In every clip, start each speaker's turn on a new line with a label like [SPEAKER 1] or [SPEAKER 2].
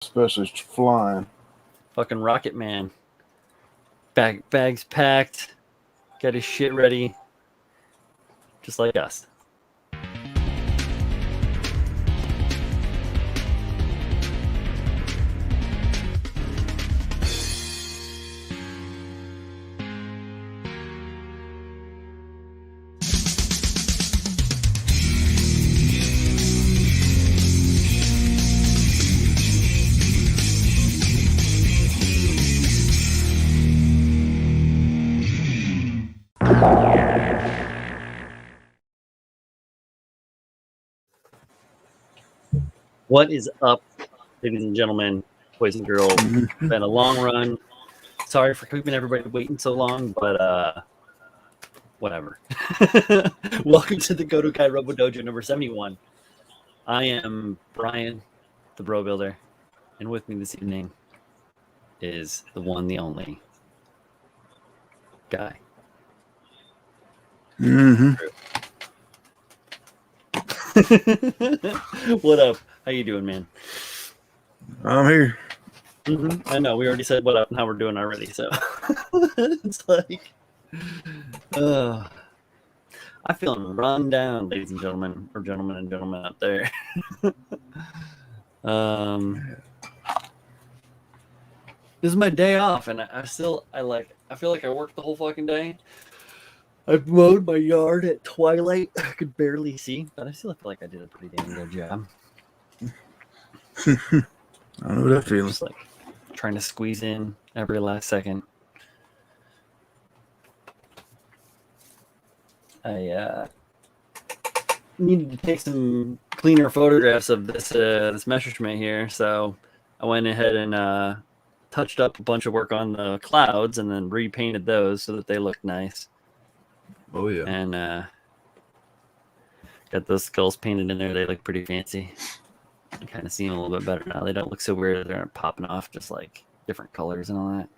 [SPEAKER 1] especially flying.
[SPEAKER 2] Fucking Rocket Man. Bags packed. Got his shit ready. Just like us. What is up, ladies and gentlemen, boys and girls? It's been a long run. Sorry for keeping everybody waiting so long, but whatever. Welcome to the KotoKai Robo-Dojo number 71. I am Brian, the Bro Builder, and with me this evening is the one, the only Guy. What up? How you doing, man?
[SPEAKER 1] I'm here.
[SPEAKER 2] I know we already said what up and how we're doing already, so it's like I'm feeling run down, ladies and gentlemen, or gentlemen and gentlemen out there. This is my day off, and I feel like I worked the whole fucking day. I mowed my yard at twilight. I could barely see, but I still feel like I did a pretty damn good job.
[SPEAKER 1] I know that feeling.
[SPEAKER 2] Just like trying to squeeze in every last second. I needed to take some cleaner photographs of this Messerschmitt here, so I went ahead and touched up a bunch of work on the clouds and then repainted those so that they look nice.
[SPEAKER 1] Oh yeah.
[SPEAKER 2] And got those skulls painted in there. They look pretty fancy. I kind of see them a little bit better now. They don't look so weird. They're popping off just like different colors and all that.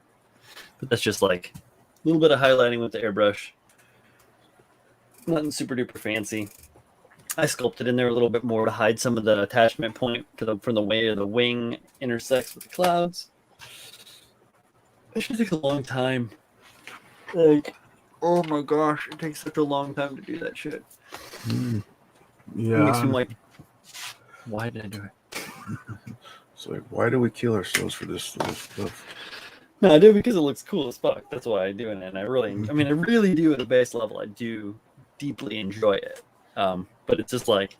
[SPEAKER 2] But that's just like a little bit of highlighting with the airbrush. Nothing super duper fancy. I sculpted in there a little bit more to hide some of the attachment point from the way the wing intersects with the clouds. It should take a long time. Like, oh my gosh, it takes such a long time to do that shit.
[SPEAKER 1] Yeah.
[SPEAKER 2] It makes me like, why did I do it?
[SPEAKER 1] It's like, why do we kill ourselves for this stuff?
[SPEAKER 2] No, I do it because it looks cool as fuck. That's why I do it, and I really do at a base level. I do deeply enjoy it. But it's just like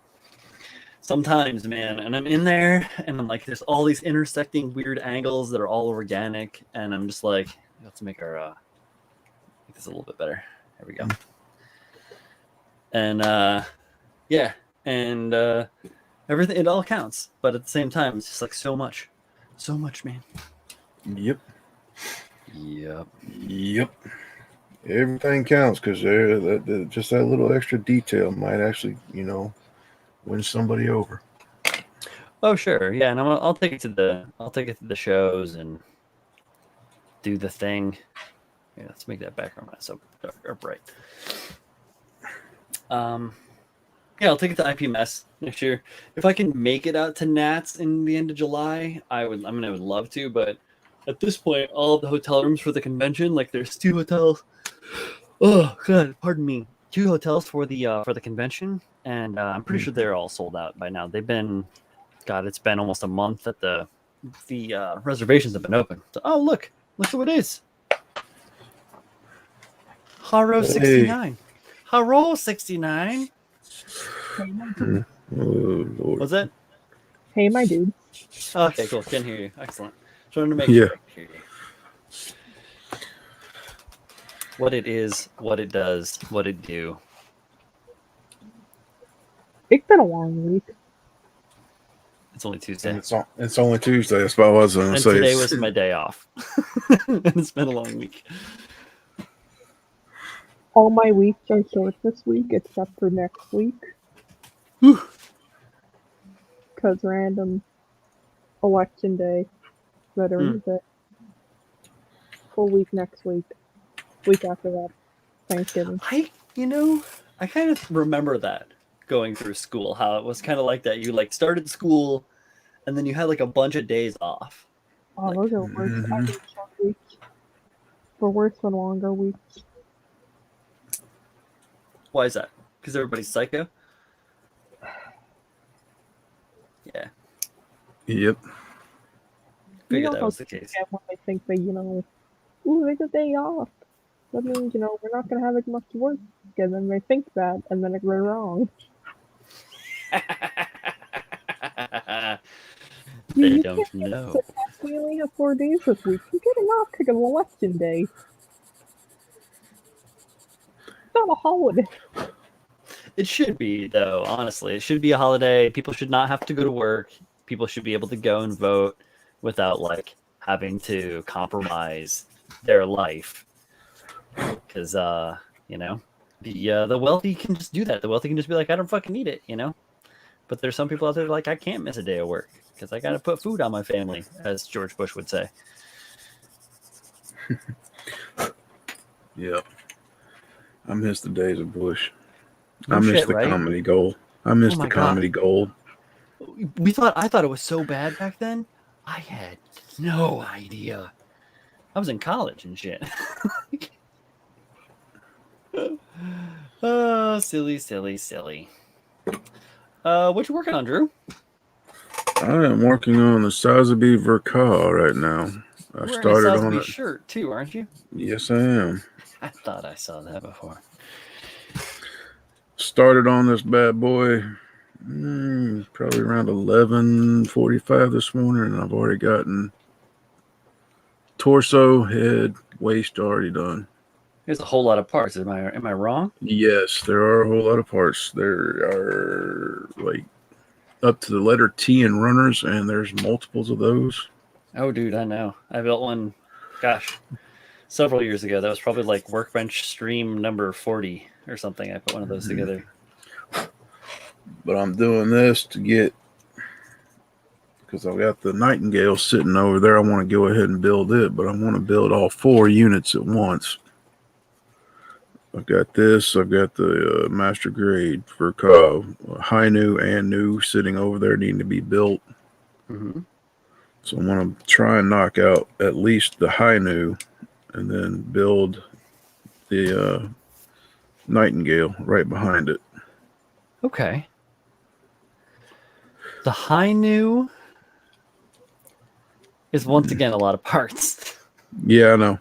[SPEAKER 2] sometimes, man, and I'm in there, and I'm like, there's all these intersecting weird angles that are all organic, and I'm just like, let's make our make this a little bit better. There we go. And yeah, and everything, it all counts, but at the same time, it's just like so much, man.
[SPEAKER 1] Yep. Everything counts because just that little extra detail might actually, win somebody over.
[SPEAKER 2] Oh sure, yeah, and I'll take it to the shows and do the thing. Yeah, let's make that background not so dark or bright. Yeah, I'll take it to IPMS next year. If I can make it out to Nats in the end of July, I would love to, but at this point, all of the hotel rooms for the convention, like there's 2 hotels. Oh god, pardon me. 2 hotels for the convention, and I'm pretty sure they're all sold out by now. They've been, it's been almost a month that the reservations have been open. So, oh look who it is. Haro 69. Haro 69.
[SPEAKER 1] Oh, Lord.
[SPEAKER 2] What's that?
[SPEAKER 3] Hey, my dude.
[SPEAKER 2] Okay, cool. Can hear you. Excellent. Trying to make sure I can hear you. What it is, what it does, what it do.
[SPEAKER 3] It's been a long week.
[SPEAKER 2] It's only Tuesday.
[SPEAKER 1] It's only Tuesday. That's what I was going to say.
[SPEAKER 2] Today was my day off. And it's been a long week.
[SPEAKER 3] All my weeks are short this week, except for next week.
[SPEAKER 2] Whew.
[SPEAKER 3] Because random election day, Veterans Day. Full week next week. Week after that, Thanksgiving.
[SPEAKER 2] I kind of remember that going through school, how it was kind of like that. You like started school and then you had like a bunch of days off.
[SPEAKER 3] Oh, those are worse. I
[SPEAKER 1] Mhm.
[SPEAKER 3] hate short weeks. For worse than longer weeks.
[SPEAKER 2] Why is that? Because everybody's psycho? Yeah,
[SPEAKER 1] Yep.
[SPEAKER 2] figured
[SPEAKER 3] know
[SPEAKER 2] that
[SPEAKER 3] how
[SPEAKER 2] was the
[SPEAKER 3] people
[SPEAKER 2] case.
[SPEAKER 3] get when they think that, ooh, they got a day off. That means, we're not going to have as much work. And then they think that, and then they're wrong.
[SPEAKER 2] They
[SPEAKER 3] You
[SPEAKER 2] don't
[SPEAKER 3] can't
[SPEAKER 2] know.
[SPEAKER 3] say, we only have 4 days this week. You're getting off because of election day. It's not a holiday.
[SPEAKER 2] It should be, though, honestly. It should be a holiday. People should not have to go to work. People should be able to go and vote without, like, having to compromise their life. Because, the wealthy can just do that. The wealthy can just be like, I don't fucking need it, But there's some people out there like, I can't miss a day of work because I got to put food on my family, as George Bush would say.
[SPEAKER 1] Yep. I miss the days of Bush.
[SPEAKER 2] No
[SPEAKER 1] I miss
[SPEAKER 2] shit,
[SPEAKER 1] the
[SPEAKER 2] right?
[SPEAKER 1] comedy gold. I miss
[SPEAKER 2] Oh
[SPEAKER 1] the
[SPEAKER 2] my God.
[SPEAKER 1] comedy gold.
[SPEAKER 2] I thought it was so bad back then. I had no idea. I was in college and shit. Oh, silly, silly, silly. What you working on, Drew?
[SPEAKER 1] I am working on the Sotheby Verka right now. I
[SPEAKER 2] You're wearing a
[SPEAKER 1] started on
[SPEAKER 2] Sotheby
[SPEAKER 1] it.
[SPEAKER 2] shirt too, aren't you?
[SPEAKER 1] Yes, I am.
[SPEAKER 2] I thought I saw that before.
[SPEAKER 1] Started on this bad boy probably around 11:45 this morning, and I've already gotten torso, head, waist already done.
[SPEAKER 2] There's a whole lot of parts. Am I wrong?
[SPEAKER 1] Yes, there are a whole lot of parts. There are like up to the letter T in runners, and there's multiples of those.
[SPEAKER 2] Oh, dude, I know. I built one, gosh, several years ago. That was probably like Workbench Stream number 40 or something. I put one of those together.
[SPEAKER 1] But I'm doing this to get, because I've got the Nightingale sitting over there. I want to go ahead and build it, but I want to build all 4 units at once. I've got this. I've got the master grade for high new and new sitting over there needing to be built.
[SPEAKER 2] Mm-hmm.
[SPEAKER 1] So I'm going to try and knock out at least the high new and then build the Nightingale right behind it.
[SPEAKER 2] Okay. The high new is once again a lot of parts.
[SPEAKER 1] Yeah, I know.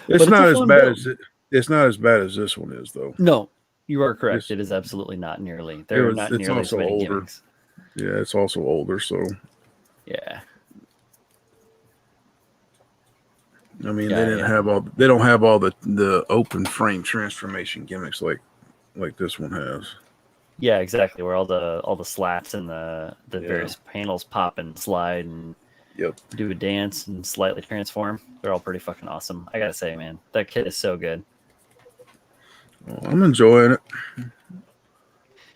[SPEAKER 1] It's
[SPEAKER 2] But
[SPEAKER 1] not
[SPEAKER 2] a
[SPEAKER 1] as
[SPEAKER 2] fun
[SPEAKER 1] bad
[SPEAKER 2] build.
[SPEAKER 1] as it's not as bad as this one is, though.
[SPEAKER 2] No, you are correct.
[SPEAKER 1] It's-
[SPEAKER 2] It is absolutely not nearly. There are not
[SPEAKER 1] It's
[SPEAKER 2] nearly as
[SPEAKER 1] also
[SPEAKER 2] many
[SPEAKER 1] older.
[SPEAKER 2] gimmicks.
[SPEAKER 1] Yeah, it's also older, so
[SPEAKER 2] Yeah.
[SPEAKER 1] I mean
[SPEAKER 2] Yeah,
[SPEAKER 1] they
[SPEAKER 2] yeah.
[SPEAKER 1] don't have all the open frame transformation gimmicks like this one has.
[SPEAKER 2] Yeah, exactly. Where all the slats and the
[SPEAKER 1] Yeah.
[SPEAKER 2] various panels pop and slide and
[SPEAKER 1] Yep.
[SPEAKER 2] do a dance and slightly transform. They're all pretty fucking awesome. I gotta say, man, that kit is so good.
[SPEAKER 1] Well, I'm enjoying it.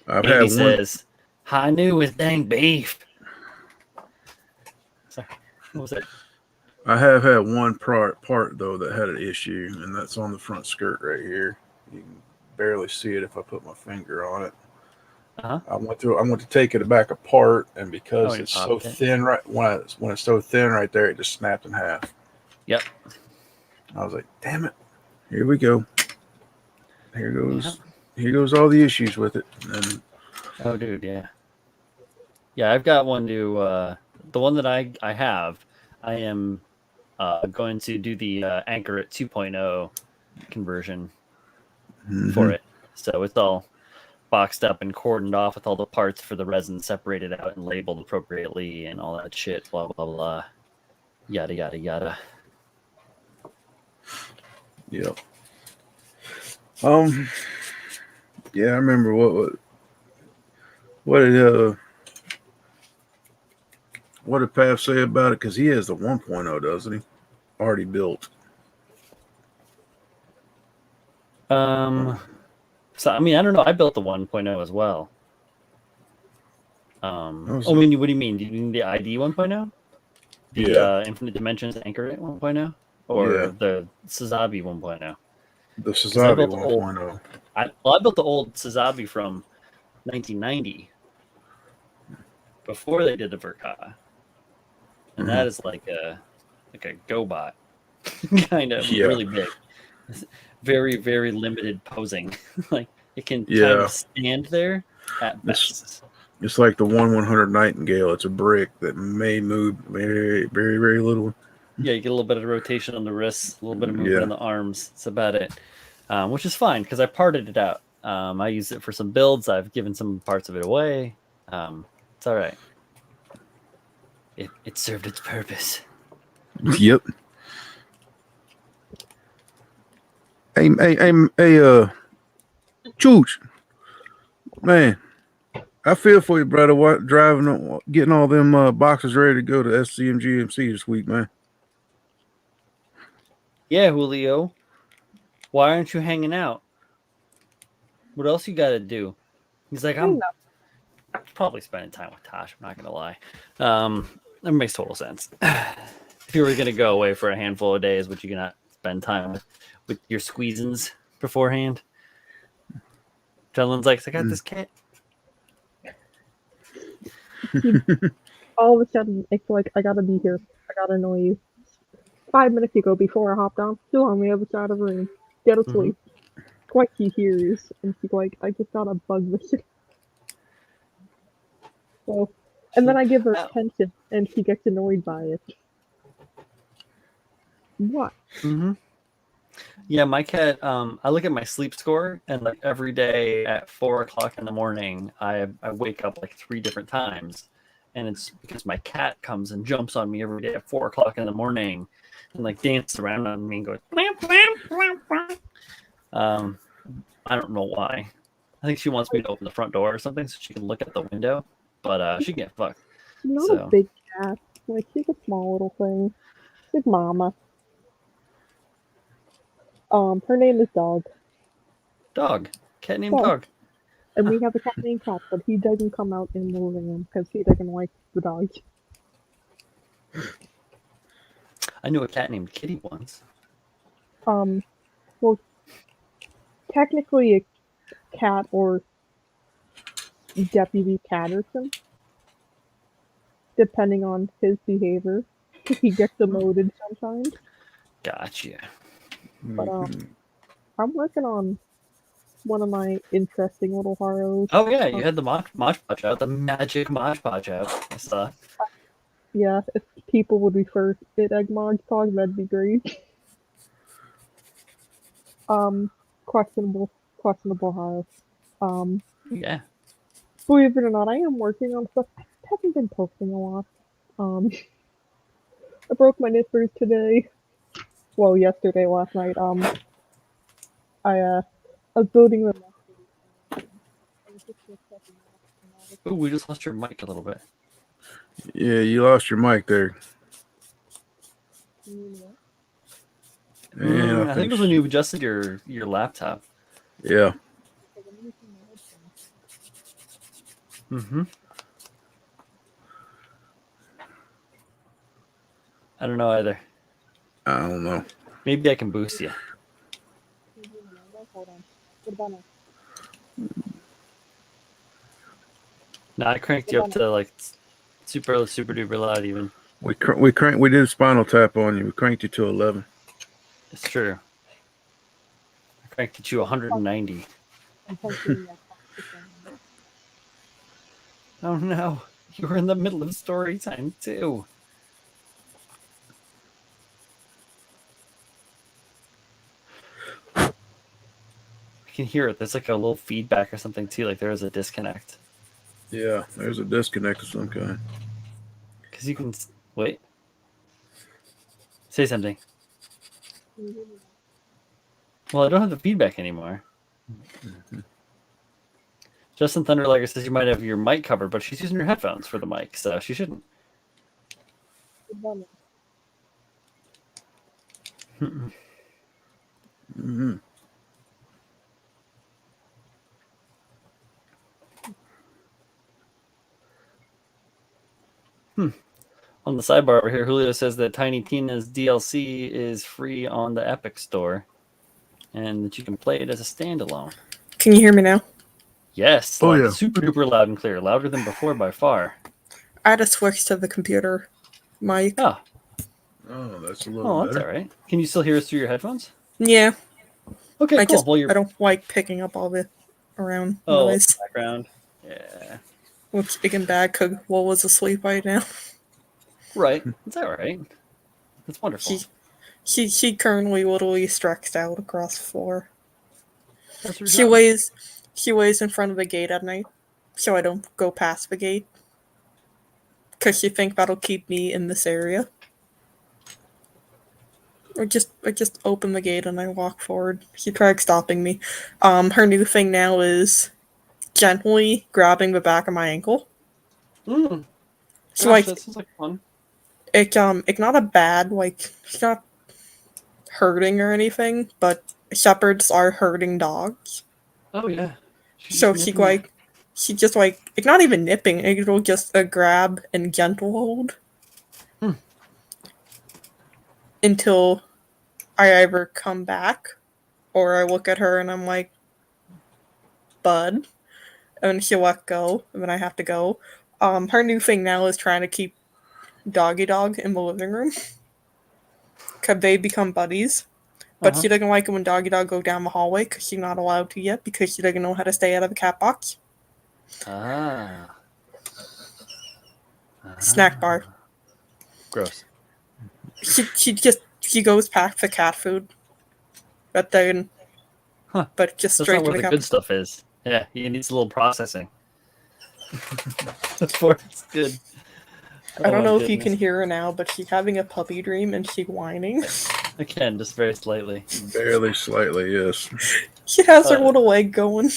[SPEAKER 1] I've
[SPEAKER 2] Andy
[SPEAKER 1] had one.
[SPEAKER 2] says, "I knew with dang beef." Sorry, what was it?
[SPEAKER 1] I have had one part though that had an issue, and that's on the front skirt right here. You can barely see it if I put my finger on it.
[SPEAKER 2] Uh-huh.
[SPEAKER 1] I went to take it back apart, and because
[SPEAKER 2] you
[SPEAKER 1] it's so
[SPEAKER 2] popped it.
[SPEAKER 1] thin, right when it's so thin right there, it just snapped in half.
[SPEAKER 2] Yep.
[SPEAKER 1] I was like, "Damn it! Here we go. Here goes all the issues with it." And
[SPEAKER 2] Oh, dude, yeah. Yeah, I've got one to the one that I have. I am going to do the Anchor at 2.0 conversion for it. So it's all boxed up and cordoned off with all the parts for the resin separated out and labeled appropriately and all that shit. Blah blah blah. Yada yada yada.
[SPEAKER 1] Yep. Yeah, I remember what did Pav say about it? Because he has the 1.0, doesn't he? Already built.
[SPEAKER 2] So I mean, I don't know. I built the 1.0 as well. I mean, what do you mean? Do you mean the ID 1.0? The Infinite Dimensions Anchor at 1.0? Or the Sazabi 1.0?
[SPEAKER 1] The Sazabi 1.0.
[SPEAKER 2] I built the old Sazabi from 1990. before they did the Verka, and that is like a GoBot, kind of really big, very very limited posing. Like it can kind of stand there at best.
[SPEAKER 1] It's like the 1/100 Nightingale. It's a brick that may move very very very little.
[SPEAKER 2] Yeah, you get a little bit of rotation on the wrists, a little bit of movement on the arms. That's about it, which is fine because I parted it out. I used it for some builds. I've given some parts of it away. It's all right. It served its purpose.
[SPEAKER 1] Yep. Hey, Chooch, man, I feel for you, brother. Getting all them boxes ready to go to SCMGMC this week, man.
[SPEAKER 2] Yeah, Julio. Why aren't you hanging out? What else you got to do? He's like, I'm probably spending time with Tosh. I'm not gonna lie. That makes total sense. If you were gonna go away for a handful of days, would you not spend time with your squeezins beforehand? Dylan's like, I got this cat.
[SPEAKER 3] All of a sudden, it's like, I gotta be here. I gotta annoy you. 5 minutes ago, before I hopped on, still on the other side of the room. Get asleep. What he hears, and she's like, I just gotta bug this shit. So, and then I give her attention, and she gets annoyed by it. What?
[SPEAKER 2] Yeah, my cat. I look at my sleep score, and like every day at 4 o'clock in the morning, I wake up like 3 different times, and it's because my cat comes and jumps on me every day at 4 o'clock in the morning, and like dances around on me and goes. I don't know why. I think she wants me to open the front door or something so she can look at the window, but she can't fuck.
[SPEAKER 3] Not a big cat. Like, she's a small little thing. She's Mama. Her name is Dog.
[SPEAKER 2] Dog. Cat named Dog.
[SPEAKER 3] And we have a cat named Cat, but he doesn't come out in the living room because he doesn't like the dog.
[SPEAKER 2] I knew a cat named Kitty once.
[SPEAKER 3] Well, technically a cat or deputy Catterson, depending on his behavior. He gets demoted sometimes.
[SPEAKER 2] Gotcha.
[SPEAKER 3] But I'm working on one of my interesting little horrors.
[SPEAKER 2] Oh yeah, you had the Mosh Podge out, the magic Mosh Podge out. I saw.
[SPEAKER 3] Yeah, if people would refer it as Mod Podge, that'd be great. Questionable horror.
[SPEAKER 2] Yeah.
[SPEAKER 3] Believe it or not, I am working on stuff. I haven't been posting a lot. I broke my nippers today. Well, yesterday, last night. I was building them.
[SPEAKER 2] Ooh, we just lost your mic a little bit.
[SPEAKER 1] Yeah, you lost your mic there.
[SPEAKER 2] I think it was when you adjusted your laptop.
[SPEAKER 1] Yeah.
[SPEAKER 2] I don't know either.
[SPEAKER 1] I don't know.
[SPEAKER 2] Maybe I can boost you.
[SPEAKER 3] Hold on. What about now?
[SPEAKER 2] No, I cranked you up to like super duper loud even.
[SPEAKER 1] We did a Spinal Tap on you. We cranked you to 11.
[SPEAKER 2] It's true. I cranked it to 190. Oh no. You were in the middle of story time too. I can hear it. There's like a little feedback or something too. Like there is a disconnect.
[SPEAKER 1] Yeah, there's a disconnect of some kind.
[SPEAKER 2] Because you can wait. Say something. Well, I don't have the feedback anymore. Justin Thunderliger says you might have your mic covered, but she's using her headphones for the mic, so she shouldn't. On the sidebar over here, Julio says that Tiny Tina's DLC is free on the Epic Store, and that you can play it as a standalone.
[SPEAKER 4] Can you hear me now?
[SPEAKER 2] Yes,
[SPEAKER 1] Oh, yeah.
[SPEAKER 2] super duper loud and clear, louder than before by far.
[SPEAKER 4] I had to switch to the computer mic.
[SPEAKER 2] Oh,
[SPEAKER 1] Oh, that's a little
[SPEAKER 2] that's all
[SPEAKER 1] better.
[SPEAKER 2] right. Can you still hear us through your headphones?
[SPEAKER 4] Yeah,
[SPEAKER 2] Okay,
[SPEAKER 4] I
[SPEAKER 2] cool.
[SPEAKER 4] just
[SPEAKER 2] Well, you're
[SPEAKER 4] I don't like picking up all the around
[SPEAKER 2] oh
[SPEAKER 4] noise,
[SPEAKER 2] background. Yeah,
[SPEAKER 4] which again bad because Will was asleep right now.
[SPEAKER 2] right. Is that right? That's wonderful.
[SPEAKER 4] She currently literally stretched out across the floor.
[SPEAKER 2] That's her
[SPEAKER 4] She
[SPEAKER 2] job.
[SPEAKER 4] lays in front of the gate at night, so I don't go past the gate. Cause she thinks that'll keep me in this area. I just open the gate and I walk forward. She tried stopping me. Her new thing now is gently grabbing the back of my ankle.
[SPEAKER 2] Mm,
[SPEAKER 4] So
[SPEAKER 2] gosh,
[SPEAKER 4] like
[SPEAKER 2] that sounds like fun.
[SPEAKER 4] it's not a bad like it's not hurting or anything, but shepherds are hurting dogs.
[SPEAKER 2] Oh yeah. She's
[SPEAKER 4] So
[SPEAKER 2] just nipping at-
[SPEAKER 4] she just like it's not even nipping. It'll just a grab and gentle hold until I either come back or I look at her and I'm like, bud, and she'll let go, and then I have to go. Her new thing now is trying to keep Doggy Dog in the living room. Cause they become buddies. But she doesn't like it when Doggy Dog go down the hallway because she's not allowed to yet because she doesn't know how to stay out of the cat box.
[SPEAKER 2] Ah.
[SPEAKER 4] Snack bar.
[SPEAKER 2] Gross.
[SPEAKER 4] She goes back for cat food. But then
[SPEAKER 2] Huh.
[SPEAKER 4] but just
[SPEAKER 2] That's
[SPEAKER 4] straight
[SPEAKER 2] not
[SPEAKER 4] to
[SPEAKER 2] where
[SPEAKER 4] the
[SPEAKER 2] the
[SPEAKER 4] cat
[SPEAKER 2] good
[SPEAKER 4] box.
[SPEAKER 2] stuff is. Yeah, he needs a little processing. Before it's good.
[SPEAKER 4] I
[SPEAKER 2] Oh
[SPEAKER 4] don't
[SPEAKER 2] my
[SPEAKER 4] know if you can
[SPEAKER 2] goodness.
[SPEAKER 4] hear her now, but she's having a puppy dream and she's whining.
[SPEAKER 2] I can, just very slightly.
[SPEAKER 1] Barely, slightly, yes.
[SPEAKER 4] She has her
[SPEAKER 2] Uh,
[SPEAKER 4] little leg going.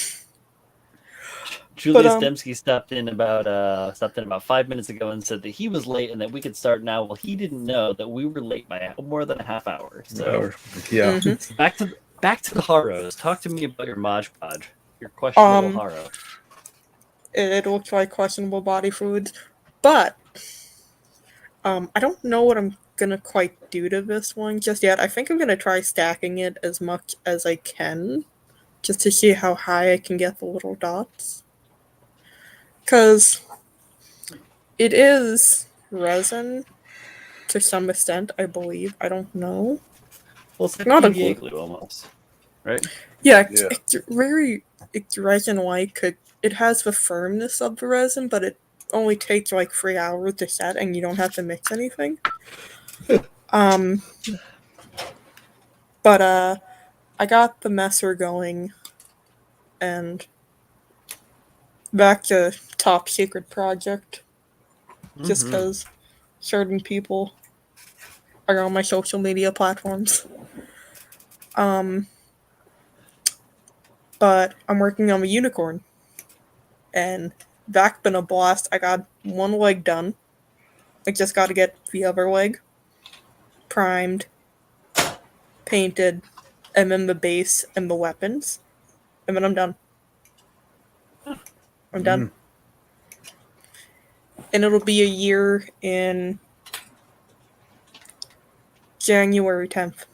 [SPEAKER 2] Julius
[SPEAKER 4] But,
[SPEAKER 2] Dembski stopped in about 5 minutes ago and said that he was late and that we could start now. Well, he didn't know that we were late by more than a half hour. So
[SPEAKER 1] Yeah.
[SPEAKER 4] Mhm.
[SPEAKER 2] back to the Haros. Talk to me about your Mod Podge, your questionable Haro.
[SPEAKER 4] It looks like questionable body fluids. But I don't know what I'm gonna quite do to this one just yet. I think I'm gonna try stacking it as much as I can, just to see how high I can get the little dots. Cause it is resin to some extent, I believe. I don't know.
[SPEAKER 2] Well, it's like
[SPEAKER 4] Not a
[SPEAKER 2] PVA
[SPEAKER 4] glue.
[SPEAKER 2] glue almost, right?
[SPEAKER 4] Yeah,
[SPEAKER 1] Yeah.
[SPEAKER 4] it's resin-like. It has the firmness of the resin, but it only takes like 3 hours to set, and you don't have to mix anything. But I got the messer going, and back to top secret project, just because certain people are on my social media platforms. But I'm working on the unicorn, and that's been a blast. I got one leg done. I just got to get the other leg primed, painted, and then the base and the weapons, and then I'm done. I'm done. And it'll be a year in January 10th.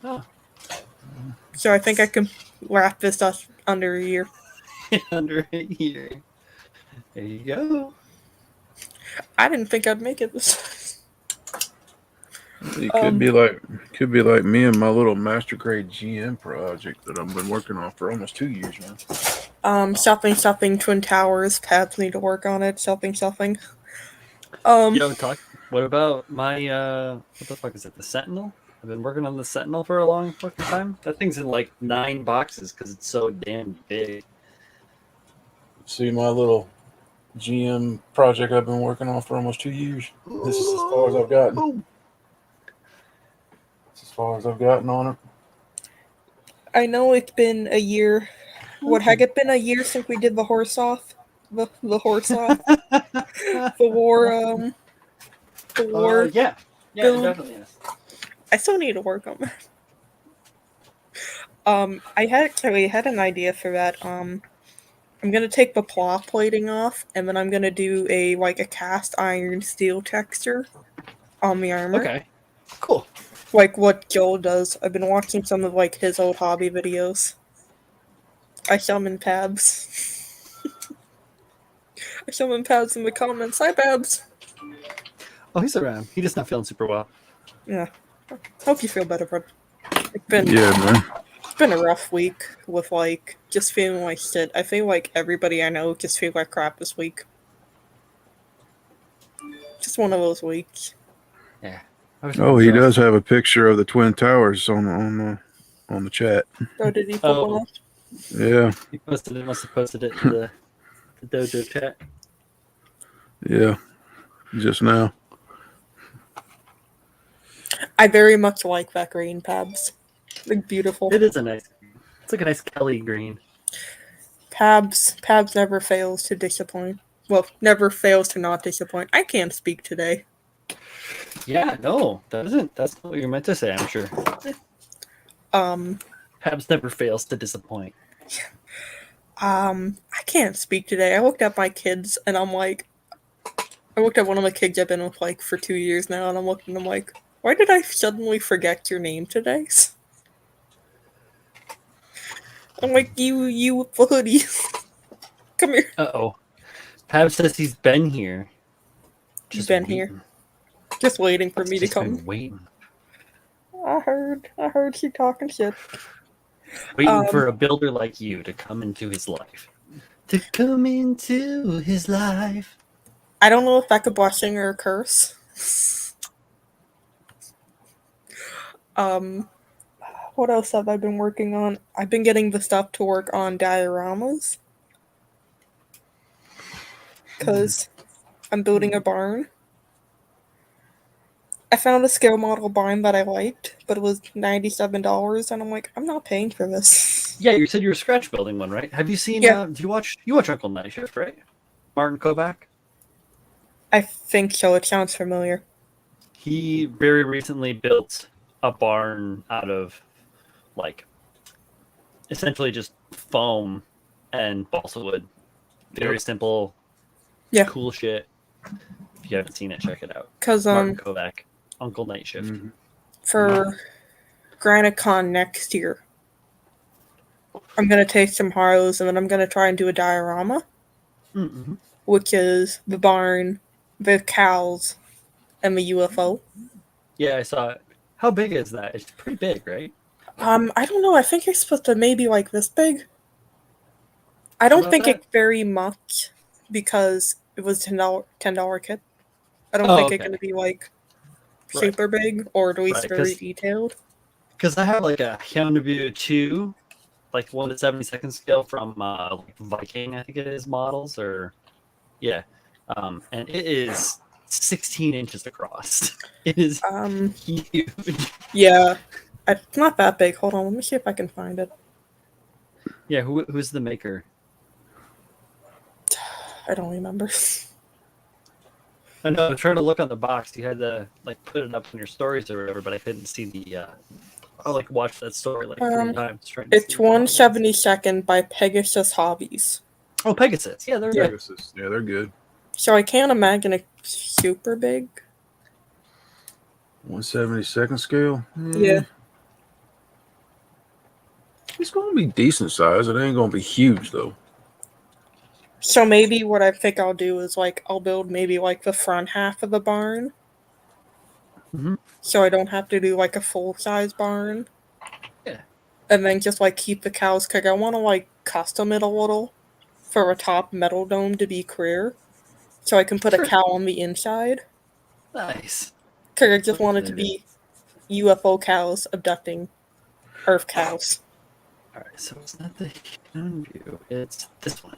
[SPEAKER 2] Oh,
[SPEAKER 4] So I think I can wrap this up under a year.
[SPEAKER 2] under a year. There you go.
[SPEAKER 4] I didn't think I'd make it this.
[SPEAKER 1] It could be like me and my little master grade GM project that I've been working on for almost 2 years now.
[SPEAKER 4] Shopping Twin Towers. Tabs need to work on it. Shopping.
[SPEAKER 2] Yo, what about my what the fuck is it? The Sentinel? I've been working on the Sentinel for a long fucking time. That thing's in like 9 boxes because it's so damn big.
[SPEAKER 1] See my little GM project I've been working on for almost 2 years. This is as far as I've gotten. It's as far as I've gotten on it.
[SPEAKER 4] I know it's been a year. What had it been a year since we did the horse off? The horse off? The war,
[SPEAKER 2] Yeah,
[SPEAKER 4] build.
[SPEAKER 2] it definitely is.
[SPEAKER 4] I still need to work on that. I had an idea for that. I'm gonna take the claw plating off, and then I'm gonna do a cast iron steel texture on the armor.
[SPEAKER 2] Okay, cool.
[SPEAKER 4] Like what Joel does. I've been watching some of his old hobby videos. I summon tabs. Someone Pabs in the comments. Hi, Pabs.
[SPEAKER 2] Oh, he's around. He's just not feeling super well.
[SPEAKER 4] Yeah. Hope you feel better, bud. It's been
[SPEAKER 1] Yeah, man.
[SPEAKER 4] it's been a rough week with like just feeling like shit. I feel like everybody I know just feel like crap this week. Just one of those weeks.
[SPEAKER 2] Yeah. I was
[SPEAKER 1] Oh, he
[SPEAKER 2] rough.
[SPEAKER 1] does have a picture of the Twin Towers on the chat.
[SPEAKER 4] Oh, did he put one up?
[SPEAKER 1] Yeah,
[SPEAKER 2] He posted it. Must have posted it in the dojo chat.
[SPEAKER 1] yeah. Just now.
[SPEAKER 4] I very much like that green, Pabs. Like beautiful.
[SPEAKER 2] It is a nice. It's like a nice Kelly green.
[SPEAKER 4] Pabs never fails to disappoint. Well, never fails to not disappoint. I can't speak today.
[SPEAKER 2] Yeah, no, that isn't. That's not what you're meant to say. I'm sure. Habs never fails to disappoint.
[SPEAKER 4] I can't speak today. I looked at my kids and I'm like, I looked at one of the kids I've been with like for 2 years now, and I'm looking. I'm like, why did I suddenly forget your name today? I'm like, you with the hoodie. Come here.
[SPEAKER 2] Uh-oh. Habs says he's been here.
[SPEAKER 4] He's been here. Just waiting for me to
[SPEAKER 2] Just been
[SPEAKER 4] come.
[SPEAKER 2] waiting.
[SPEAKER 4] I heard she talking shit.
[SPEAKER 2] Waiting for a builder like you to come into his life. To come into his life.
[SPEAKER 4] I don't know if that's a blessing or a curse. What else have I been working on? I've been getting the stuff to work on dioramas. Because I'm building a barn. I found a scale model barn that I liked, but it was $97, and I'm like, I'm not paying for this.
[SPEAKER 2] Yeah, you said you were scratch building one, right? Have you seen?
[SPEAKER 4] Yeah.
[SPEAKER 2] Do you watch Uncle Night Shift, right? Martin Kovac.
[SPEAKER 4] I think so. It sounds familiar.
[SPEAKER 2] He very recently built a barn out of, like, essentially just foam and balsa wood. Very simple.
[SPEAKER 4] Yeah.
[SPEAKER 2] Cool shit. If you haven't seen it, check it out.
[SPEAKER 4] Because
[SPEAKER 2] Martin Kovac, Uncle Night Shift.
[SPEAKER 1] Mm-hmm.
[SPEAKER 4] for GraniteCon next year, I'm gonna take some Haros and then I'm gonna try and do a diorama,
[SPEAKER 2] Mm-hmm.
[SPEAKER 4] which is the barn, the cows, and the UFO.
[SPEAKER 2] Yeah, I saw it. How big is that? It's pretty big, right?
[SPEAKER 4] I don't know. I think it's supposed to maybe like this big. I don't
[SPEAKER 2] About
[SPEAKER 4] think
[SPEAKER 2] that?
[SPEAKER 4] it's very much because it was $10 kit. I don't
[SPEAKER 2] Oh,
[SPEAKER 4] think
[SPEAKER 2] okay.
[SPEAKER 4] it's gonna be like
[SPEAKER 2] Right.
[SPEAKER 4] super big or at least
[SPEAKER 2] Right,
[SPEAKER 4] very
[SPEAKER 2] 'cause-
[SPEAKER 4] detailed.
[SPEAKER 2] Because I have like a Hyundai 2, like 1 to 72nd scale from like Viking, I think it is, models, or yeah, and it is 16 inches across. It is huge.
[SPEAKER 4] Yeah, it's not that big. Hold on, let me see if I can find it.
[SPEAKER 2] Yeah, who's the maker?
[SPEAKER 4] I don't remember.
[SPEAKER 2] I know. I'm trying to look on the box. You had to like put it up in your stories or whatever, but I couldn't see the. I like watched that story like 3 times. Trying to
[SPEAKER 4] It's
[SPEAKER 2] see
[SPEAKER 4] 172nd by Pegasus Hobbies.
[SPEAKER 2] Oh, Pegasus. Yeah, they're
[SPEAKER 4] Yeah.
[SPEAKER 2] good.
[SPEAKER 1] Pegasus. Yeah, they're good.
[SPEAKER 4] So I can't imagine it's super big.
[SPEAKER 1] 172nd scale.
[SPEAKER 4] Yeah.
[SPEAKER 1] It's gonna be decent size. It ain't gonna be huge though.
[SPEAKER 4] So maybe what I think I'll do is like I'll build maybe like the front half of the barn.
[SPEAKER 2] Mhm.
[SPEAKER 4] So I don't have to do like a full size barn.
[SPEAKER 2] Yeah.
[SPEAKER 4] And then just like keep the cows because I want to like custom it a little for a top metal dome to be clear. So I can put
[SPEAKER 2] Sure.
[SPEAKER 4] a cow on the inside.
[SPEAKER 2] Nice.
[SPEAKER 4] Because I just
[SPEAKER 2] What
[SPEAKER 4] want it
[SPEAKER 2] can
[SPEAKER 4] to
[SPEAKER 2] I do?
[SPEAKER 4] be UFO cows abducting Earth cows.
[SPEAKER 2] All right, so it's not the Hyundai view. It's this one.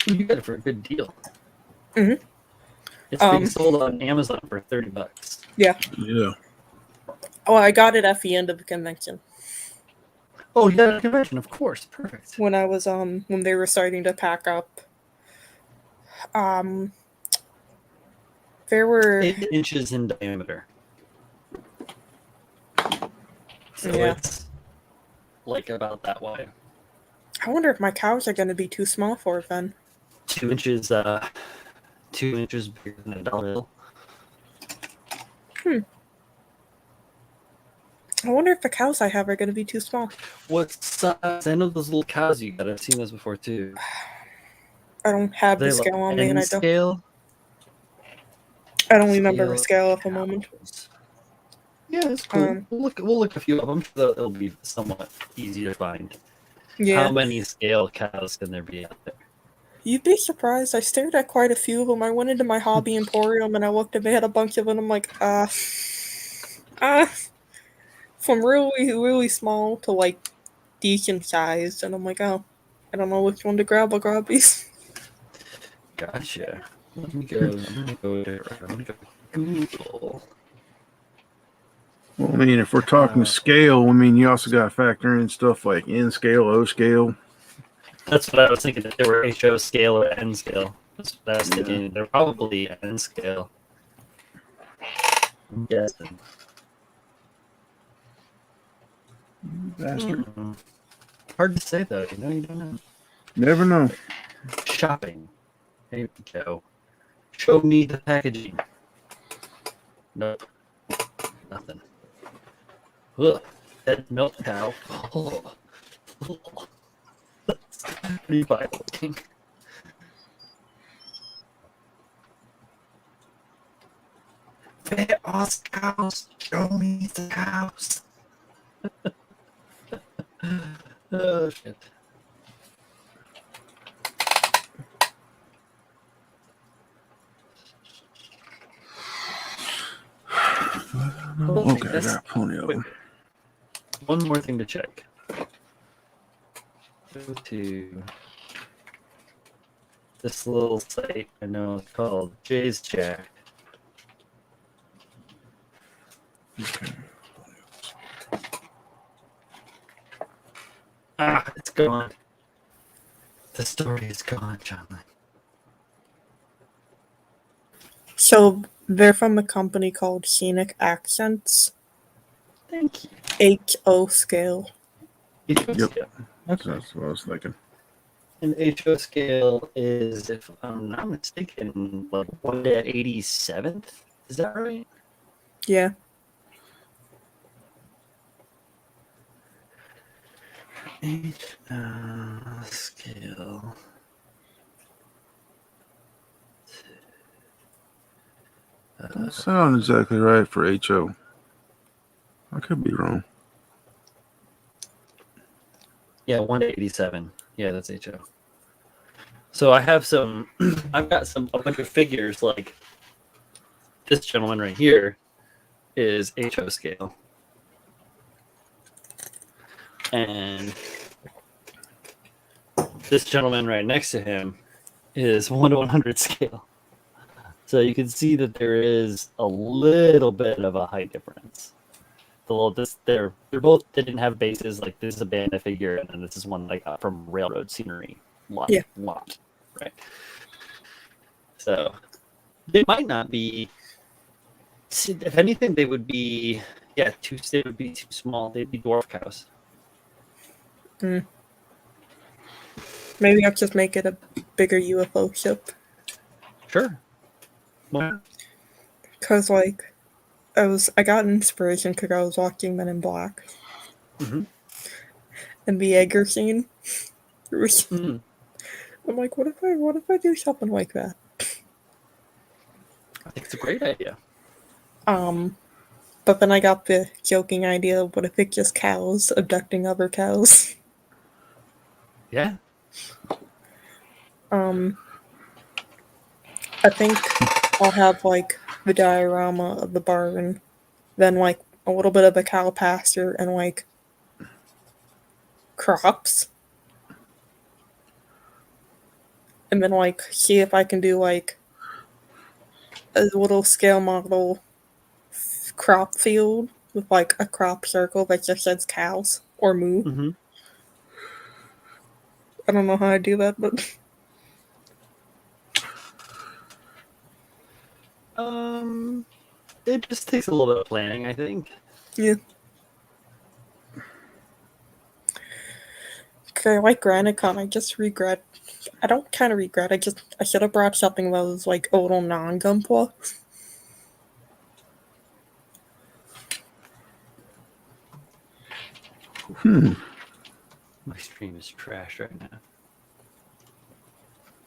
[SPEAKER 2] Ooh, you got it for a good deal.
[SPEAKER 4] Mhm.
[SPEAKER 2] It's being sold on Amazon for $30.
[SPEAKER 1] Yeah.
[SPEAKER 4] Oh, I got it at the end of the convention.
[SPEAKER 2] Oh, yeah, convention, of course. Perfect.
[SPEAKER 4] When I was when they were starting to pack up. There were
[SPEAKER 2] 8 inches in diameter. So
[SPEAKER 4] Yeah.
[SPEAKER 2] it's like about that wide.
[SPEAKER 4] I wonder if my cows are gonna be too small for it then.
[SPEAKER 2] 2 inches 2 inches bigger than a dollar bill.
[SPEAKER 4] I wonder if the cows I have are going to be too small.
[SPEAKER 2] What size? I know those little cows you got. I've seen those before too.
[SPEAKER 4] I don't have
[SPEAKER 2] They
[SPEAKER 4] the
[SPEAKER 2] like
[SPEAKER 4] scale on me, and
[SPEAKER 2] N scale.
[SPEAKER 4] I don't remember the scale at the
[SPEAKER 2] cows.
[SPEAKER 4] moment.
[SPEAKER 2] Yeah, it's cool. We'll look a few up. I'm sure it'll be somewhat easy to find.
[SPEAKER 4] Yeah.
[SPEAKER 2] How many scale cows can there be out there?
[SPEAKER 4] You'd be surprised. I stared at quite a few of them. I went into my hobby emporium and I looked and they had a bunch of them. I'm like, from really, really small to like decent sized. And I'm like, oh, I don't know which one to grab. I'll grab these.
[SPEAKER 2] Gotcha. Let me go. I'm gonna go to Google.
[SPEAKER 1] Well, I mean, if we're talking scale, I mean, you also got to factor in stuff like N scale, O scale.
[SPEAKER 2] That's what I was thinking. If they were HO scale or N scale, that's what I was thinking. They're probably N scale. I'm guessing.
[SPEAKER 1] Bastard.
[SPEAKER 2] Hard to say though. You don't know.
[SPEAKER 1] Never know.
[SPEAKER 2] Shopping. Here we go. Show me the packaging. Nope. Nothing. Ugh. Dead milk cow. Oh. That's pretty vile looking. Where are the cows? Show me the cows. Oh shit.
[SPEAKER 1] Okay, I got plenty of them.
[SPEAKER 2] One more thing to check. Go to this little site I know it's called Jay's Chat. It's gone. The story is gone, John.
[SPEAKER 4] So they're from a company called Scenic Accents.
[SPEAKER 2] Thank you.
[SPEAKER 4] HO scale.
[SPEAKER 2] HO
[SPEAKER 1] Yep.
[SPEAKER 2] scale.
[SPEAKER 1] That's what I was thinking.
[SPEAKER 2] And HO scale is, if I'm not mistaken, like 1/87th. Is that right?
[SPEAKER 4] Yeah.
[SPEAKER 2] Scale.
[SPEAKER 1] That sounds exactly right for HO. I could be wrong.
[SPEAKER 2] Yeah, 1/87. Yeah, that's HO. So I have some. I've got a bunch of figures. Like this gentleman right here is HO scale, and this gentleman right next to him is 1/100 scale. So you can see that there is a little bit of a height difference. They're both, they didn't have bases. Like this is a bandit figure, and then this is one I got from Railroad Scenery lot, right? So they might not be. If anything, they would be too small. They'd be dwarf cows.
[SPEAKER 4] Maybe I'll just make it a bigger UFO ship.
[SPEAKER 2] Sure. Well,
[SPEAKER 4] Cause like I got inspiration because I was watching Men in Black. And the Egger scene. I'm like, what if I do something like that?
[SPEAKER 2] I think it's a great idea.
[SPEAKER 4] But then I got the joking idea, what if it's just cows abducting other cows?
[SPEAKER 2] Yeah.
[SPEAKER 4] I think I'll have like the diorama of the barn, then like a little bit of a cow pasture and like crops. And then like see if I can do like a little scale model crop field with like a crop circle that just says cows or moo. I don't know how I do that, but
[SPEAKER 2] it just takes a little bit of planning, I think.
[SPEAKER 4] yeah. Okay, I like GraniteCon. I don't kind of regret. I should have brought something that was like a little non-Gunpla.
[SPEAKER 2] My stream is trash right now.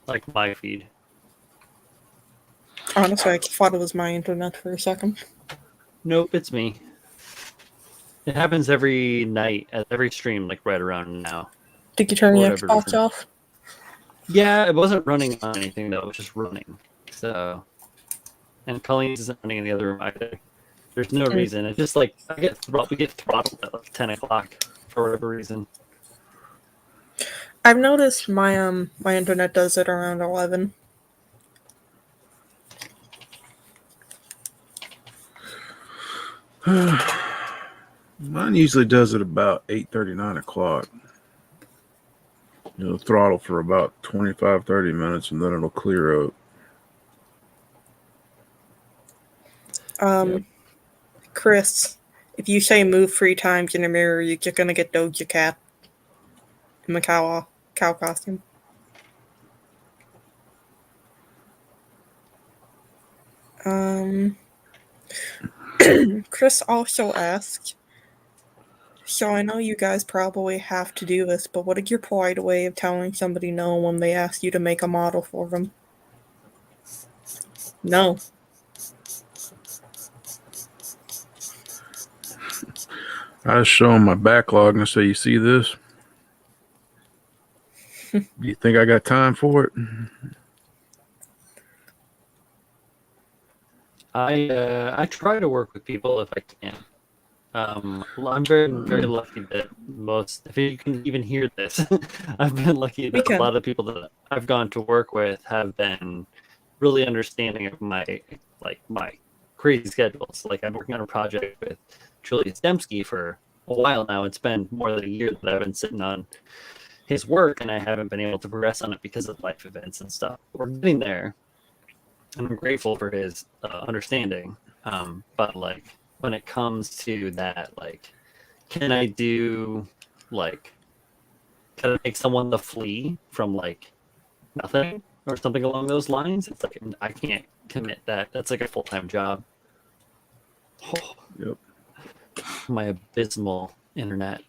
[SPEAKER 2] Like my feed.
[SPEAKER 4] Honestly, I thought it was my internet for a second.
[SPEAKER 2] Nope, it's me. It happens every night at every stream, like right around now.
[SPEAKER 4] Did you turn
[SPEAKER 2] For
[SPEAKER 4] the
[SPEAKER 2] whatever
[SPEAKER 4] Xbox
[SPEAKER 2] reason.
[SPEAKER 4] off?
[SPEAKER 2] Yeah, it wasn't running on anything though, it was just running. So, and Colleen's isn't running in the other room either. There's no reason. It's just like we get throttled at like 10 o'clock for whatever reason.
[SPEAKER 4] I've noticed my my internet does it around 11.
[SPEAKER 1] Mine usually does it about 8:30, 9 o'clock. It'll throttle for about 25, 30 minutes, and then it'll clear up.
[SPEAKER 2] Yep.
[SPEAKER 4] Chris, if you say move 3 times in the mirror, you're just gonna get Doja Cat in the cow costume. Chris also asked, so I know you guys probably have to do this, but what is your polite way of telling somebody no when they ask you to make a model for them? No.
[SPEAKER 1] I just show them my backlog and I say, "You see this? Do you think I got time for it?"
[SPEAKER 2] I try to work with people if I can. I'm very lucky that if you can even hear this, I've been lucky that a lot of people that I've gone to work with have been really understanding of my crazy schedules. Like I'm working on a project with Julius Dembski for a while now. It's been more than a year that I've been sitting on his work, and I haven't been able to progress on it because of life events and stuff. We're getting there, and I'm grateful for his understanding. But like when it comes to that, like, can I make someone the flea from like nothing or something along those lines? It's like I can't commit that. That's like a full-time job. Oh,
[SPEAKER 1] Yep.
[SPEAKER 2] my abysmal internet.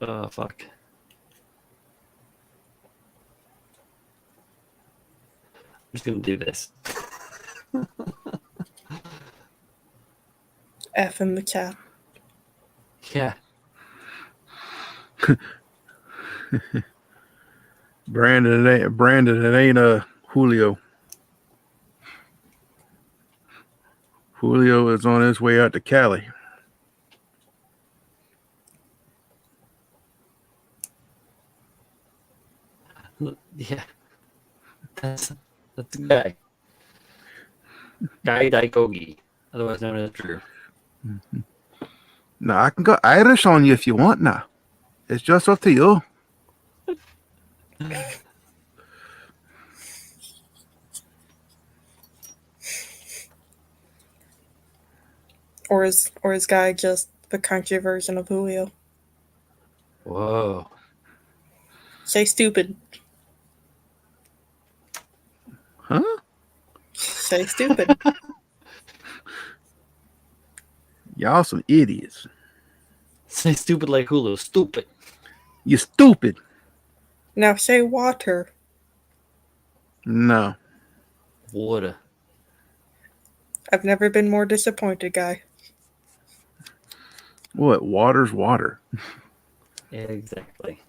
[SPEAKER 2] Oh fuck. I'm just gonna do this.
[SPEAKER 4] F in the cat.
[SPEAKER 2] Yeah.
[SPEAKER 1] Brandon, it ain't Julio. Julio is on his way out to Cali.
[SPEAKER 2] Yeah. That's the guy. Guy Daikogi, otherwise known as Drew.
[SPEAKER 1] Mm-hmm. Now, I can go Irish on you if you want now. It's just up to you.
[SPEAKER 4] Or is Guy just the country version of Julio?
[SPEAKER 2] Whoa.
[SPEAKER 4] Say stupid.
[SPEAKER 1] Huh?
[SPEAKER 4] Say stupid.
[SPEAKER 1] Y'all some idiots.
[SPEAKER 2] Say stupid like Hulu. Stupid.
[SPEAKER 1] You stupid.
[SPEAKER 4] Now say water.
[SPEAKER 1] No.
[SPEAKER 2] Water.
[SPEAKER 4] I've never been more disappointed, Guy.
[SPEAKER 1] What? Water's water.
[SPEAKER 2] Exactly.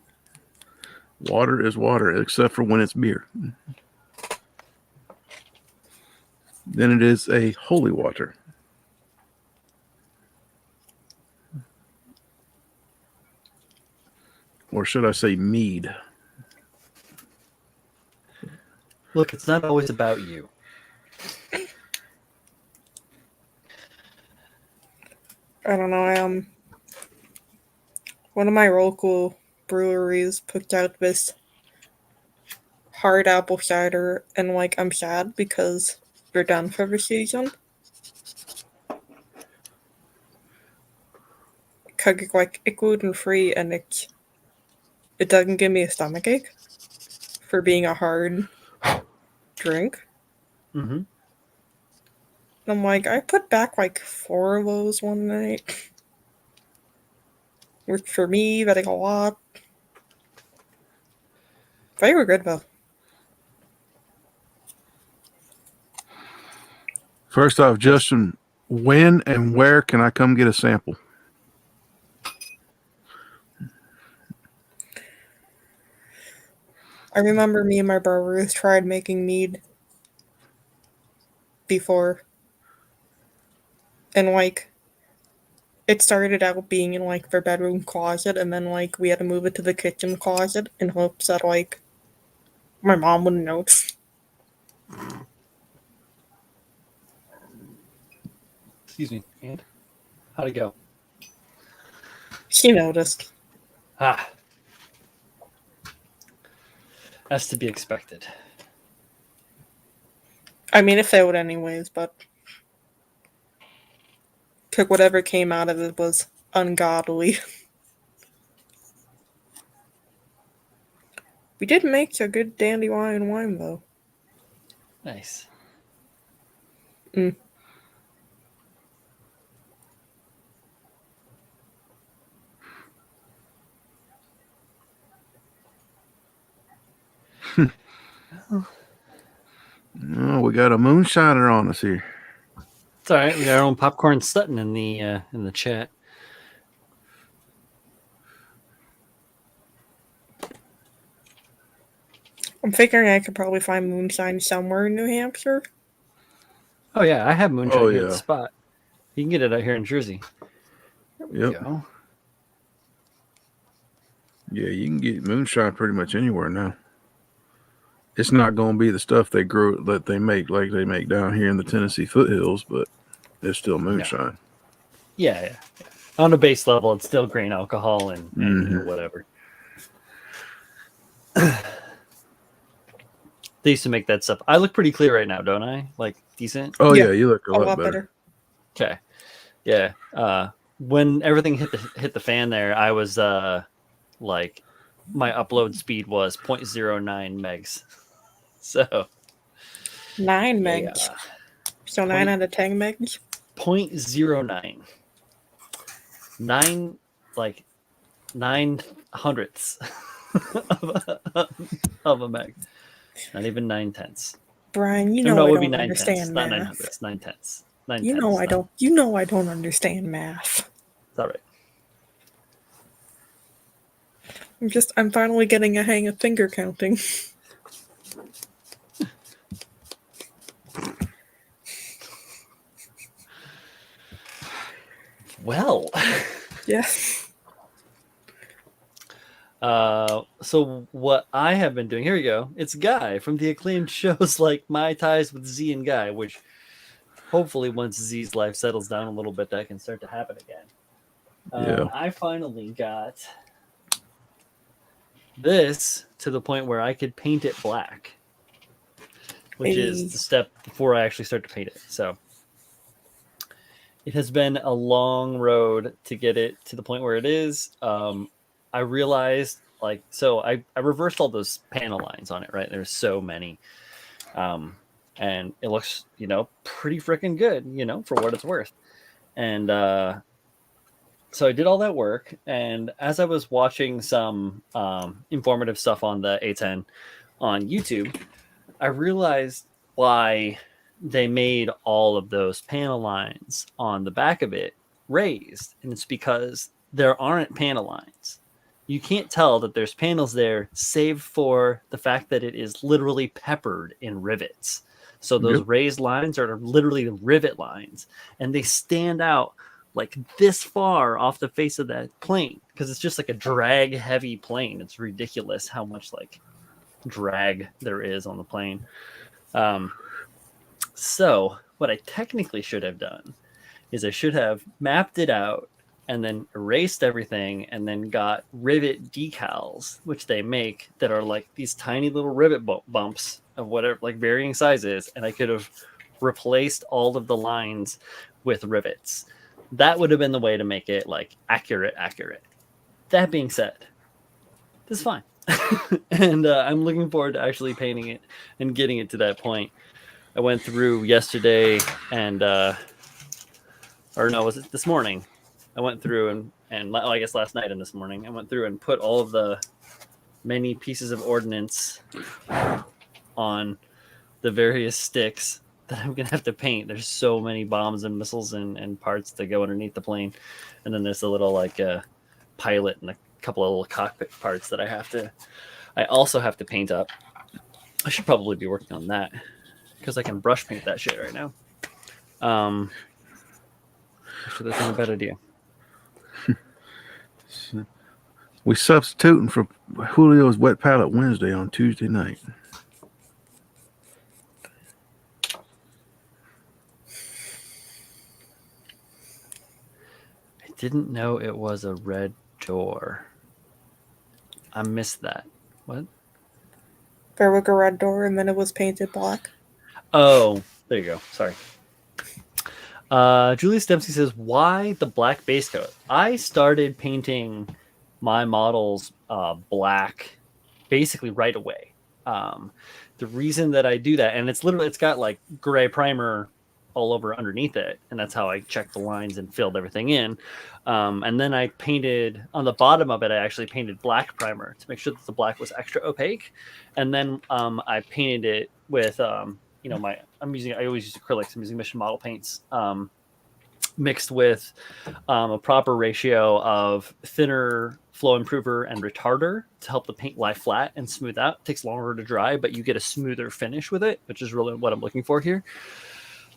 [SPEAKER 1] Water is water, except for when it's beer. Then it is a holy water. Or should I say mead?
[SPEAKER 2] Look, it's not always about you.
[SPEAKER 4] I don't know. One of my local breweries put out this hard apple cider, and like I'm sad because they're done for the season. Cause it's like it's gluten free and it doesn't give me a stomachache for being a hard drink.
[SPEAKER 2] Mm-hmm.
[SPEAKER 4] I'm like, I put back like 4 of those one night. Worked for me, vetting a lot. Very good though.
[SPEAKER 1] First off, Justin, when and where can I come get a sample?
[SPEAKER 4] I remember me and my brothers tried making mead before. And like it started out being in like their bedroom closet, and then like we had to move it to the kitchen closet in hopes that like my mom wouldn't notice.
[SPEAKER 2] Excuse me. And how'd it go?
[SPEAKER 4] She noticed.
[SPEAKER 2] Ah. As to be expected.
[SPEAKER 4] I mean, it failed anyways, but whatever came out of it was ungodly. We did make a good dandelion wine, though.
[SPEAKER 2] Nice.
[SPEAKER 4] Mm.
[SPEAKER 1] Oh, we got a moonshiner on us here.
[SPEAKER 2] It's all right. We got our own popcorn Sutton in the chat.
[SPEAKER 4] I'm figuring I could probably find moonshine somewhere in New Hampshire.
[SPEAKER 2] Oh yeah, I have moonshine here at
[SPEAKER 1] yeah.
[SPEAKER 2] the spot. You can get it out here in Jersey. There we
[SPEAKER 1] Yep.
[SPEAKER 2] go.
[SPEAKER 1] Yeah, you can get moonshine pretty much anywhere now. It's not going to be the stuff they grow that they make like they make down here in the Tennessee foothills, but it's still moonshine.
[SPEAKER 2] Yeah. On a base level, it's still grain alcohol and you know, whatever. They used to make that stuff. I look pretty clear right now, don't I? Like decent.
[SPEAKER 1] Oh
[SPEAKER 4] Yeah,
[SPEAKER 1] yeah, you look a lot better.
[SPEAKER 2] Okay. Yeah. When everything hit the fan there, I was like my upload speed was 0.09 megs. So
[SPEAKER 4] 9 megs. So 9 out of 10 megs?
[SPEAKER 2] 0.09. 9 hundredths of a meg. Not even 9/10.
[SPEAKER 4] Brian, you know
[SPEAKER 2] it
[SPEAKER 4] I
[SPEAKER 2] would be
[SPEAKER 4] don't
[SPEAKER 2] 9/10.
[SPEAKER 4] understand
[SPEAKER 2] Not
[SPEAKER 4] math.
[SPEAKER 2] 900ths. 9/10. 9/10.
[SPEAKER 4] You know I don't. You know I don't understand math.
[SPEAKER 2] It's all right.
[SPEAKER 4] I'm finally getting a hang of finger counting.
[SPEAKER 2] Well.
[SPEAKER 4] Yeah.
[SPEAKER 2] So what I have been doing, here we go. It's Guy from the acclaimed shows like My Ties with Z and Guy, which hopefully once Z's life settles down a little bit, that can start to happen again.
[SPEAKER 1] Yeah.
[SPEAKER 2] I finally got this to the point where I could paint it black, which is the step before I actually start to paint it. So it has been a long road to get it to the point where it is. I realized, I reversed all those panel lines on it, right? There's so many. And it looks, pretty freaking good, for what it's worth. And so I did all that work. And as I was watching some informative stuff on the A10 on YouTube, I realized why they made all of those panel lines on the back of it raised. And it's because there aren't panel lines. You can't tell that there's panels there, save for the fact that it is literally peppered in rivets. So those raised lines are literally rivet lines, and they stand out like this far off the face of that plane because it's just like a drag heavy plane. It's ridiculous how much like drag there is on the plane. So what I technically should have done is I should have mapped it out and then erased everything and then got rivet decals, which they make that are like these tiny little rivet bumps of whatever, like varying sizes. And I could have replaced all of the lines with rivets. That would have been the way to make it like accurate. That being said, this is fine. And I'm looking forward to actually painting it and getting it to that point. I went through yesterday and, or no, was it this morning? I went through I guess last night and this morning, I went through and put all of the many pieces of ordnance on the various sticks that I'm gonna have to paint. There's so many bombs and missiles and parts that go underneath the plane, and then there's a little like pilot and a couple of little cockpit parts that I also have to paint up. I should probably be working on that because I can brush paint that shit right now. Actually, that's not a bad idea.
[SPEAKER 1] We substituting for Julio's Wet Palette Wednesday on Tuesday night.
[SPEAKER 2] I didn't know it was a red door. I missed that. What?
[SPEAKER 4] There was a red door, and then it was painted black.
[SPEAKER 2] Oh, there you go. Sorry. Julius Dempsey says, why the black base coat? I started painting my models black basically right away. The reason that I do that, and it's got like gray primer all over underneath it, and that's how I checked the lines and filled everything in. And then I painted on the bottom of it. I actually painted black primer to make sure that the black was extra opaque, and then I painted it with I always use acrylics. I'm using Mission Model paints mixed with a proper ratio of thinner flow improver and retarder to help the paint lie flat and smooth out. It takes longer to dry, but you get a smoother finish with it, which is really what I'm looking for here.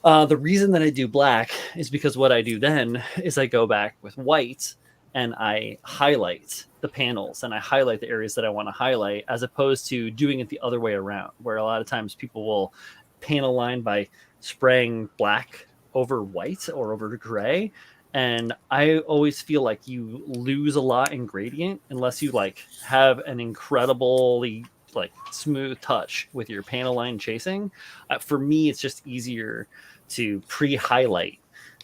[SPEAKER 2] The reason that I do black is because what I do then is I go back with white and I highlight the panels and I highlight the areas that I want to highlight, as opposed to doing it the other way around, where a lot of times people will paint a line by spraying black over white or over gray. And I always feel like you lose a lot in gradient unless you like have an incredibly like smooth touch with your panel line chasing. For me, it's just easier to pre-highlight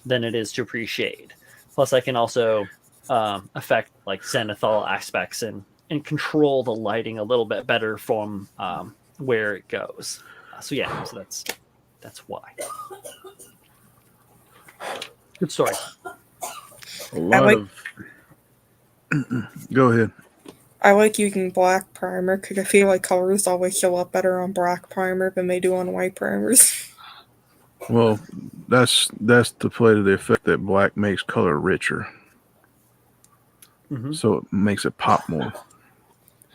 [SPEAKER 2] than it is to pre-shade. Plus I can also affect like zenithal aspects and control the lighting a little bit better from where it goes. So that's why. Good story.
[SPEAKER 1] A lot of. Go ahead.
[SPEAKER 4] I like using black primer because I feel like colors always show up better on black primer than they do on white primers.
[SPEAKER 1] Well, that's to play to the effect that black makes color richer.
[SPEAKER 2] Mm-hmm.
[SPEAKER 1] So it makes it pop more.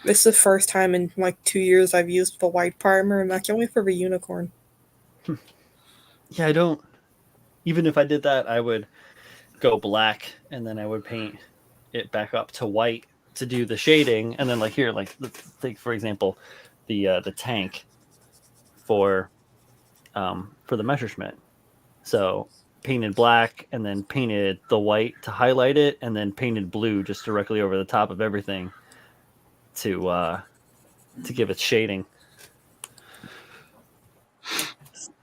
[SPEAKER 4] This is the first time in like 2 years I've used the white primer, and that's only for the unicorn.
[SPEAKER 2] Yeah, I don't. Even if I did that, I would go black and then I would paint it back up to white to do the shading, and then like here, like take for example, the tank for the Messerschmitt. So painted black and then painted the white to highlight it, and then painted blue just directly over the top of everything to give it shading.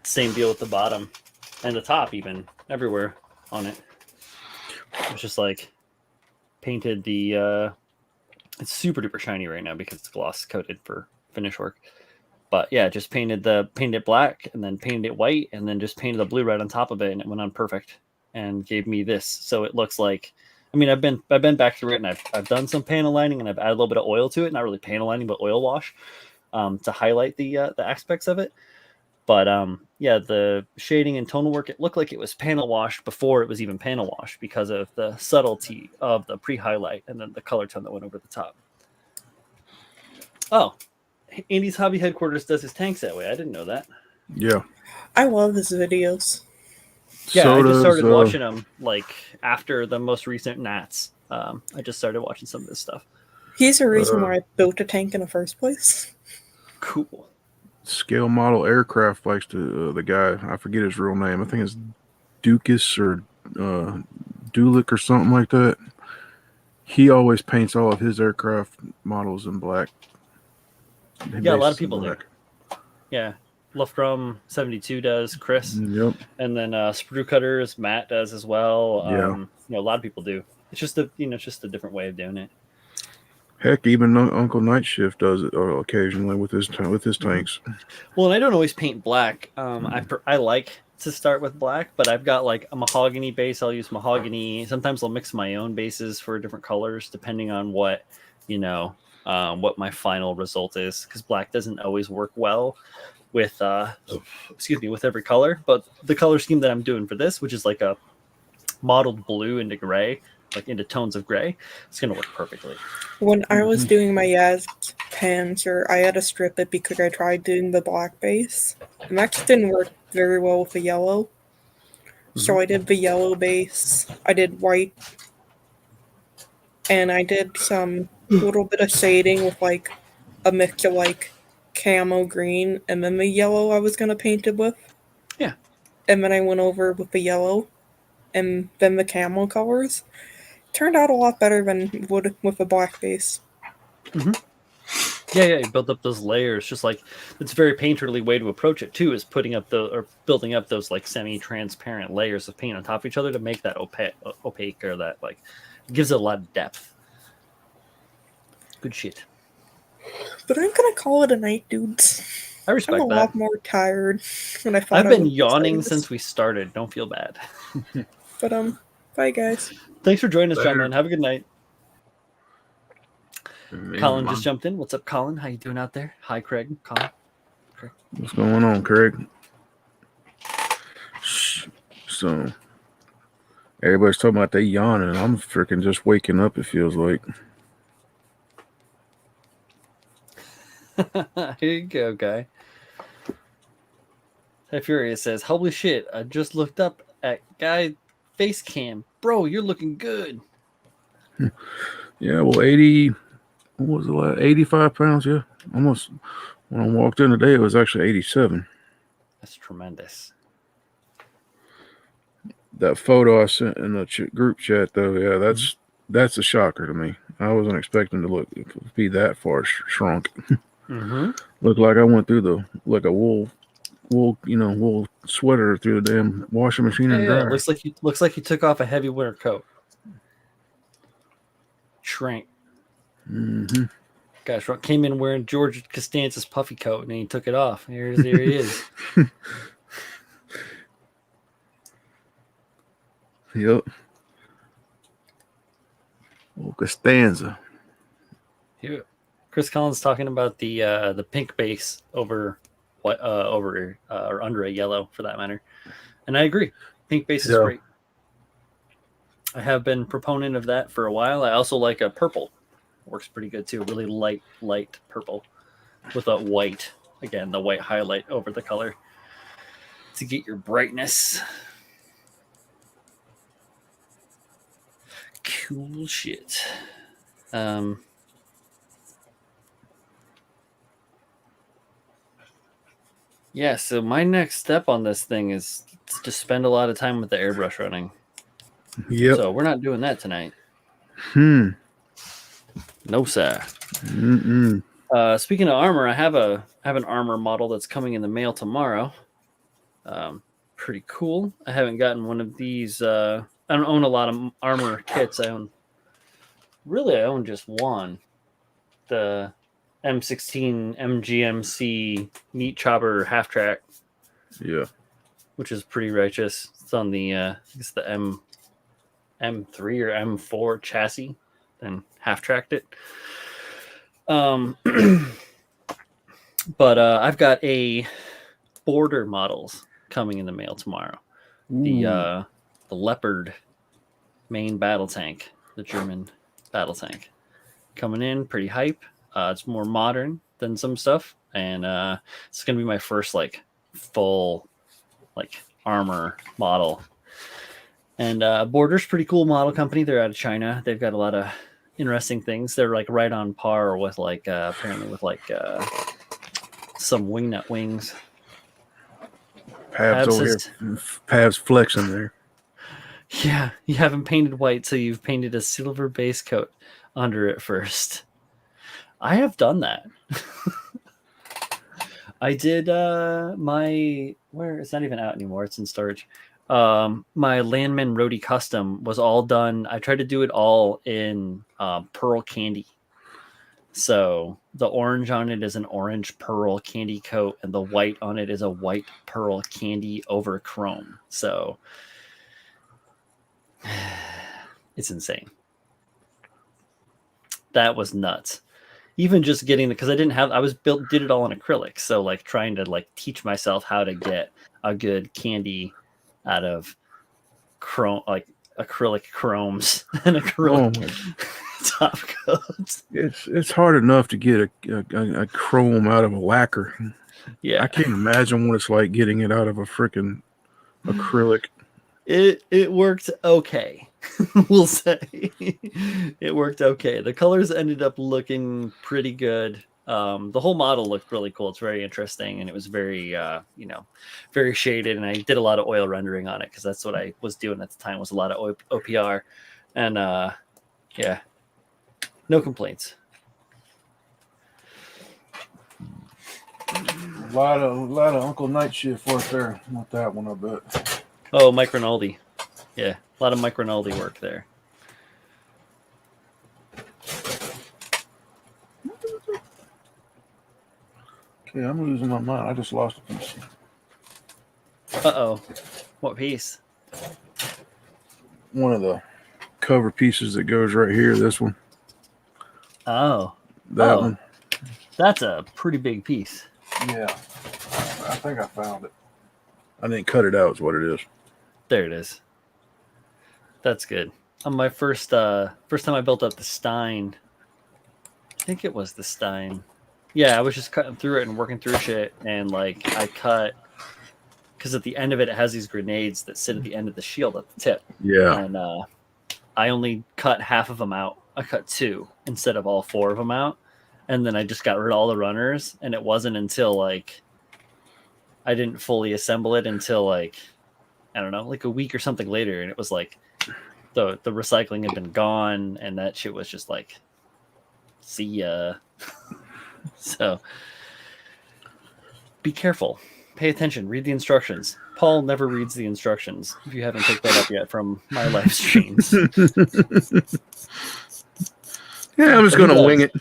[SPEAKER 2] Same deal with the bottom and the top, even everywhere on it. It's just like painted the it's super duper shiny right now because it's gloss coated for finish work. But yeah, just painted it black and then painted it white and then just painted the blue right on top of it, and it went on perfect and gave me this. So it looks like, I mean, I've been back through it and I've done some panel lining and I've added a little bit of oil to it, not really panel lining but oil wash to highlight the aspects of it. But yeah, the shading and tonal work, it looked like it was panel washed before it was even panel washed because of the subtlety of the pre-highlight and then the color tone that went over the top. Oh, Andy's Hobby Headquarters does his tanks that way. I didn't know that.
[SPEAKER 1] Yeah.
[SPEAKER 4] I love his videos.
[SPEAKER 2] Yeah,
[SPEAKER 1] So
[SPEAKER 2] I just started
[SPEAKER 1] does,
[SPEAKER 2] watching them like after the most recent Nats. I just started watching some of this stuff.
[SPEAKER 4] He's the reason why I built a tank in the first place.
[SPEAKER 2] Cool.
[SPEAKER 1] Scale Model Aircraft likes to the guy, I forget his real name. I think it's Dukas or Dulik or something like that. He always paints all of his aircraft models in black.
[SPEAKER 2] Yeah, a lot of people do. Yeah, Luftrum 72 does, Chris.
[SPEAKER 1] Yep.
[SPEAKER 2] And then Sprue Cutters, Matt does as well.
[SPEAKER 1] Yeah.
[SPEAKER 2] A lot of people do. It's just it's just a different way of doing it.
[SPEAKER 1] Heck, even Uncle Night Shift does it occasionally with his tanks.
[SPEAKER 2] Well, and I don't always paint black. I like to start with black, but I've got like a mahogany base. I'll use mahogany. Sometimes I'll mix my own bases for different colors depending on what, what my final result is, because black doesn't always work well with with every color. But the color scheme that I'm doing for this, which is like a mottled blue into gray, like into tones of gray, it's gonna work perfectly.
[SPEAKER 4] When I was doing my Yaz Panzer, I had to strip it because I tried doing the black base, and that just didn't work very well with the yellow. So I did the yellow base, I did white, and I did some little bit of shading with like a mix of like camo green, and then the yellow I was gonna paint it with.
[SPEAKER 2] Yeah.
[SPEAKER 4] And then I went over with the yellow, and then the camo colors. Turned out a lot better than it would with the black base.
[SPEAKER 2] Yeah, you build up those layers. Just like it's a very painterly way to approach it too, is building up those like semi-transparent layers of paint on top of each other to make that opaque, or that like gives it a lot of depth. Good shit.
[SPEAKER 4] But I'm gonna call it a night, dudes.
[SPEAKER 2] I respect
[SPEAKER 4] I'm a
[SPEAKER 2] that.
[SPEAKER 4] lot more tired than I thought.
[SPEAKER 2] I've
[SPEAKER 4] I
[SPEAKER 2] been
[SPEAKER 4] would
[SPEAKER 2] yawning since we started. Don't feel bad.
[SPEAKER 4] But bye guys.
[SPEAKER 2] Thanks for joining us,
[SPEAKER 1] Later.
[SPEAKER 2] gentlemen. Have a good night.
[SPEAKER 1] Man,
[SPEAKER 2] Colin just jumped in. What's up, Colin? How you doing out there? Hi, Craig. Colin.
[SPEAKER 1] What's going on, Craig? So, everybody's talking about they yawning. I'm freaking just waking up, it feels like.
[SPEAKER 2] Here you go, guy. Hey, Furious says, holy shit, I just looked up at guy face cam. Bro, you're looking good.
[SPEAKER 1] Yeah, well, 80, what was it, like 85 pounds? Yeah, almost. When I walked in today, it was actually 87.
[SPEAKER 2] That's tremendous.
[SPEAKER 1] That photo I sent in the group chat, though, yeah, that's a shocker to me. I wasn't expecting to be that far shrunk. Looked like I went through like a wool sweater through the damn washing machine and dryer.
[SPEAKER 2] It looks like you took off a heavy winter coat. Shrank. Gosh, came in wearing George Costanza's puffy coat, and he took it off. Here he is.
[SPEAKER 1] Yep. Oh, Costanza.
[SPEAKER 2] Here, Chris Collins talking about the pink base over or under a yellow, for that matter, and I agree. Pink base is great. I have been proponent of that for a while. I also like a purple. Works pretty good too. Really light purple with a white, again, the white highlight over the color to get your brightness. Cool shit. Yeah, so my next step on this thing is to spend a lot of time with the airbrush running.
[SPEAKER 1] Yep.
[SPEAKER 2] So we're not doing that tonight. No, sir. Speaking of armor, I have an armor model that's coming in the mail tomorrow. Pretty cool. I haven't gotten one of these. I don't own a lot of armor kits. I own just one. The M16 MGMC Meat Chopper half track.
[SPEAKER 1] Yeah.
[SPEAKER 2] Which is pretty righteous. It's on the it's the M3 or M4 chassis, then half tracked it. But I've got a border models coming in the mail tomorrow. The Leopard main battle tank, the German battle tank, coming in pretty hype. It's more modern than some stuff, and it's gonna be my first like full like armor model. And Border's pretty cool model company. They're out of China. They've got a lot of interesting things. They're like right on par with like apparently with like some wingnut wings.
[SPEAKER 1] Pabs over here. Pabs flexing there.
[SPEAKER 2] Yeah, you haven't painted white, so you've painted a silver base coat under it first. I have done that. I did it's not even out anymore. It's in storage. My Landman Roadie Custom was all done. I tried to do it all in pearl candy. So the orange on it is an orange pearl candy coat, and the white on it is a white pearl candy over chrome. So it's insane. That was nuts. Even just getting because I did it all in acrylic. So like trying to like teach myself how to get a good candy out of chrome, like acrylic chromes and acrylic top coats.
[SPEAKER 1] It's hard enough to get a chrome out of a lacquer.
[SPEAKER 2] Yeah,
[SPEAKER 1] I can't imagine what it's like getting it out of a freaking acrylic.
[SPEAKER 2] It worked okay. We'll say it worked okay. The colors ended up looking pretty good. The whole model looked really cool. It's very interesting, and it was very, very shaded. And I did a lot of oil rendering on it because that's what I was doing at the time. Was a lot of OPR, and yeah, no complaints.
[SPEAKER 1] A lot of Uncle Night shift work there. Not that one, I bet.
[SPEAKER 2] Oh, Mike Rinaldi. Yeah, a lot of Mike Rinaldi work there.
[SPEAKER 1] Okay, I'm losing my mind. I just lost a piece.
[SPEAKER 2] Uh-oh. What piece?
[SPEAKER 1] One of the cover pieces that goes right here. This one.
[SPEAKER 2] Oh.
[SPEAKER 1] That one.
[SPEAKER 2] That's a pretty big piece.
[SPEAKER 1] Yeah. I think I found it. I didn't cut it out is what it is.
[SPEAKER 2] There it is. That's good. On my first time I built up the Stein, I think it was the Stein. Yeah, I was just cutting through it and working through shit, and like I cut because at the end of it, it has these grenades that sit at the end of the shield at the tip.
[SPEAKER 1] Yeah.
[SPEAKER 2] And I only cut half of them out. I cut 2 instead of all 4 of them out, and then I just got rid of all the runners. And it wasn't until like I didn't fully assemble it until like I don't know, like a week or something later, and it was like the recycling had been gone, and that shit was just like, see ya. So be careful, pay attention, read the instructions. Paul never reads the instructions. If you haven't picked that up yet from my live streams,
[SPEAKER 1] yeah, I'm just gonna wing it.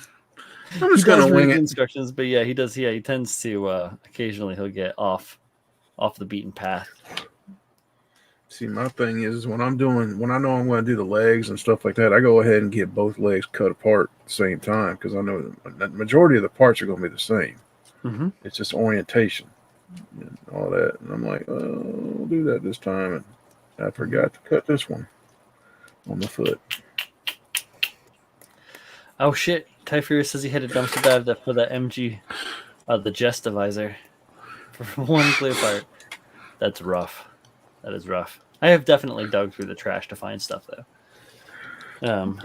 [SPEAKER 1] I'm just gonna wing it.
[SPEAKER 2] Instructions, but yeah, he does. Yeah, he tends to occasionally he'll get off the beaten path.
[SPEAKER 1] See, my thing is when I know I'm going to do the legs and stuff like that, I go ahead and get both legs cut apart at the same time because I know the majority of the parts are going to be the same.
[SPEAKER 2] Mm-hmm.
[SPEAKER 1] It's just orientation and all that. And I'm like, oh, I'll do that this time. And I forgot to cut this one on the foot.
[SPEAKER 2] Oh, shit. Ty Fury says he had a dumpster dive for the MG, the Jesta visor for one clear part. That's rough. That is rough. I have definitely dug through the trash to find stuff, though.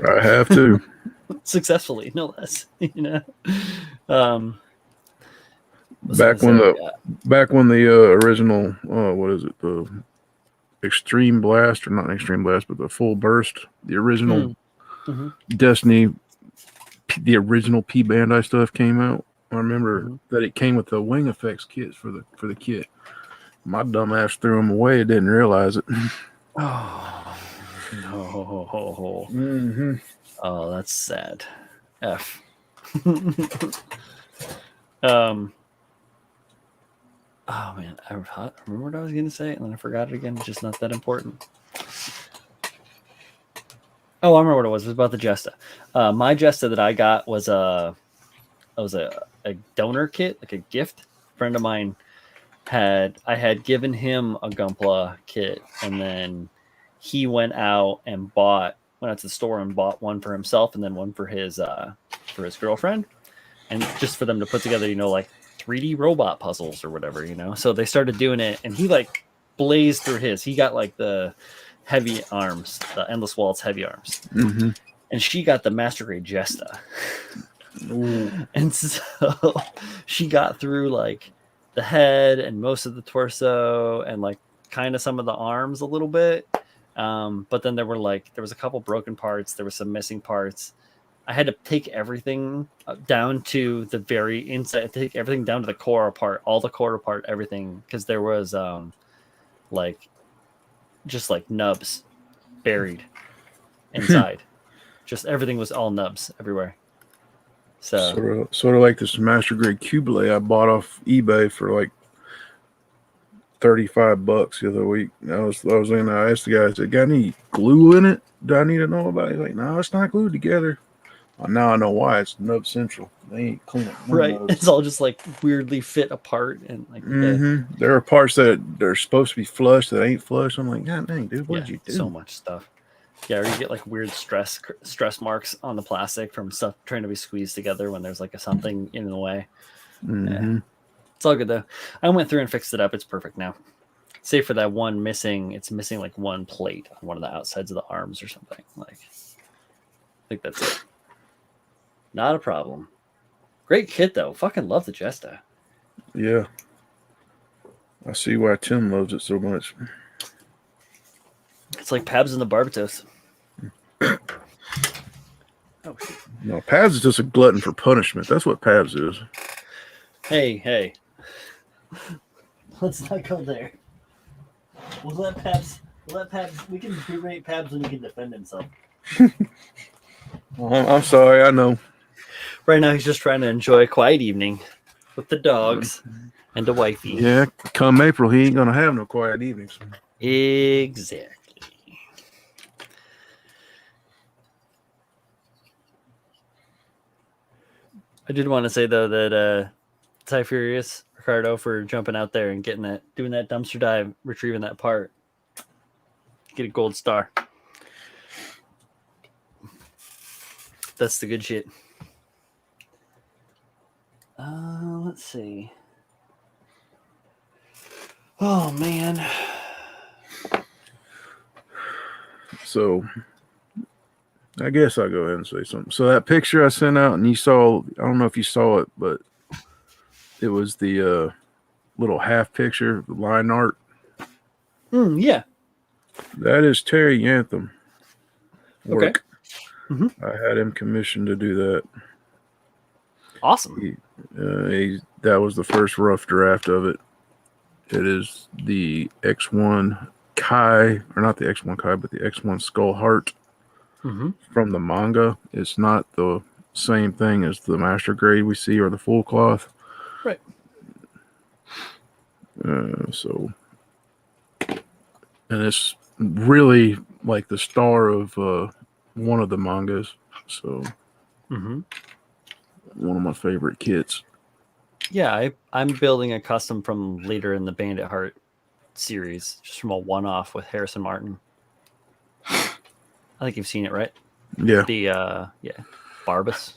[SPEAKER 1] I have to.
[SPEAKER 2] Successfully, no less. You know.
[SPEAKER 1] Back when the original, what is it? The Extreme Blast, or not Extreme Blast, but the Full Burst, the original Destiny, the original P Bandai stuff came out. I remember that it came with the wing effects kits for the kit. My dumb ass threw them away. I didn't realize it.
[SPEAKER 2] Oh no!
[SPEAKER 1] Mm-hmm.
[SPEAKER 2] Oh, that's sad. F. Oh man, I remember what I was going to say, and then I forgot it again. It's just not that important. Oh, I remember what it was. It was about the Jesta. My Jesta that I got was a donor kit, like a gift. A friend of mine I had given him a Gunpla kit, and then he went out to the store and bought one for himself and then one for his girlfriend, and just for them to put together, like 3D robot puzzles or whatever, So they started doing it, and he like blazed through his. He got like the heavy arms, the Endless Waltz heavy arms, and she got the Master Grade Jesta. And so she got through like the head and most of the torso and like kind of some of the arms a little bit, but then there was a couple broken parts, there were some missing parts. I had to take everything down to the very inside, take everything down to the core apart, all the core apart, everything, because there was just like nubs buried inside. Just everything was all nubs everywhere. So
[SPEAKER 1] Sort of like this Master Grade Cubelay I bought off eBay for like $35 the other week. I was in. I asked the guy, I said, "Got any glue in it? Do I need to know about it?" He's like, "No, it's not glued together." Well, now I know why. It's nub central. They ain't clean up none
[SPEAKER 2] right,
[SPEAKER 1] of those.
[SPEAKER 2] it's all just like weirdly fit apart and like
[SPEAKER 1] There are parts that are supposed to be flush that ain't flush. I'm like, God dang, dude, what did you do?
[SPEAKER 2] so much stuff. Yeah, or you get like weird stress marks on the plastic from stuff trying to be squeezed together when there's like something in the way. Yeah. It's all good though. I went through and fixed it up. It's perfect now. Save for that one missing. It's missing like one plate on one of the outsides of the arms or something. Like, I think that's it. Not a problem. Great kit though. Fucking love the Jesta.
[SPEAKER 1] Yeah. I see why Tim loves it so much.
[SPEAKER 2] It's like Pabs and the Barbatos. Oh shit.
[SPEAKER 1] No, Pabs is just a glutton for punishment. That's what Pabs is.
[SPEAKER 2] Hey. Let's not go there. We'll let Pabs. We can berate Pabs when he can defend himself.
[SPEAKER 1] I'm sorry. I know.
[SPEAKER 2] Right now, he's just trying to enjoy a quiet evening with the dogs and a wifey.
[SPEAKER 1] Yeah. Come April, he ain't gonna have no quiet evenings.
[SPEAKER 2] Exactly. I did want to say though that Ty Furious Ricardo for jumping out there and doing that dumpster dive, retrieving that part. Get a gold star. That's the good shit. Let's see. Oh man.
[SPEAKER 1] So I guess I'll go ahead and say something. So that picture I sent out and you saw, I don't know if you saw it, but it was the little half picture, the line art.
[SPEAKER 2] Yeah.
[SPEAKER 1] That is Terry Yantham work.
[SPEAKER 2] Okay.
[SPEAKER 1] I had him commissioned to do that.
[SPEAKER 2] Awesome.
[SPEAKER 1] That was the first rough draft of it. It is the X1 Kai, or not the X1 Kai, but the X1 Skull Heart from the manga. It's not the same thing as the Master Grade we see or the full cloth.
[SPEAKER 2] Right.
[SPEAKER 1] So, and it's really like the star of one of the mangas. So, one of my favorite kits.
[SPEAKER 2] Yeah, I'm building a custom from later in the Bandit Heart series, just from a one-off with Harrison Martin. I think you've seen it, right?
[SPEAKER 1] Yeah.
[SPEAKER 2] The Barbas.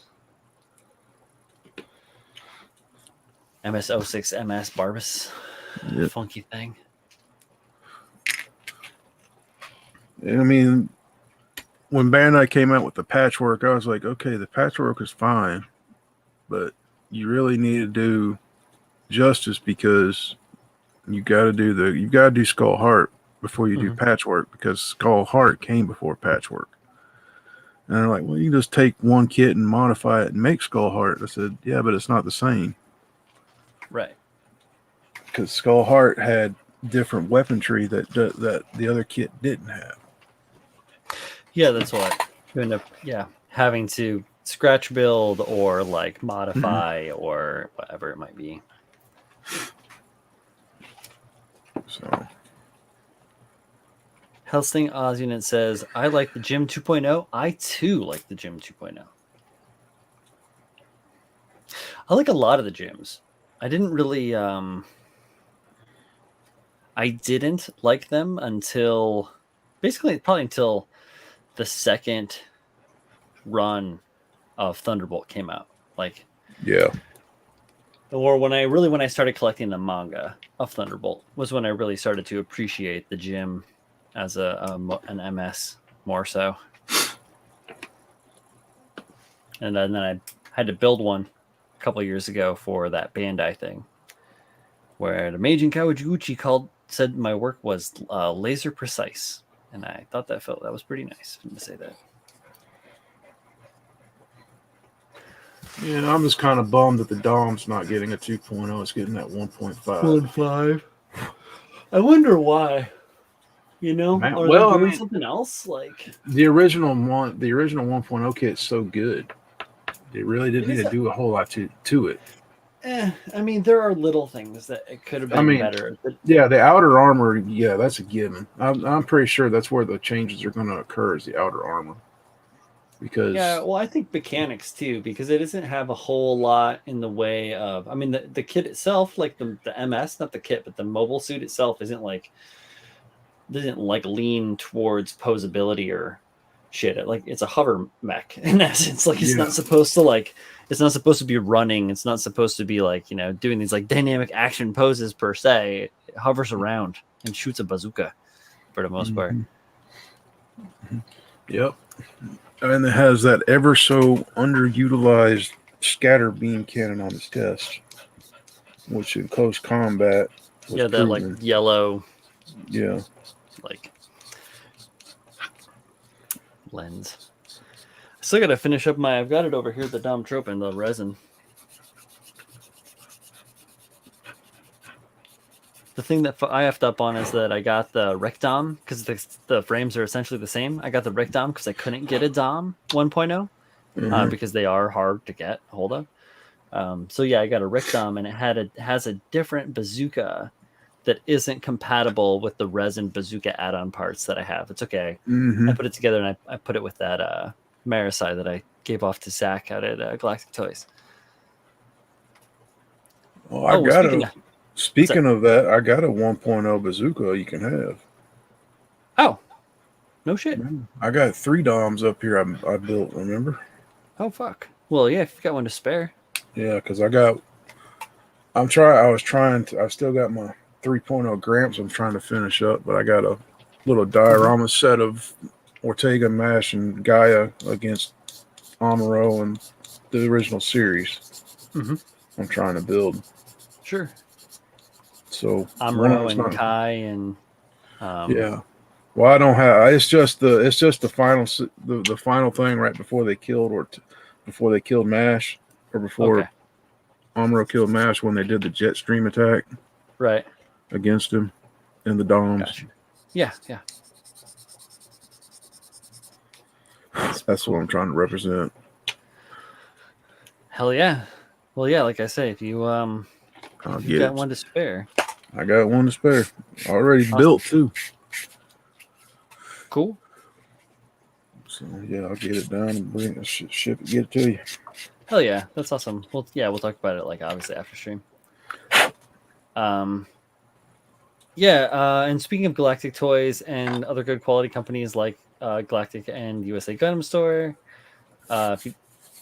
[SPEAKER 2] MS06 MS Barbas.
[SPEAKER 1] Yep.
[SPEAKER 2] Funky thing.
[SPEAKER 1] And I mean, when Bandai came out with the patchwork, I was like, okay, the patchwork is fine, but you really need to do justice because you got to do Skull Heart before you do patchwork, because Skull Heart came before patchwork. And they're like, well, you can just take one kit and modify it and make Skull Heart. I said, yeah, but it's not the same.
[SPEAKER 2] Right.
[SPEAKER 1] Because Skull Heart had different weaponry that the other kit didn't have.
[SPEAKER 2] Yeah, that's what you end up having to scratch build or like modify or whatever it might be.
[SPEAKER 1] So
[SPEAKER 2] Helsting Oz Unit says, I like the Gym 2.0. I too like the Gym 2.0. I like a lot of the gyms. I didn't really I didn't like them until probably until the second run of Thunderbolt came out. Like,
[SPEAKER 1] yeah.
[SPEAKER 2] or when I started collecting the manga of Thunderbolt was when I really started to appreciate the gym as an MS more so. And then I had to build one a couple years ago for that Bandai thing, where the Meijin Kawaguchi said my work was laser precise, and I thought that was pretty nice to say that.
[SPEAKER 1] Yeah, I'm just kind of bummed that the Dom's not getting a 2.0. It's getting that 1.5.
[SPEAKER 2] 1.5. I wonder why. You know,
[SPEAKER 1] Man,
[SPEAKER 2] are
[SPEAKER 1] well,
[SPEAKER 2] they doing
[SPEAKER 1] I mean,
[SPEAKER 2] something else? Like
[SPEAKER 1] the original 1.0 kit's so good. It really didn't need to do a whole lot to it.
[SPEAKER 2] I mean, there are little things that it could have been better. But
[SPEAKER 1] Yeah, the outer armor, yeah, that's a given. I'm pretty sure that's where the changes are going to occur, is the outer armor. Because
[SPEAKER 2] yeah, well, I think mechanics too, because it doesn't have a whole lot in the way of. I mean, the kit itself, like the MS, not the kit, but the mobile suit itself, doesn't lean towards posability or shit. It's a hover mech in essence. Like it's not supposed to be running. It's not supposed to be doing these like dynamic action poses per se. It hovers around and shoots a bazooka for the most part.
[SPEAKER 1] Yep. And it has that ever so underutilized scatter beam cannon on its chest, which in close combat was
[SPEAKER 2] that
[SPEAKER 1] proven.
[SPEAKER 2] like yellow like lens. I still gotta finish up I've got it over here, the Dom Trope and the resin. The thing that I effed up on is that I got the Rec Dom because the frames are essentially the same. I got the Rec Dom because I couldn't get a Dom 1.0 because they are hard to get hold of. So yeah, I got a Rec Dom and it has a different bazooka that isn't compatible with the resin bazooka add-on parts that I have. It's okay. I put it together and I put it with that Marisai that I gave off to Zach out at Galactic Toys.
[SPEAKER 1] Well, Speaking of that, I got a 1.0 bazooka you can have.
[SPEAKER 2] Oh, no shit.
[SPEAKER 1] I got 3 DOMs up here I built, remember?
[SPEAKER 2] Oh, fuck. Well, yeah, if you've got one to spare.
[SPEAKER 1] Yeah, because I've still got my 3.0 Gramps I'm trying to finish up, but I got a little diorama set of Ortega, Mash, and Gaia against Amuro and the original series. I'm trying to build.
[SPEAKER 2] Sure.
[SPEAKER 1] So
[SPEAKER 2] Amuro and Kai and
[SPEAKER 1] yeah. Well, I don't have. It's just the final thing right before they killed Mash, or before Amuro killed Mash when they did the jet stream attack
[SPEAKER 2] right
[SPEAKER 1] against him in the DOMs.
[SPEAKER 2] Gotcha. Yeah.
[SPEAKER 1] That's cool. What I'm trying to represent.
[SPEAKER 2] Hell yeah. Well, yeah, like I say, if you got one to spare.
[SPEAKER 1] I got one to spare. Already built too.
[SPEAKER 2] Cool.
[SPEAKER 1] So yeah, I'll get it done and bring it, ship it, get it to you.
[SPEAKER 2] Hell yeah, that's awesome. Well, yeah, we'll talk about it obviously after stream. And speaking of Galactic Toys and other good quality companies like Galactic and USA Gundam Store, if you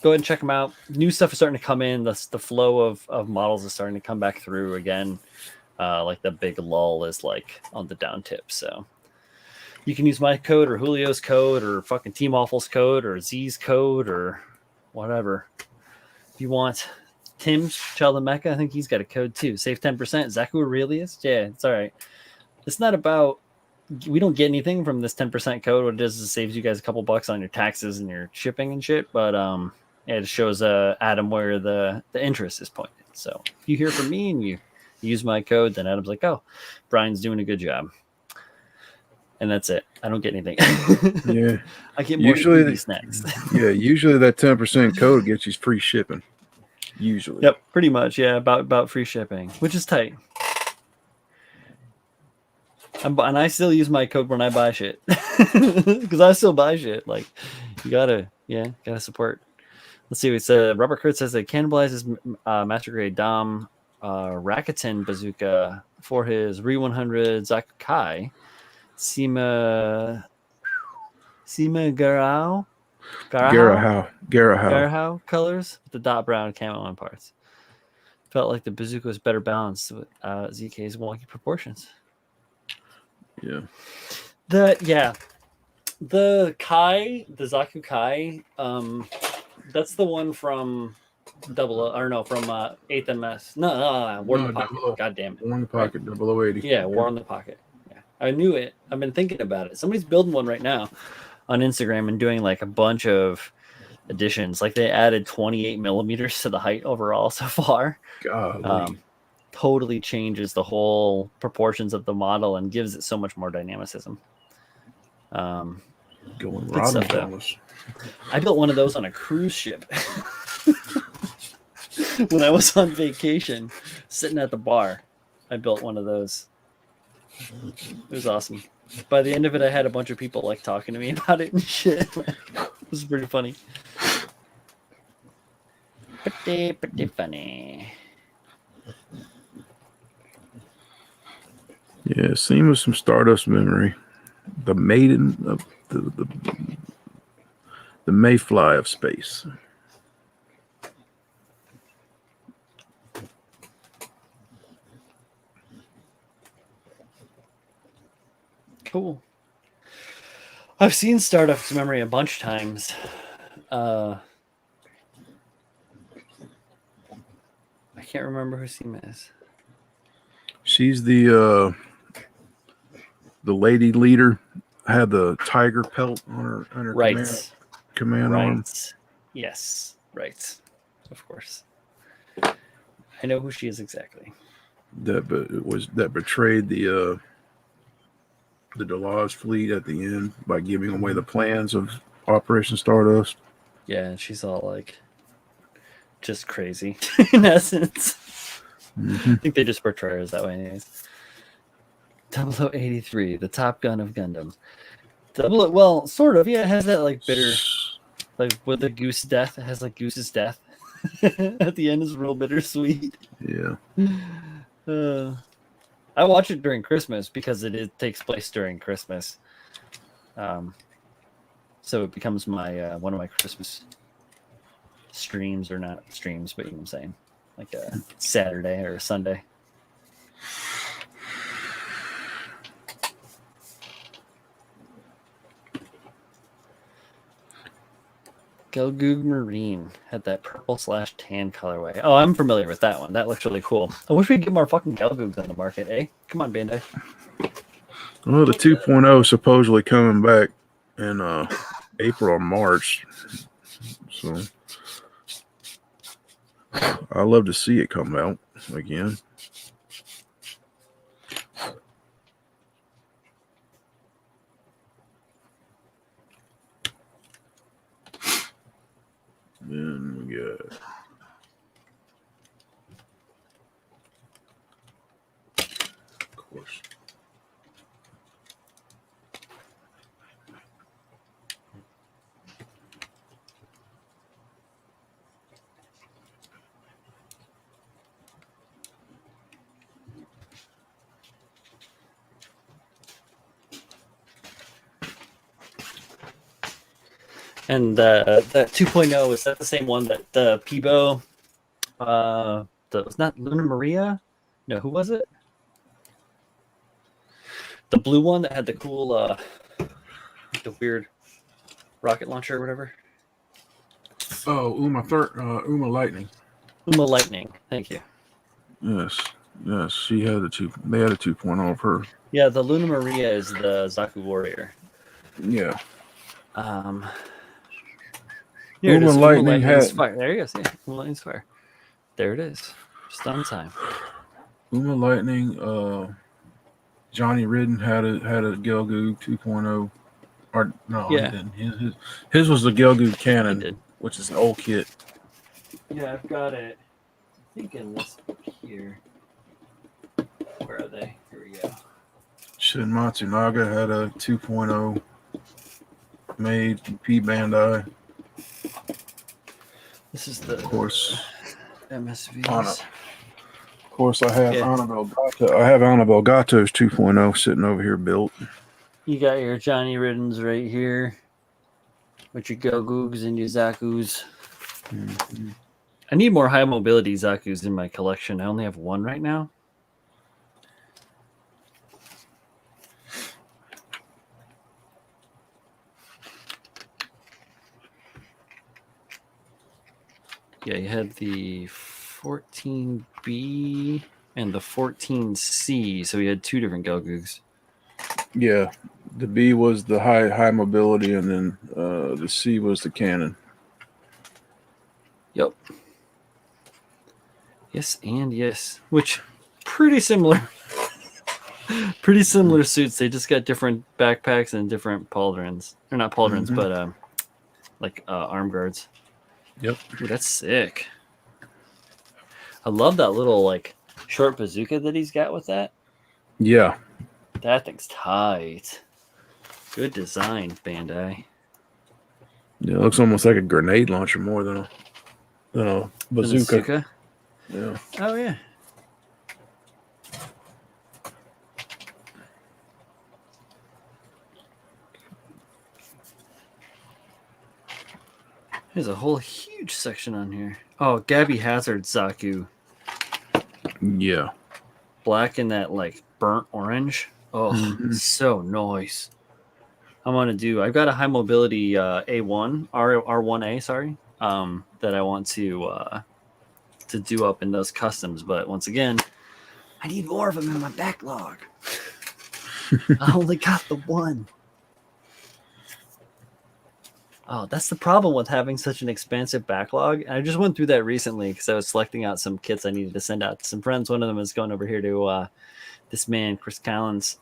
[SPEAKER 2] go ahead and check them out. New stuff is starting to come in. The flow of models is starting to come back through again. The big lull is on the down tip. So you can use my code or Julio's code or fucking Team Awful's code or Z's code or whatever. If you want Tim's Child of Mecha, I think he's got a code too. Save 10%. Zaku Aurelius? Yeah, it's all right. It's not about, we don't get anything from this 10% code. What it does is it saves you guys a couple bucks on your taxes and your shipping and shit. But it shows Adam where the interest is pointed. So if you hear from me and you use my code, then Adam's like, oh, Brian's doing a good job. And that's it. I don't get anything.
[SPEAKER 1] Yeah.
[SPEAKER 2] I get more usually snacks.
[SPEAKER 1] Yeah, usually that 10% code gets you free shipping. Usually.
[SPEAKER 2] Yep, pretty much. Yeah, about free shipping, which is tight. And I still use my code when I buy shit. Because I still buy shit. You gotta support. Let's see. It's Robert Kurtz says it cannibalizes Master Grade Dom Rakuten bazooka for his Re 100 Zakukai Sima Garao colors with the dot brown camo on parts. Felt like the bazooka was better balanced with ZK's wonky proportions.
[SPEAKER 1] Yeah.
[SPEAKER 2] The Zaku Kai, that's the one from from 8th MS. No, War in the Pocket. God damn it.
[SPEAKER 1] War in the Pocket, 0080.
[SPEAKER 2] Yeah, War in the Pocket. Yeah. I knew it. I've been thinking about it. Somebody's building one right now on Instagram and doing a bunch of additions. They added 28 millimeters to the height overall so far.
[SPEAKER 1] God.
[SPEAKER 2] Totally changes the whole proportions of the model and gives it so much more dynamicism.
[SPEAKER 1] Going
[SPEAKER 2] good stuff, though. I built one of those on a cruise ship. when I was on vacation, sitting at the bar, I built one of those. It was awesome. By the end of it, I had a bunch of people like talking to me about it and shit. It was pretty funny. Pretty funny.
[SPEAKER 1] Yeah, seamless some Stardust memory. The maiden of the mayfly of space.
[SPEAKER 2] Cool. I've seen Stardust Memory a bunch of times. I can't remember who Seema is.
[SPEAKER 1] She's the lady leader. Had the tiger pelt on her
[SPEAKER 2] Right.
[SPEAKER 1] command arm.
[SPEAKER 2] Yes. Right. Of course. I know who she is exactly.
[SPEAKER 1] That betrayed the Delage fleet at the end by giving away the plans of Operation Stardust.
[SPEAKER 2] Yeah, and she's all like just crazy in essence. I think they just portray her as that way anyways. 0083, the Top Gun of Gundam. Well, sort of, yeah, it has that like bitter, like with the goose death, it has like Goose's death. At the end is real bittersweet.
[SPEAKER 1] Yeah.
[SPEAKER 2] I watch it during Christmas because it takes place during Christmas. So it becomes my one of my Christmas streams, or not streams, but you know what I'm saying, like a Saturday or a Sunday. Gelgoog Marine had that purple/tan colorway. Oh, I'm familiar with that one. That looks really cool. I wish we'd get more fucking Gelgoogs on the market, eh? Come on, Bandai.
[SPEAKER 1] Well, the 2.0 supposedly coming back in April or March. So I love to see it come out again. Then we got of course.
[SPEAKER 2] And that 2.0, is that the same one that the Peebo, that was not Luna Maria? No, who was it? The blue one that had the cool, the weird rocket launcher or whatever?
[SPEAKER 1] Oh, Uma Lightning.
[SPEAKER 2] Uma Lightning, thank you.
[SPEAKER 1] Yes, she had they had a 2.0 of her.
[SPEAKER 2] Yeah, the Luna Maria is the Zaku Warrior.
[SPEAKER 1] Yeah.
[SPEAKER 2] Here it is.
[SPEAKER 1] Uma Lightning
[SPEAKER 2] Lightning's
[SPEAKER 1] had
[SPEAKER 2] fire. There you go. See, Uma Lightning's fire. There it is. Just on time.
[SPEAKER 1] Uma Lightning. Johnny Ridden had a Gelgoog 2.0. Or no,
[SPEAKER 2] Yeah.
[SPEAKER 1] he didn't. His was the Gelgoog Cannon,
[SPEAKER 2] He did.
[SPEAKER 1] which is an old kit.
[SPEAKER 2] Yeah, I've got it. I think in this book here. Where are they? Here we go.
[SPEAKER 1] Shin Matsunaga had a 2.0 made P Bandai.
[SPEAKER 2] This is the,
[SPEAKER 1] Of course,
[SPEAKER 2] MSVs.
[SPEAKER 1] Of course, I have Annabelle Gato. I have Annabelle Gato's 2.0 sitting over here built.
[SPEAKER 2] You got your Johnny Riddens right here. With your Gelgoogs and your Zakus.
[SPEAKER 1] Mm-hmm.
[SPEAKER 2] I need more high mobility Zakus in my collection. I only have one right now. Yeah, you had the 14B and the 14C, so we had two different Gelgoogs.
[SPEAKER 1] Yeah, the B was the high mobility, and then the C was the cannon.
[SPEAKER 2] Yep. Yes, and yes. Which, pretty similar. Pretty similar suits. They just got different backpacks and different pauldrons. Or not pauldrons,
[SPEAKER 1] Mm-hmm.
[SPEAKER 2] but arm guards.
[SPEAKER 1] Yep.
[SPEAKER 2] Ooh, that's sick. I love that little like short bazooka that he's got with that.
[SPEAKER 1] Yeah.
[SPEAKER 2] That thing's tight. Good design, Bandai.
[SPEAKER 1] Yeah, it looks almost like a grenade launcher more than a bazooka. Yeah.
[SPEAKER 2] Oh yeah. There's a whole huge section on here. Oh, Gabby Hazard Zaku.
[SPEAKER 1] Yeah.
[SPEAKER 2] Black and that like burnt orange. Oh, so nice. I've got a high mobility A1 R1A, sorry, that I want to do up in those customs. But once again, I need more of them in my backlog. I only got the one. Oh, that's the problem with having such an expansive backlog. I just went through that recently because I was selecting out some kits I needed to send out to some friends. One of them is going over here to this man, Chris Collins,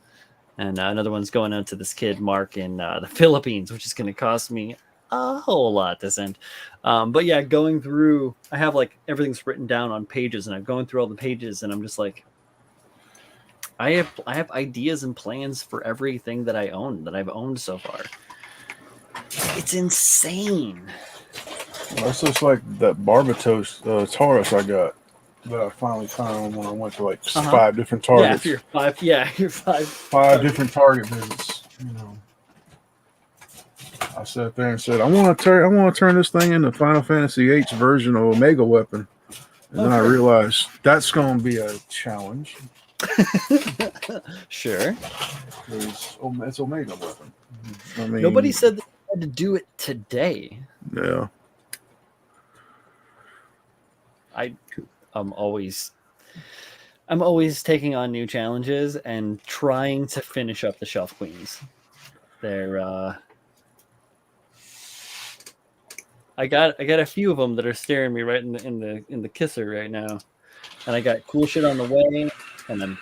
[SPEAKER 2] and another one's going out to this kid, Mark, in the Philippines, which is going to cost me a whole lot to send. But yeah, going through, I have like everything's written down on pages, and I'm going through all the pages, and I'm just like, I have ideas and plans for everything that I've owned so far. It's insane.
[SPEAKER 1] Well, it's just like that Barbatos Taurus I got that I finally found when I went to like 5 different targets.
[SPEAKER 2] You're five.
[SPEAKER 1] Five different target visits. You know, I sat there and said, I want to turn this thing into Final Fantasy VIII's version of Omega Weapon, and then I realized that's going to be a challenge.
[SPEAKER 2] Sure.
[SPEAKER 1] It's Omega Weapon. I mean,
[SPEAKER 2] Nobody said that you had to do it today.
[SPEAKER 1] Yeah.
[SPEAKER 2] I'm always taking on new challenges and trying to finish up the Shelf Queens. They're I got a few of them that are staring me right in the kisser right now, and I got cool shit on the way, and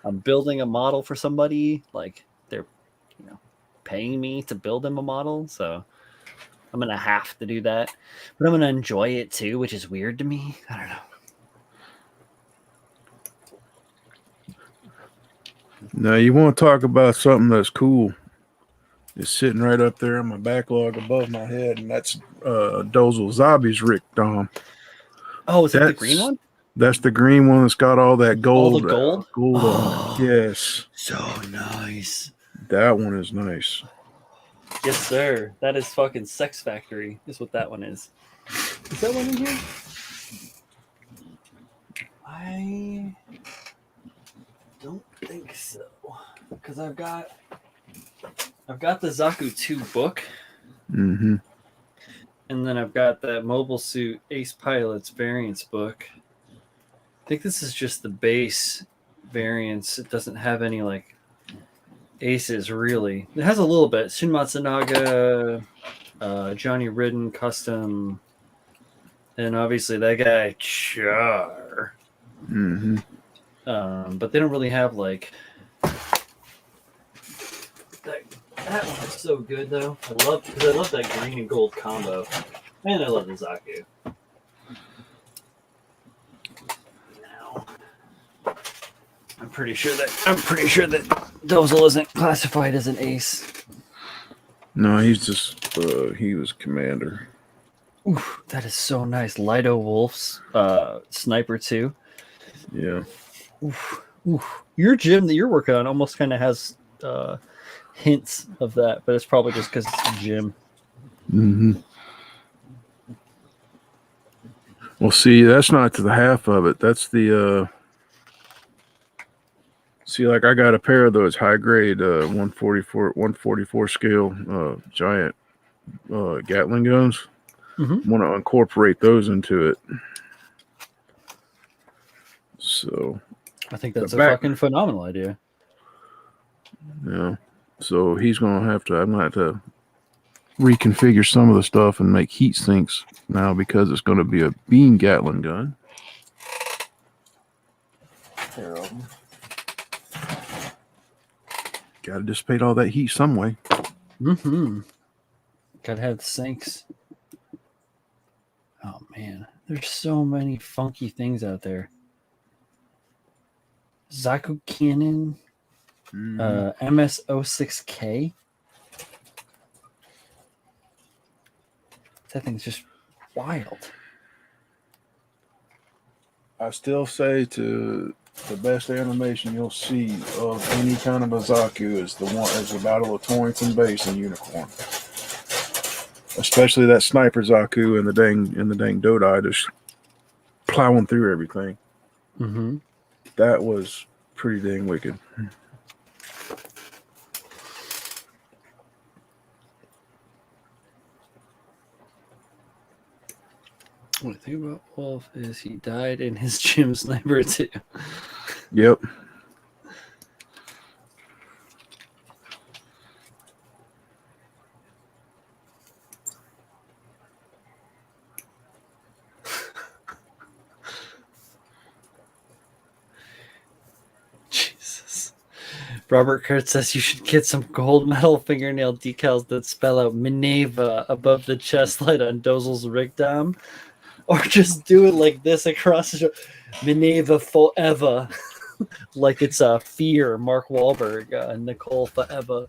[SPEAKER 2] I'm building a model for somebody. Like they're paying me to build them a model, so I'm gonna have to do that, but I'm gonna enjoy it too, which is weird to me. I don't know.
[SPEAKER 1] Now, you want to talk about something that's cool? It's sitting right up there in my backlog above my head, and that's Dozel Zabi's Rick Dom.
[SPEAKER 2] Oh, is that the green one?
[SPEAKER 1] That's the green one that's got all that gold.
[SPEAKER 2] All the gold?
[SPEAKER 1] Gold on it. Yes.
[SPEAKER 2] So nice.
[SPEAKER 1] That one is nice.
[SPEAKER 2] Yes, sir. That is fucking Sex Factory, is what that one is. Is that one in here? I don't think so. Because I've got the Zaku 2 book.
[SPEAKER 1] Mm-hmm.
[SPEAKER 2] And then I've got that Mobile Suit Ace Pilots variants book. I think this is just the base variants. It doesn't have any like aces really. It has a little bit. Shin Matsunaga, Johnny Ridden custom, and obviously that guy Char.
[SPEAKER 1] Mm-hmm.
[SPEAKER 2] But they don't really have like that. That one is so good though. I love that green and gold combo, and I love the Zaku. Now, I'm pretty sure that Dozel isn't classified as an ace.
[SPEAKER 1] No, he's just he was commander.
[SPEAKER 2] Oof, that is so nice. Lido Wolf's Sniper 2.
[SPEAKER 1] Yeah.
[SPEAKER 2] Oof, oof. Your gym that you're working on almost kind of has hints of that, but it's probably just because it's a gym.
[SPEAKER 1] Mm-hmm. Well, see, that's not to the half of it. That's the see, like I got a pair of those high grade 144 scale giant Gatling guns.
[SPEAKER 2] Mm-hmm.
[SPEAKER 1] Want to incorporate those into it. So
[SPEAKER 2] I think that's a fucking phenomenal idea.
[SPEAKER 1] Yeah. So he's gonna have to. I'm gonna have to reconfigure some of the stuff and make heat sinks now because it's going to be a beam Gatling gun. Got to dissipate all that heat some way.
[SPEAKER 2] Mm-hmm. Gotta have the sinks. Oh man, There's so many funky things out there. Zaku Cannon, MS06K. That thing's just wild.
[SPEAKER 1] I still say the best animation you'll see of any kind of a Zaku is the Battle of Torrington Base and Unicorn. Especially that sniper Zaku and the dang Dodai just plowing through everything.
[SPEAKER 2] Mm-hmm.
[SPEAKER 1] That was pretty dang wicked.
[SPEAKER 2] What I think about Wolf is he died in his gym sniper too.
[SPEAKER 1] Yep.
[SPEAKER 2] Jesus. Robert Kurtz says you should get some gold medal fingernail decals that spell out Minerva above the chest light on Dozel's Rigdom. Or just do it like this across the show. Minerva forever. Like it's a Fear, Mark Wahlberg, Nicole Forever.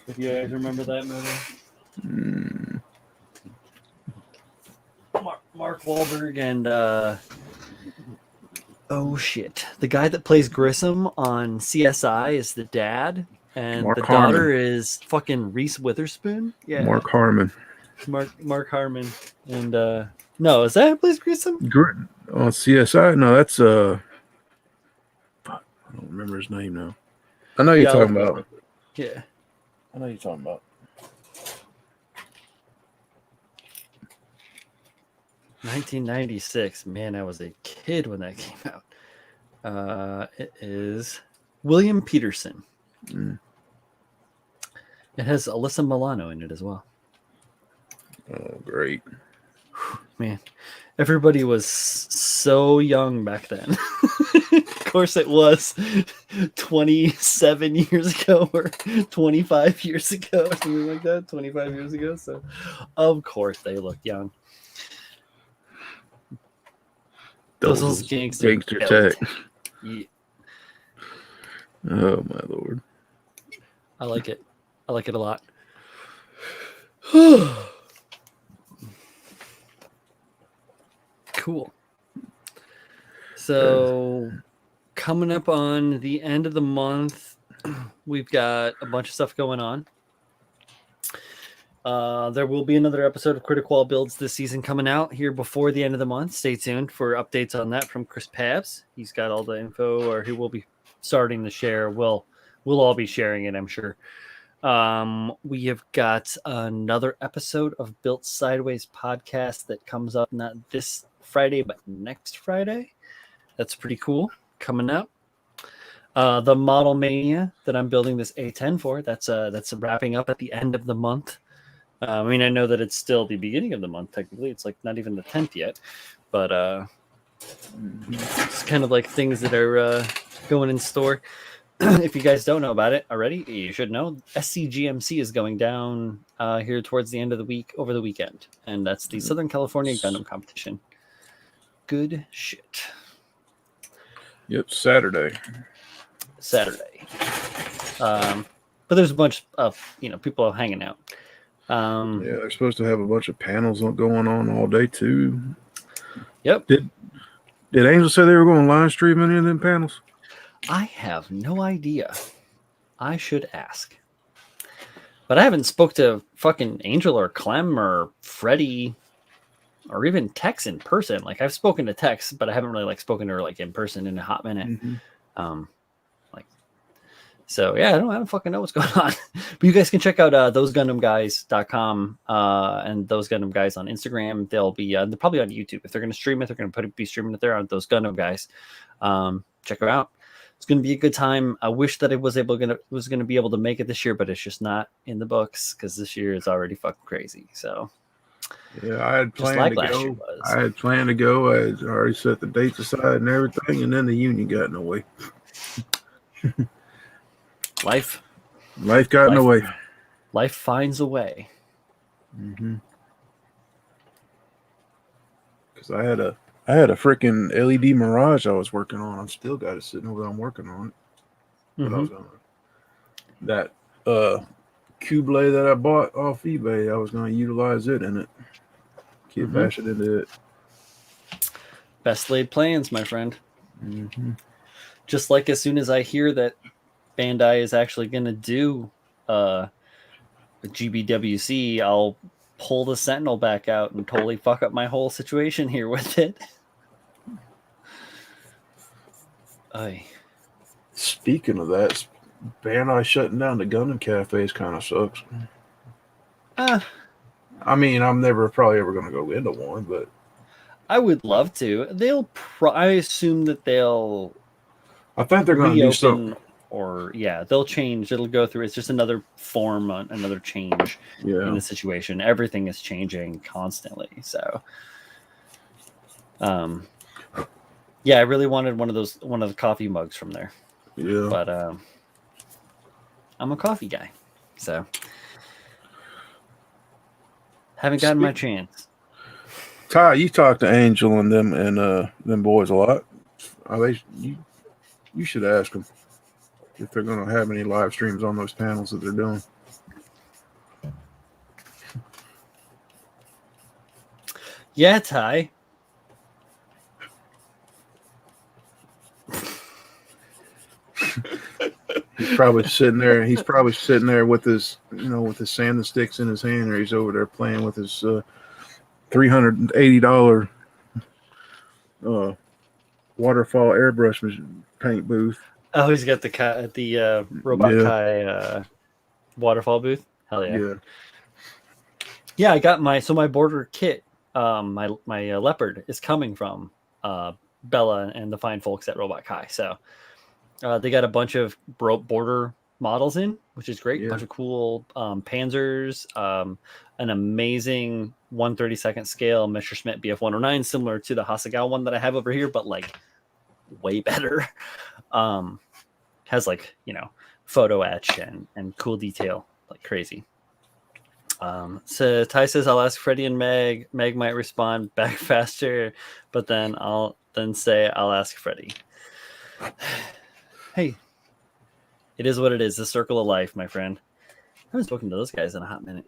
[SPEAKER 2] If you guys remember that movie. Mark Wahlberg and oh shit, the guy that plays Grissom on CSI is the dad, and
[SPEAKER 1] Mark
[SPEAKER 2] the
[SPEAKER 1] Harmon.
[SPEAKER 2] daughter is fucking Reese Witherspoon. Yeah,
[SPEAKER 1] Mark Harmon.
[SPEAKER 2] Mark Harmon, and no, is that who plays Grissom?
[SPEAKER 1] On CSI? No, that's I don't remember his name now. I know you're talking about.
[SPEAKER 2] Yeah,
[SPEAKER 1] I know you're talking about.
[SPEAKER 2] 1996. Man, I was a kid when that came out. It is William Peterson.
[SPEAKER 1] Mm.
[SPEAKER 2] It has Alyssa Milano in it as well.
[SPEAKER 1] Oh, great.
[SPEAKER 2] Man, everybody was so young back then. Of course it was 27 years ago or 25 years ago or something like that. 25 years ago. So, of course, they looked young. Those gangster
[SPEAKER 1] tech.
[SPEAKER 2] Yeah.
[SPEAKER 1] Oh, my Lord.
[SPEAKER 2] I like it. I like it a lot. Cool. So, coming up on the end of the month, we've got a bunch of stuff going on. There will be another episode of Critical Builds this season coming out here before the end of the month. Stay tuned for updates on that from Chris Pabs. He's got all the info, or he will be starting to share. We'll all be sharing it, I'm sure. We have got another episode of Built Sideways podcast that comes up not this Friday, but next Friday. That's pretty cool. Coming up. The Model Mania that I'm building this A10 for, that's wrapping up at the end of the month. I mean, I know that it's still the beginning of the month, technically. It's like not even the 10th yet. But it's kind of like things that are going in store. If you guys don't know about it already, you should know. SCGMC is going down here towards the end of the week, over the weekend. And that's the Southern California Gundam competition. Good shit.
[SPEAKER 1] Yep, Saturday.
[SPEAKER 2] But there's a bunch of people hanging out.
[SPEAKER 1] Yeah, they're supposed to have a bunch of panels going on all day too.
[SPEAKER 2] Yep.
[SPEAKER 1] Did Angel say they were going to live stream any of them panels?
[SPEAKER 2] I have no idea. I should ask. But I haven't spoke to fucking Angel or Clem or Freddie or even Tex in person. Like I've spoken to Tex, but I haven't really spoken to her in person in a hot minute.
[SPEAKER 1] Mm-hmm.
[SPEAKER 2] So yeah, I don't fucking know what's going on. But you guys can check out thosegundamguys.com and Those Gundam Guys on Instagram. They'll be they're probably on YouTube. If they're going to stream it, they're going to be streaming it there on Those Gundam Guys. Check them out. It's going to be a good time. I wish that I was going to be able to make it this year, but it's just not in the books because this year is already fucking crazy. So
[SPEAKER 1] yeah, I had planned
[SPEAKER 2] like
[SPEAKER 1] to
[SPEAKER 2] last
[SPEAKER 1] go.
[SPEAKER 2] year was.
[SPEAKER 1] I had planned to go. I had already set the dates aside and everything, and then the union got in the way.
[SPEAKER 2] Life
[SPEAKER 1] got in the way.
[SPEAKER 2] Life finds a way.
[SPEAKER 1] Because 'Cause I had a freaking LED Mirage I was working on. I'm still got it sitting over there. I'm working on it. But I was gonna that Q-Blade that I bought off eBay. I was gonna utilize it in it. Keep bash it into it.
[SPEAKER 2] Best laid plans, my friend.
[SPEAKER 1] Mm-hmm.
[SPEAKER 2] Just like as soon as I hear that Bandai is actually going to do GBWC, I'll pull the Sentinel back out and totally fuck up my whole situation here with it.
[SPEAKER 1] Speaking of that, Bandai shutting down the Gundam cafes kind of sucks. I mean, I'm never probably ever going to go into one, but
[SPEAKER 2] I would love to. I assume that they'll.
[SPEAKER 1] I think they're going to do something.
[SPEAKER 2] Or they'll change. It'll go through. It's just another form, another change in the situation. Everything is changing constantly. So, I really wanted one of the coffee mugs from there.
[SPEAKER 1] Yeah,
[SPEAKER 2] but I'm a coffee guy, so haven't gotten my chance.
[SPEAKER 1] Ty, you talk to Angel and them boys a lot. Are they? You should ask them if they're going to have any live streams on those panels that they're doing.
[SPEAKER 2] Yeah, Ty.
[SPEAKER 1] He's probably sitting there. He's probably sitting there with his, with his sanding sticks in his hand, or he's over there playing with his $380 waterfall airbrush paint booth.
[SPEAKER 2] Oh, he's got the Robot Kai waterfall booth. Hell yeah! Yeah, I got my border kit. My leopard is coming from Bella and the fine folks at Robot Kai. So they got a bunch of border models in, which is great. A bunch of cool Panzers, an amazing 1/32 scale Messerschmitt BF 109, similar to the Hasegawa one that I have over here, but like way better. Has photo etch and cool detail like crazy. So Ty says I'll ask Freddie and Meg. Meg might respond back faster, but then I'll say I'll ask Freddie. Hey, it is what it is. The circle of life, my friend. I haven't spoken to those guys in a hot minute.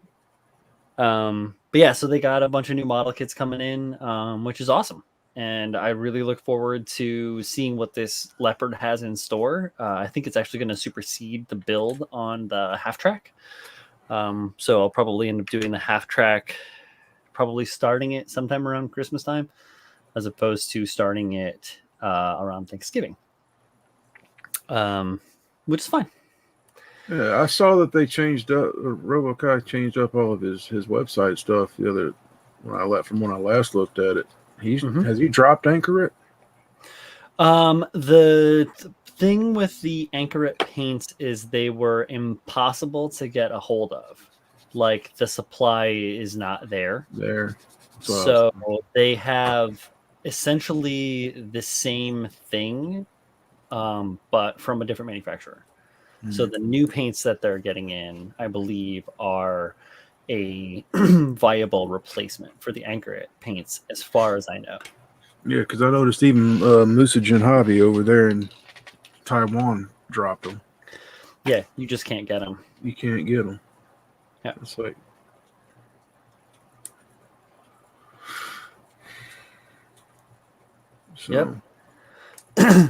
[SPEAKER 2] But yeah, so they got a bunch of new model kits coming in, which is awesome. And I really look forward to seeing what this Leopard has in store. I think it's actually going to supersede the build on the half track. So I'll probably end up doing the half track, probably starting it sometime around Christmas time, as opposed to starting it around Thanksgiving, which is fine.
[SPEAKER 1] Yeah, I saw that they changed up. RoboKai changed up all of his website stuff when I last looked at it. Has he dropped Anchor It?
[SPEAKER 2] The thing with the Anchor It paints is they were impossible to get a hold of. Like the supply is not there. So they have essentially the same thing, but from a different manufacturer. So the new paints that they're getting in, I believe, are a viable replacement for the Anchor It paints, as far as I know.
[SPEAKER 1] Yeah, because I noticed even Musajin Hobby over there in Taiwan dropped them.
[SPEAKER 2] Yeah, you just can't get them.
[SPEAKER 1] You can't get them.
[SPEAKER 2] Yeah,
[SPEAKER 1] it's like. So.
[SPEAKER 2] Yep.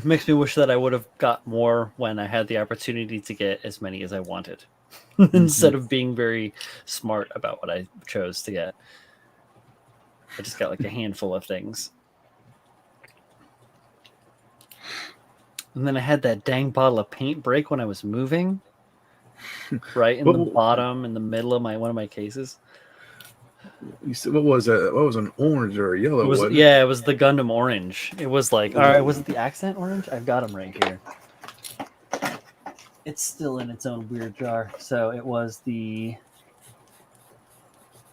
[SPEAKER 2] Makes me wish that I would have got more when I had the opportunity to get as many as I wanted, instead of being very smart about what I chose to get. I just got like a handful of things. And then I had that dang bottle of paint break when I was moving, right in the bottom, in the middle of one of my cases.
[SPEAKER 1] You said, what was that? What was an orange or a yellow?
[SPEAKER 2] It was the Gundam orange. It was like, all right, was it the accent orange? I've got them right here. It's still in its own weird jar. So it was the.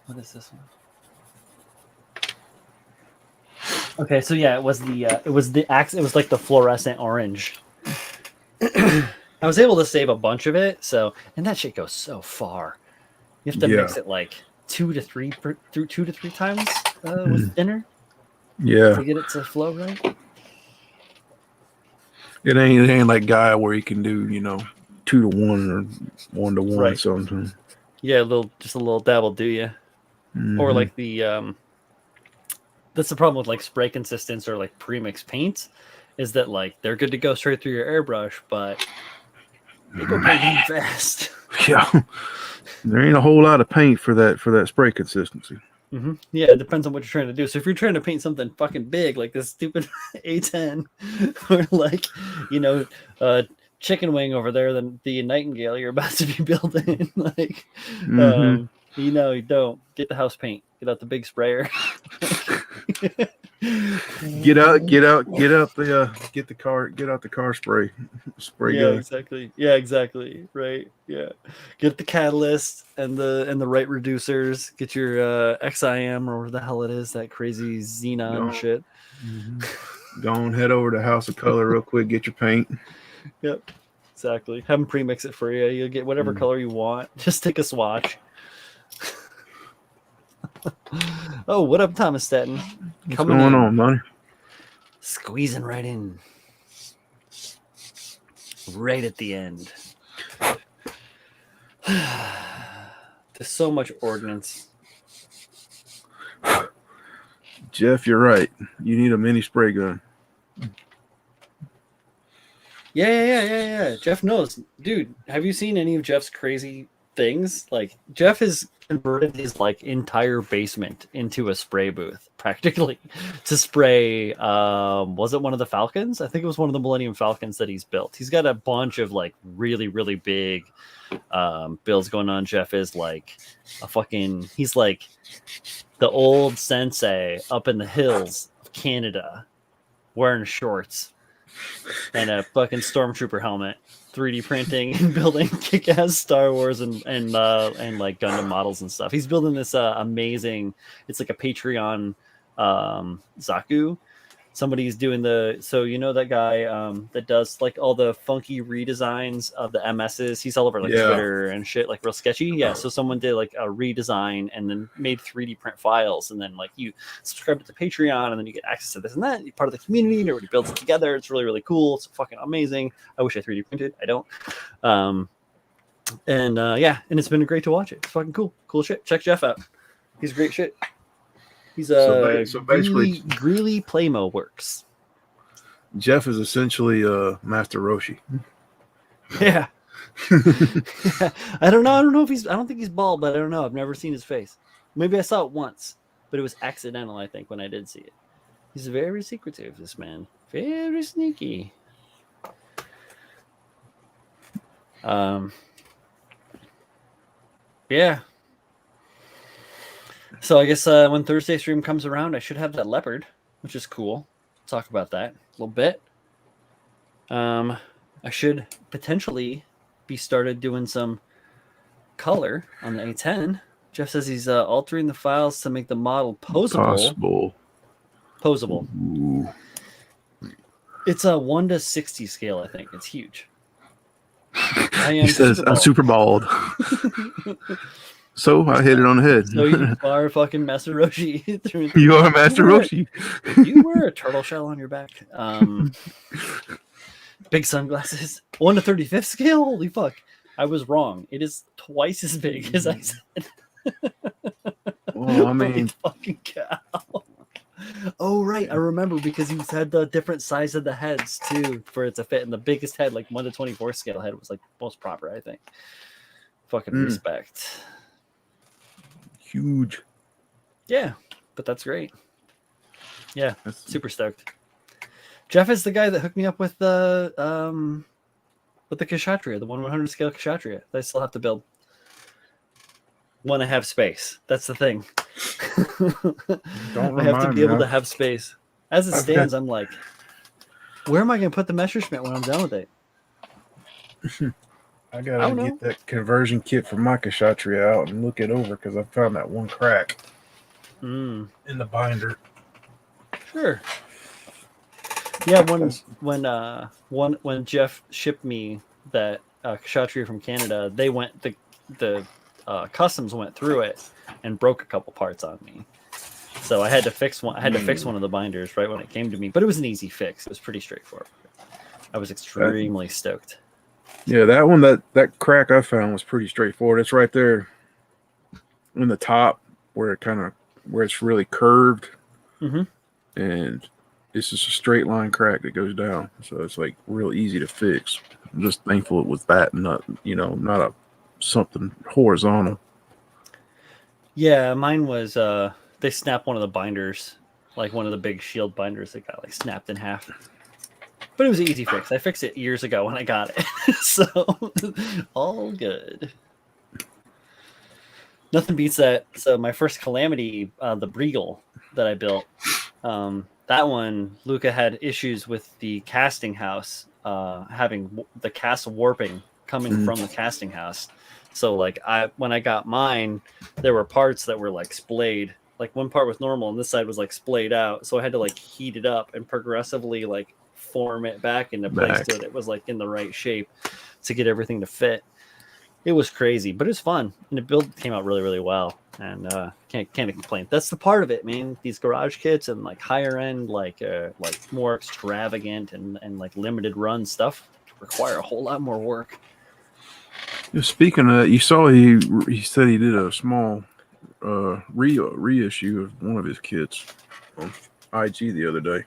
[SPEAKER 2] What is this one? Okay, so yeah, it was like the fluorescent orange. I was able to save a bunch of it, and that shit goes so far. You have to mix it like 2 to 3 times with dinner.
[SPEAKER 1] Yeah,
[SPEAKER 2] to get it to flow right.
[SPEAKER 1] it ain't like Gaia where you can do 2-to-1 or 1-to-1
[SPEAKER 2] Right.
[SPEAKER 1] something.
[SPEAKER 2] Yeah, just a little dabble, do you? Or
[SPEAKER 1] Mhm.
[SPEAKER 2] like that's the problem with like spray consistence or like premix paints, is that like they're good to go straight through your airbrush, but they go pretty damn fast.
[SPEAKER 1] Yeah, there ain't a whole lot of paint for that spray consistency.
[SPEAKER 2] Yeah, it depends on what you're trying to do. So if you're trying to paint something fucking big like this stupid A10, or like chicken wing over there, then the Nightingale you're about to be building, like
[SPEAKER 1] Mhm.
[SPEAKER 2] you don't get the house paint, get out the big sprayer.
[SPEAKER 1] Get out the car spray
[SPEAKER 2] Yeah,
[SPEAKER 1] gun.
[SPEAKER 2] exactly. Yeah, exactly. Right. Yeah. Get the catalyst and the right reducers. Get your XIM or whatever the hell it is, that crazy xenon shit.
[SPEAKER 1] Go on, head over to House of Color real quick. Get your paint.
[SPEAKER 2] Yep. Exactly. Have them pre-mix it for you. You'll get whatever color you want. Just take a swatch. Oh, what up, Thomas Stetton?
[SPEAKER 1] What's going on, buddy?
[SPEAKER 2] Squeezing right in. Right at the end. There's so much ordnance.
[SPEAKER 1] Jeff, you're right. You need a mini spray gun.
[SPEAKER 2] Yeah. Jeff knows. Dude, have you seen any of Jeff's crazy things? Like, Jeff has converted his like entire basement into a spray booth, practically, to spray was it one of the Falcons? I think it was one of the Millennium Falcons that he's built. He's got a bunch of like really, really big builds going on. Jeff is like he's like the old sensei up in the hills of Canada wearing shorts and a fucking stormtrooper helmet, 3D printing and building kick-ass Star Wars and like Gundam models and stuff. He's building this amazing. It's like a Patreon Zaku. Somebody's doing that guy that does like all the funky redesigns of the MSs. He's all over like Twitter and shit, like real sketchy. Yeah. So someone did like a redesign and then made 3D print files, and then like you subscribe to the Patreon, and then you get access to this and that. You're part of the community, and everybody builds it together. It's really, really cool. It's fucking amazing. I wish I 3D printed. I don't. And it's been great to watch it. It's fucking cool shit. Check Jeff out. He's great shit. He's
[SPEAKER 1] so basically
[SPEAKER 2] Greeley Playmo works.
[SPEAKER 1] Jeff is essentially Master Roshi.
[SPEAKER 2] Yeah. Yeah. I don't know if I don't think he's bald, but I don't know. I've never seen his face. Maybe I saw it once, but it was accidental, I think, when I did see it. He's very secretive, this man. Very sneaky. Yeah. So I guess when Thursday stream comes around, I should have that leopard, which is cool. Talk about that a little bit. I should potentially be started doing some color on the A10. Jeff says he's altering the files to make the model posable. Posable.
[SPEAKER 1] Ooh.
[SPEAKER 2] It's a 1:60 scale, I think. It's huge.
[SPEAKER 1] He says I'm super bald. So I hit it on the head.
[SPEAKER 2] So you are fucking Master Roshi.
[SPEAKER 1] You are Master Roshi.
[SPEAKER 2] You wear a turtle shell on your back. Big sunglasses. 1:35 scale? Holy fuck. I was wrong. It is twice as big as I said.
[SPEAKER 1] Well, I mean,
[SPEAKER 2] holy fucking cow. Oh, right. I remember because he had the different size of the heads too for it to fit. And the biggest head, like 1:24 scale head, was like most proper, I think. Fucking respect.
[SPEAKER 1] Huge.
[SPEAKER 2] Yeah, but that's great. Yeah, super stoked. Jeff is the guy that hooked me up with the Kshatriya, the 1/100 scale Kshatriya that I still have to build. When I have space. That's the thing. I have to be able to have space. As it stands, I'm like, where am I going to put the Messerschmitt when I'm done with it?
[SPEAKER 1] I gotta get that conversion kit for my Kshatriya out and look it over because I found that one crack in the binder.
[SPEAKER 2] Sure. Yeah, when Jeff shipped me that Kshatriya from Canada, they went the customs went through it and broke a couple parts on me. So I had to fix one. I had to fix one of the binders right when it came to me, but it was an easy fix. It was pretty straightforward. I was extremely stoked.
[SPEAKER 1] Yeah, that one, that crack I found was pretty straightforward. It's right there in the top where it's really curved,
[SPEAKER 2] Mm-hmm.
[SPEAKER 1] and it's just a straight line crack that goes down. So it's like real easy to fix. I'm just thankful it was that, not not something horizontal.
[SPEAKER 2] Yeah, mine was they snapped one of the binders, like one of the big shield binders that got like snapped in half. But it was an easy fix. I fixed it years ago when I got it. So all good. Nothing beats that. So my first Calamity, the Breagle that I built, that one, Luca had issues with the casting house, having the cast warping coming from the casting house. So like when I got mine, there were parts that were like splayed. Like one part was normal and this side was like splayed out. So I had to like heat it up and progressively like form it back into place so that it was like in the right shape to get everything to fit. It was crazy, but it was fun, and the build came out really, really well. And can't complain. That's the part of it, man. These garage kits and like higher end, like more extravagant and like limited run stuff require a whole lot more work.
[SPEAKER 1] Speaking of that, you saw he said he did a small reissue of one of his kits on IG the other day.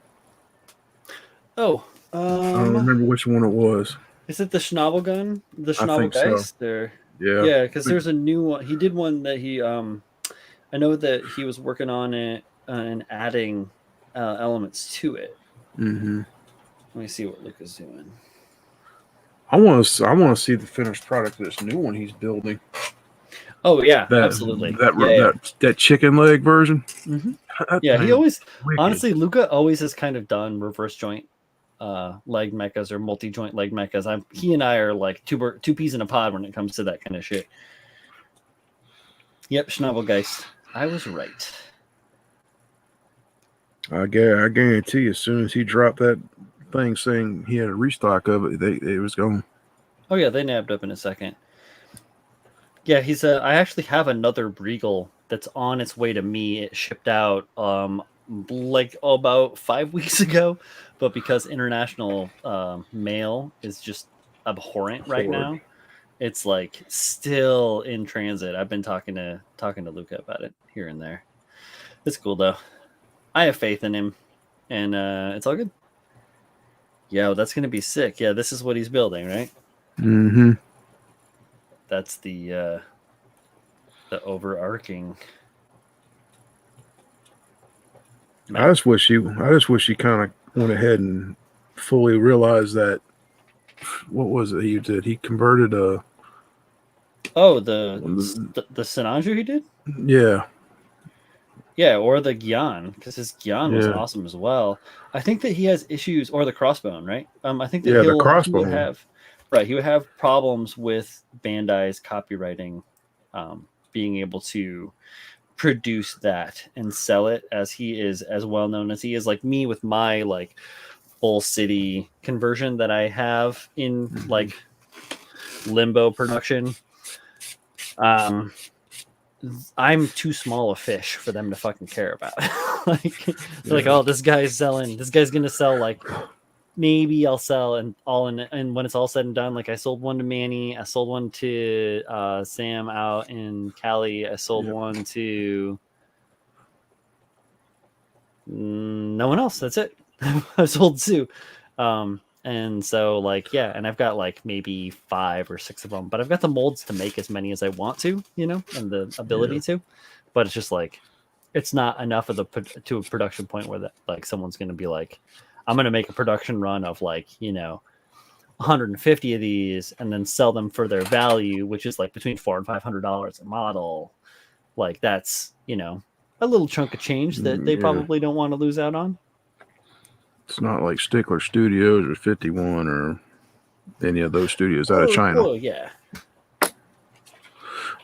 [SPEAKER 2] Oh,
[SPEAKER 1] I don't remember which one it was.
[SPEAKER 2] Is it the Schnabel gun? The Schnabel Geist? So. Yeah, because there's a new one. He did one that he I know that he was working on it and adding elements to it.
[SPEAKER 1] Mm-hmm.
[SPEAKER 2] Let me see what Luca's doing.
[SPEAKER 1] I want to see the finished product of this new one he's building.
[SPEAKER 2] Oh yeah, absolutely.
[SPEAKER 1] That chicken leg version.
[SPEAKER 2] Mm-hmm. Yeah, he always honestly Luca always has kind of done reverse joint leg mechas or multi-joint leg mechas. He and I are like two peas in a pod when it comes to that kind of shit. Yep, Schnabelgeist. I was right.
[SPEAKER 1] I guarantee you, as soon as he dropped that thing saying he had a restock of it, it was gone.
[SPEAKER 2] Oh yeah, they nabbed up in a second. Yeah, I actually have another Breagle that's on its way to me. It shipped out like about 5 weeks ago, but because international mail is just abhorrent right now, it's like still in transit. I've been talking to Luca about it here and there. It's cool though. I have faith in him, and it's all good. Yo, that's gonna be sick. Yeah, this is what he's building, right?
[SPEAKER 1] Mm-hmm.
[SPEAKER 2] That's the overarching.
[SPEAKER 1] I just wish he kind of went ahead and fully realized that. What was it he did? He converted a.
[SPEAKER 2] Oh, the Sinanju he did?
[SPEAKER 1] Yeah.
[SPEAKER 2] Yeah, or the Gyan, because his Gyan was awesome as well. I think that he has issues, or the Crossbone, right? I think that he would have problems with Bandai's copywriting, being able to produce that and sell it as he is as well known as he is. Like me with my like full city conversion that I have in like limbo production. I'm too small a fish for them to fucking care about. Like, oh, this guy's gonna sell like maybe I'll sell and when it's all said and done, like I sold one to Manny, I sold one to Sam out in Cali, I sold one to no one else. That's it. I sold two. And so like, yeah, and I've got like maybe 5 or 6 of them, but I've got the molds to make as many as I want to, and the ability to, but it's just like, it's not enough of to a production point where that like someone's going to be like, I'm going to make a production run of like, 150 of these and then sell them for their value, which is like between $400 and $500 a model. Like that's, a little chunk of change that they probably don't want to lose out on.
[SPEAKER 1] It's not like Stickler Studios or 51 or any of those studios out of China.
[SPEAKER 2] Oh, yeah.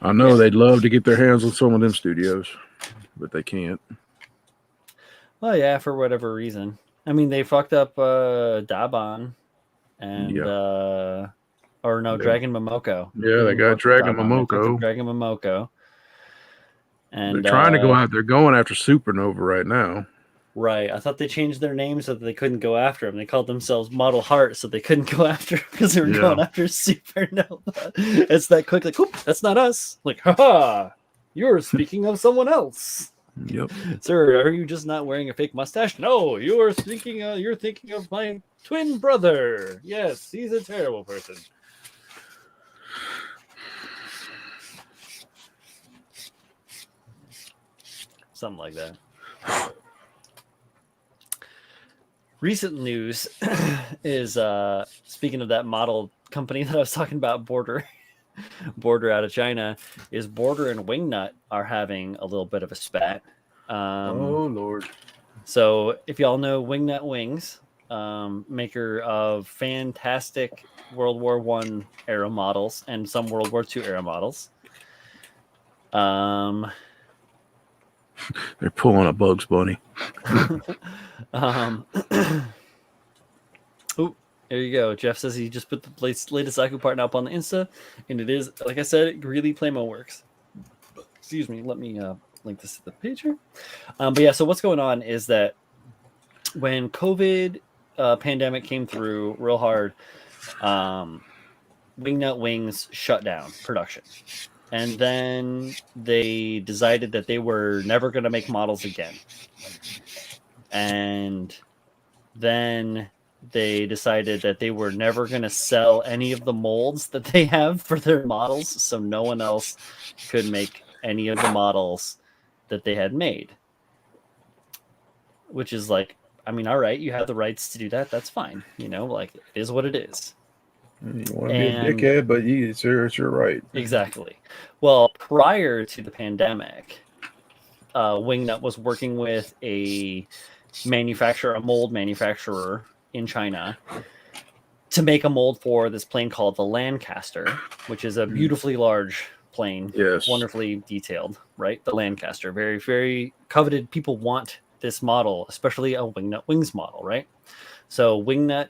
[SPEAKER 1] I know they'd love to get their hands on some of them studios, but they can't.
[SPEAKER 2] Well, yeah, for whatever reason. I mean, they fucked up Daban and Dragon Momoko.
[SPEAKER 1] Yeah, they got Dragon Momoko.
[SPEAKER 2] Dragon Momoko. And
[SPEAKER 1] they're trying to go out. They're going after Supernova right now.
[SPEAKER 2] Right. I thought they changed their name so that they couldn't go after him. They called themselves Model Heart, so they couldn't go after him because they were going after Supernova. It's that quick, like, whoop, that's not us. Like, haha, you're speaking of someone else.
[SPEAKER 1] Yep.
[SPEAKER 2] Sir, are you just not wearing a fake mustache? No, you're thinking of my twin brother. Yes, he's a terrible person. Something like that. Recent news is speaking of that model company that I was talking about, Border out of China, is Border and Wingnut are having a little bit of a spat.
[SPEAKER 1] Oh Lord!
[SPEAKER 2] So if y'all know Wingnut Wings, maker of fantastic World War I era models and some World War II era models,
[SPEAKER 1] they're pulling a Bugs Bunny.
[SPEAKER 2] Oh, there you go. Jeff says he just put the latest Psycho part up on the Insta, and it is, like I said, really Playmo works. Excuse me. Let me link this to the page here. But yeah, so what's going on is that when COVID pandemic came through real hard, Wingnut Wings shut down production. And then they decided that they were never going to make models again. And then they decided that they were never going to sell any of the molds that they have for their models. So no one else could make any of the models that they had made. Which is like, I mean, all right, you have the rights to do that. That's fine. You know, like, it is what it is.
[SPEAKER 1] You want to be a dickhead, but it's your right.
[SPEAKER 2] Exactly. Well, prior to the pandemic, Wingnut was working with a mold manufacturer in China to make a mold for this plane called the Lancaster, which is a beautifully large plane,
[SPEAKER 1] yes,
[SPEAKER 2] wonderfully detailed, right? The Lancaster, very, very coveted. People want this model, especially a Wingnut Wings model, right? So Wingnut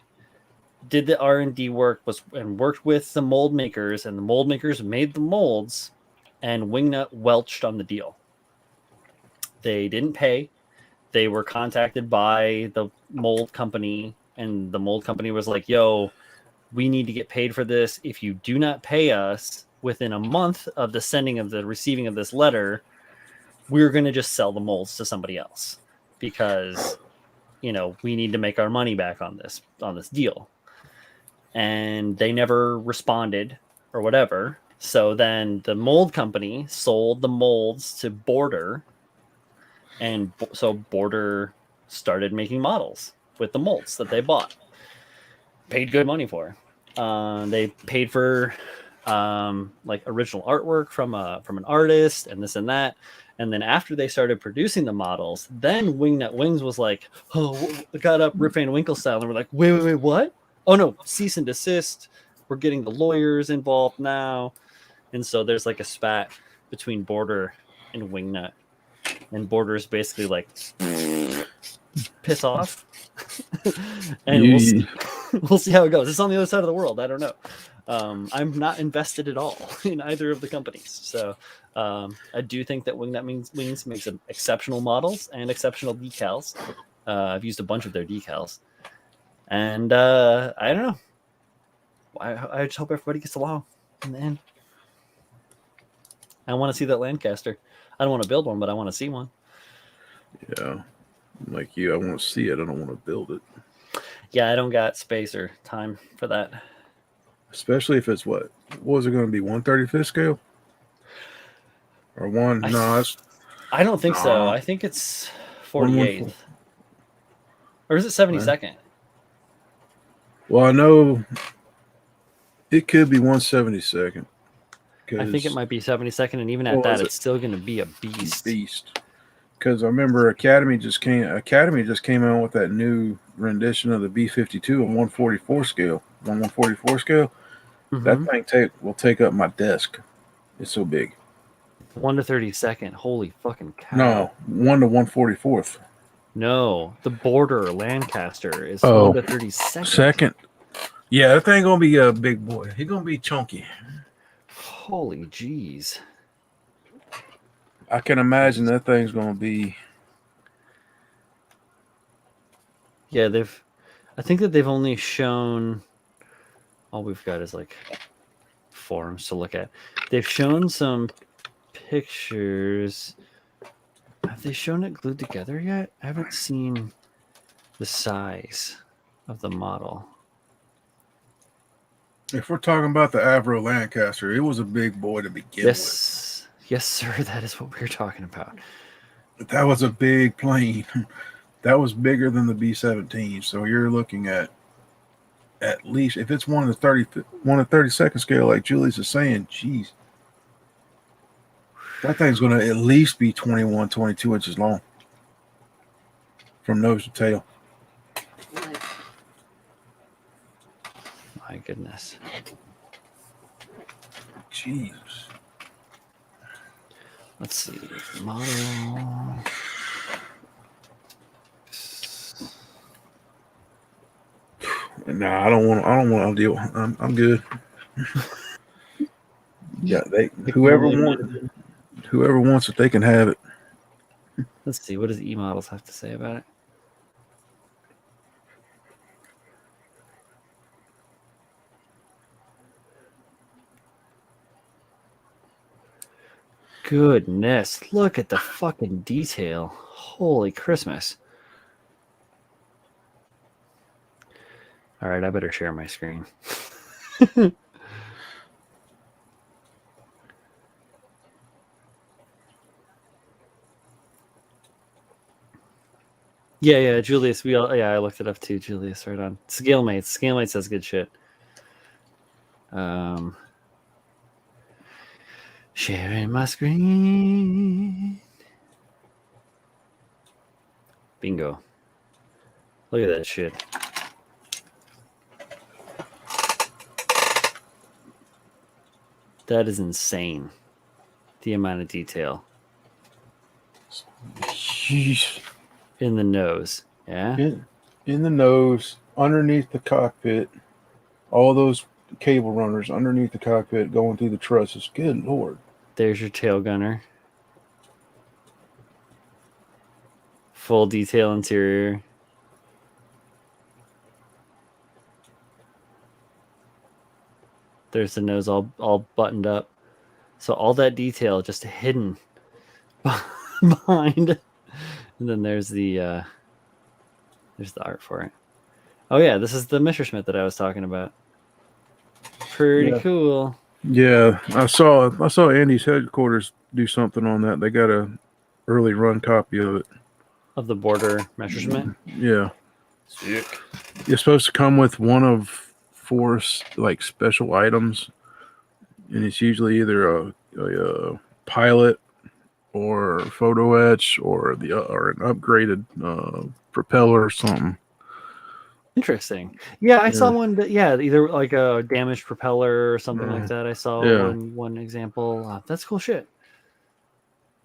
[SPEAKER 2] did the R&D work and worked with the mold makers, and the mold makers made the molds, and Wingnut welched on the deal. They didn't pay. They were contacted by the mold company, and the mold company was like, yo, we need to get paid for this. If you do not pay us within a month of the receiving of this letter, we're going to just sell the molds to somebody else because, you know, we need to make our money back on this deal. And they never responded or whatever. So then the mold company sold the molds to Border. And so Border started making models with the molds that they bought. Paid good money for. They paid for like original artwork from an artist and this and that. And then after they started producing the models, then Wingnut Wings was like, oh, got up Rip Van Winkle style. And we're like, wait, what? Oh no, cease and desist. We're getting the lawyers involved now. And so there's like a spat between Border and Wingnut. And Border is basically like, piss off. And we'll see how it goes. It's on the other side of the world. I don't know. I'm not invested at all in either of the companies. So I do think that Wingnut Wings makes exceptional models and exceptional decals. I've used a bunch of their decals. And I don't know. I just hope everybody gets along in the end. I want to see that Lancaster. I don't want to build one, but I want to see one.
[SPEAKER 1] Yeah. Like you, I want to see it. I don't want to build it.
[SPEAKER 2] Yeah, I don't got space or time for that.
[SPEAKER 1] Especially if it's what was it going to be, 1/35 scale? Or one?
[SPEAKER 2] I don't think so. I think it's 48th. Or is it 72nd?
[SPEAKER 1] Well, I know it could be 1/72nd.
[SPEAKER 2] I think it might be 72nd, and even at that, it's still going to be a beast.
[SPEAKER 1] Because I remember Academy just came out with that new rendition of the B-52 on 144 scale. On 144 scale, that thing will take up my desk. It's so big.
[SPEAKER 2] 1 to 32nd. Holy fucking cow!
[SPEAKER 1] No, 1 to 144th.
[SPEAKER 2] No, the Border Lancaster is 1 to 32nd.
[SPEAKER 1] Second. Yeah, that thing gonna be a big boy. He gonna be chunky.
[SPEAKER 2] Holy jeez.
[SPEAKER 1] I can imagine that thing's going to be.
[SPEAKER 2] Yeah, I think that they've only shown. All we've got is like forums to look at. They've shown some pictures. Have they shown it glued together yet? I haven't seen the size of the model.
[SPEAKER 1] If we're talking about the Avro Lancaster, it was a big boy to begin with.
[SPEAKER 2] Yes, sir. That is what we're talking about.
[SPEAKER 1] That was a big plane. That was bigger than the B-17. So you're looking at least, if it's one of 32nd scale, like Julie's is saying, geez, that thing's going to at least be 21, 22 inches long from nose to tail.
[SPEAKER 2] My goodness.
[SPEAKER 1] Jeez.
[SPEAKER 2] Let's see. Model.
[SPEAKER 1] Nah, I don't want to deal. I'm good. Yeah, whoever wants it, they can have it.
[SPEAKER 2] Let's see. What does E-Models have to say about it? Goodness, look at the fucking detail. Holy Christmas. All right, I better share my screen. Yeah, Julius. I looked it up too. Julius, right on. Scalemates says good shit. Sharing my screen. Bingo. Look at that shit. That is insane. The amount of detail.
[SPEAKER 1] Jeez.
[SPEAKER 2] In the nose. Yeah?
[SPEAKER 1] In the nose, underneath the cockpit, all those cable runners underneath the cockpit going through the trusses. Good Lord.
[SPEAKER 2] There's your tail gunner. Full detail interior. There's the nose all buttoned up. So all that detail just hidden behind. And then there's the art for it. Oh yeah, this is the Messerschmitt that I was talking about. Pretty cool.
[SPEAKER 1] Yeah, I saw Andy's headquarters do something on that. They got a early run copy of it.
[SPEAKER 2] Of the border Messerschmitt?
[SPEAKER 1] Yeah.
[SPEAKER 2] Sick.
[SPEAKER 1] It's supposed to come with one of 4 like special items, and it's usually either a pilot or photo etch or an upgraded propeller or something.
[SPEAKER 2] Interesting. Yeah, I saw one. Either like a damaged propeller or something like that. I saw one example. That's cool shit.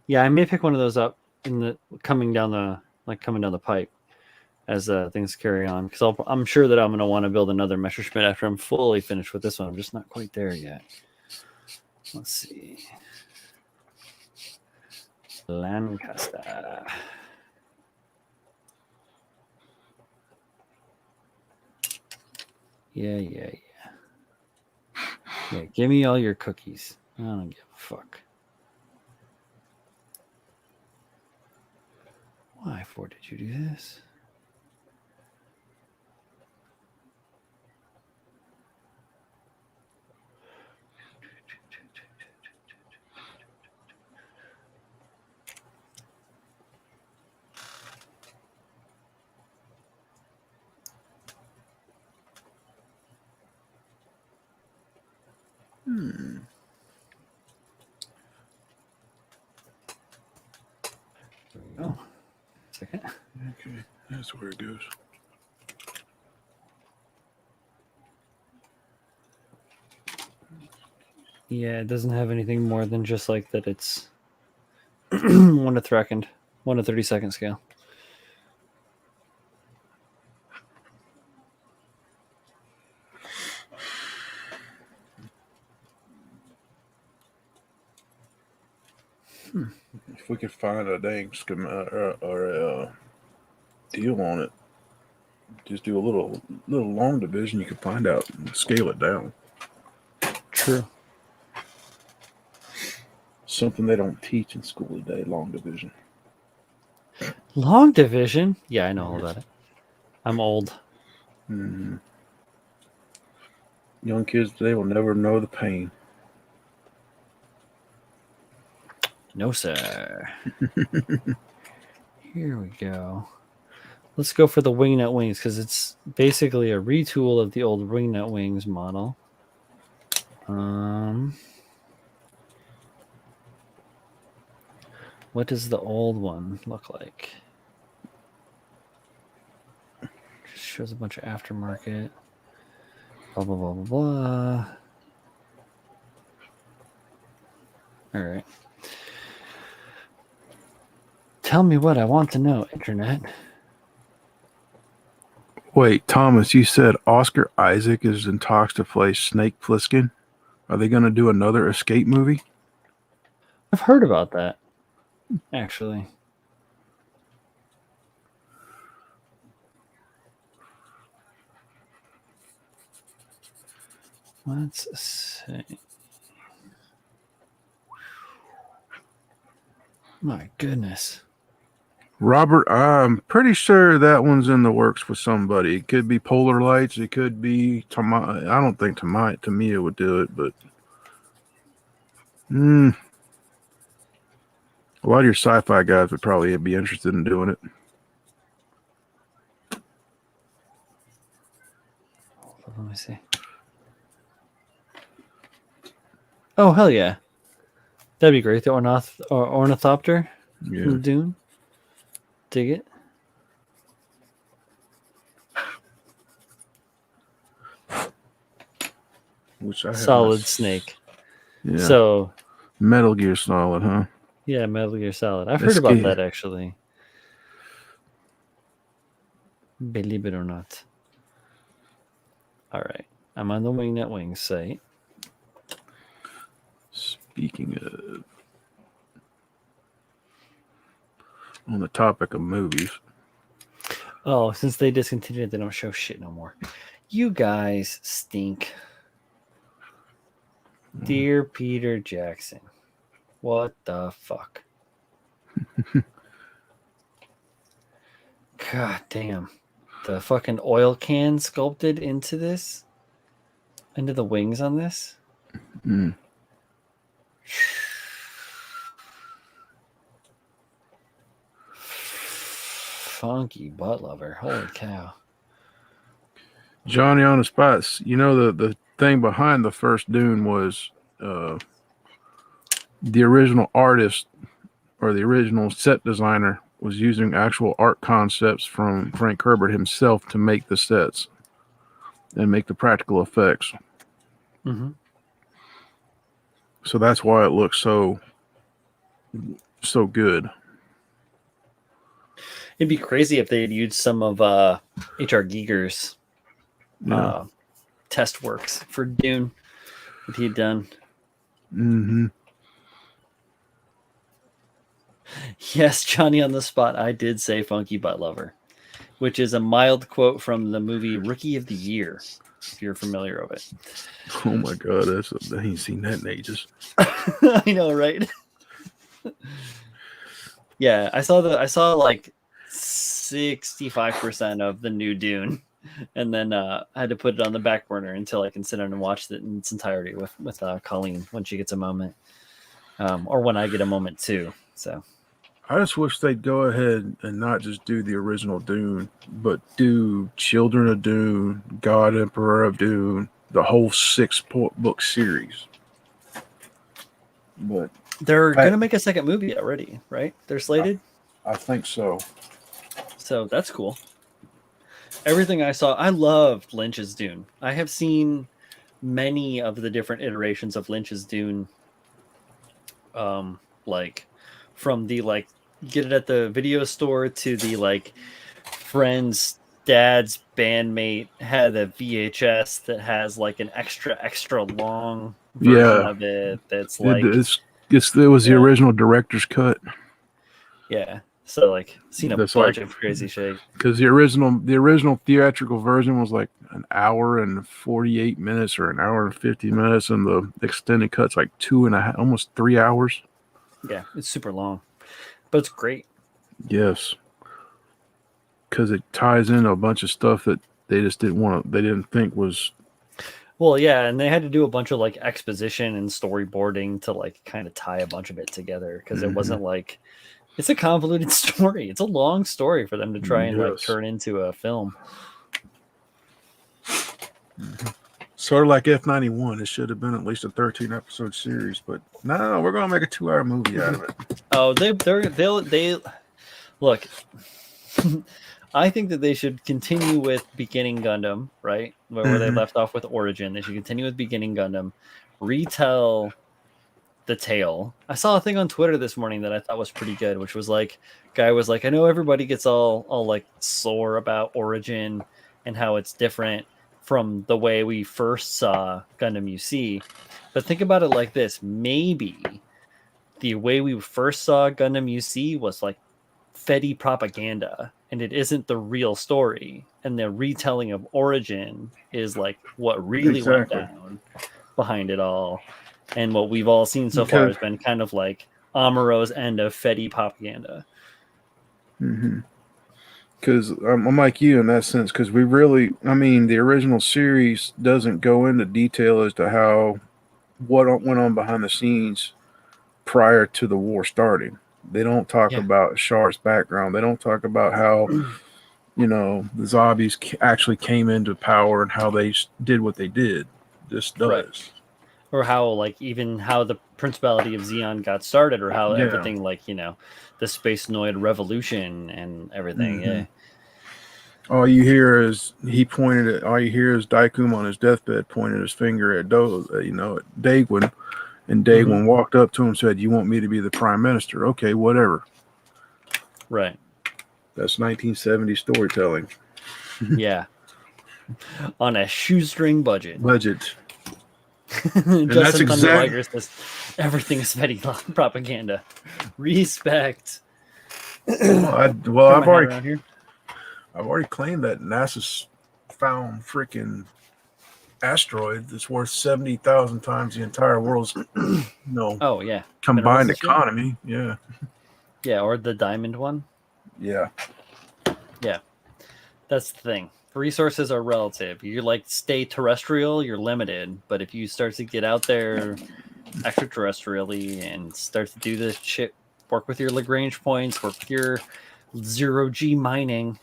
[SPEAKER 2] Yeah, I may pick one of those up in the coming down the pipe as things carry on, because I'm sure that I'm going to want to build another Messerschmitt after I'm fully finished with this one. I'm just not quite there yet. Let's see. Lancaster. Yeah. Yeah, give me all your cookies. I don't give a fuck. Why for did you do this? Oh, second.
[SPEAKER 1] Okay, that's where it goes.
[SPEAKER 2] Yeah, it doesn't have anything more than just like that. It's 1 to 32nd scale.
[SPEAKER 1] If we could find a dang or a deal on it, just do a little long division. You could find out and scale it down.
[SPEAKER 2] True.
[SPEAKER 1] Something they don't teach in school today. Long division.
[SPEAKER 2] Long division? Yeah, I know all about it. I'm old.
[SPEAKER 1] Mm-hmm. Young kids today will never know the pain.
[SPEAKER 2] No, sir. Here we go. Let's go for the wingnut wings because it's basically a retool of the old wingnut wings model. What does the old one look like? Just shows a bunch of aftermarket. Blah, blah, blah, blah, blah. All right. Tell me what I want to know, Internet.
[SPEAKER 1] Wait, Thomas, you said Oscar Isaac is in talks to play Snake Plissken? Are they going to do another Escape movie?
[SPEAKER 2] I've heard about that, actually. Let's see. My goodness.
[SPEAKER 1] Robert, I'm pretty sure that one's in the works with somebody. It could be Polar Lights. It could be Tamiya. I don't think Tamiya would do it, but a lot of your sci-fi guys would probably be interested in doing it.
[SPEAKER 2] Let me see. Oh, hell yeah. That'd be great. The ornithopter from Dune. Dig it.
[SPEAKER 1] Which I have
[SPEAKER 2] Solid
[SPEAKER 1] not-
[SPEAKER 2] Snake.
[SPEAKER 1] Yeah.
[SPEAKER 2] So,
[SPEAKER 1] Metal Gear Solid, huh?
[SPEAKER 2] yeah, Metal Gear Solid. I've heard about that, actually. Believe it or not. All right. I'm on the Wingnut Wings site.
[SPEAKER 1] Speaking of, on the topic of movies.
[SPEAKER 2] Oh, since they discontinued, they don't show shit no more. You guys stink. Dear Peter Jackson. What the fuck? God damn. The fucking oil can sculpted into this? Into the wings on this?
[SPEAKER 1] Mm.
[SPEAKER 2] Funky butt lover. Holy cow.
[SPEAKER 1] Johnny on the spots. You know, the thing behind the first Dune was the original artist or the original set designer was using actual art concepts from Frank Herbert himself to make the sets and make the practical effects.
[SPEAKER 2] Mm-hmm.
[SPEAKER 1] So that's why it looks so good.
[SPEAKER 2] It'd be crazy if they'd used some of H.R. Giger's test works for Dune that he'd done.
[SPEAKER 1] Mm-hmm.
[SPEAKER 2] Yes, Johnny on the spot. I did say funky butt lover, which is a mild quote from the movie Rookie of the Year, if you're familiar with it.
[SPEAKER 1] Oh my God, I ain't seen that in ages.
[SPEAKER 2] I know, right? Yeah, I saw like 65% of the new Dune, and then I had to put it on the back burner until I can sit down and watch it in its entirety with Colleen when she gets a moment, or when I get a moment too. So
[SPEAKER 1] I just wish they'd go ahead and not just do the original Dune, but do Children of Dune, God Emperor of Dune, the whole 6-book series. But
[SPEAKER 2] they're gonna make a second movie already, right? They're slated.
[SPEAKER 1] I think so.
[SPEAKER 2] So that's cool. Everything I saw, I loved Lynch's Dune. I have seen many of the different iterations of Lynch's Dune. Like from the get it at the video store to the friend's dad's bandmate had a VHS that has an extra long version of it that's
[SPEAKER 1] It was the
[SPEAKER 2] Yeah.
[SPEAKER 1] original director's cut.
[SPEAKER 2] Yeah. So like seen a
[SPEAKER 1] That's
[SPEAKER 2] bunch
[SPEAKER 1] like-
[SPEAKER 2] of crazy shit.
[SPEAKER 1] Because the original theatrical version was like an hour and 48 minutes or an hour and 50 minutes, and the extended cut's like 2.5, almost 3 hours.
[SPEAKER 2] Yeah, it's super long, but it's great.
[SPEAKER 1] Yes, because it ties in a bunch of stuff that they just they didn't think was.
[SPEAKER 2] Well, yeah, and they had to do a bunch of like exposition and storyboarding to like kind of tie a bunch of it together because it wasn't like it's a convoluted story. It's a long story for them to try and like
[SPEAKER 1] Yes.
[SPEAKER 2] turn into a film.
[SPEAKER 1] Sort of like F91. It should have been at least a 13 episode series, but no, we're gonna make a 2 hour movie out of it.
[SPEAKER 2] Oh, they look. I think that they should continue with Beginning Gundam, right? Where they left off with Origin. They should continue with Beginning Gundam, retell the tale. I saw a thing on Twitter this morning that I thought was pretty good, which was like, guy was like, I know everybody gets all like sore about Origin and how it's different from the way we first saw Gundam UC, but think about it like this: maybe the way we first saw Gundam UC was like Fetty propaganda, and it isn't the real story, and the retelling of Origin is like what really went down behind it all. And what we've all seen so far has been kind of like Amuro's end of Fetty propaganda.
[SPEAKER 1] Because I'm like you in that sense, because we really, I mean, the original series doesn't go into detail as to what went on behind the scenes prior to the war starting. They don't talk about Shar's background. They don't talk about how, the zombies actually came into power and how they did what they did. This does.
[SPEAKER 2] Right. Or how, like, even how the Principality of Xeon got started, or how everything, like, the Space Noid Revolution and everything. Yeah.
[SPEAKER 1] All you hear is Daikum on his deathbed pointed his finger at Daegwin, and Daegwin walked up to him and said, "You want me to be the prime minister? Okay, whatever."
[SPEAKER 2] Right.
[SPEAKER 1] That's 1970 storytelling.
[SPEAKER 2] Yeah. On a shoestring budget.
[SPEAKER 1] And that's exactly.
[SPEAKER 2] Says, everything is petty propaganda. Respect.
[SPEAKER 1] I've already claimed that NASA's found freaking asteroid that's worth 70,000 times the entire world's
[SPEAKER 2] Oh yeah,
[SPEAKER 1] combined economy. Yeah.
[SPEAKER 2] Yeah, or the diamond one.
[SPEAKER 1] Yeah.
[SPEAKER 2] Yeah. That's the thing. Resources are relative. You like stay terrestrial, you're limited. But if you start to get out there extraterrestrially and start to do this shit, work with your Lagrange points, work with your 0G mining,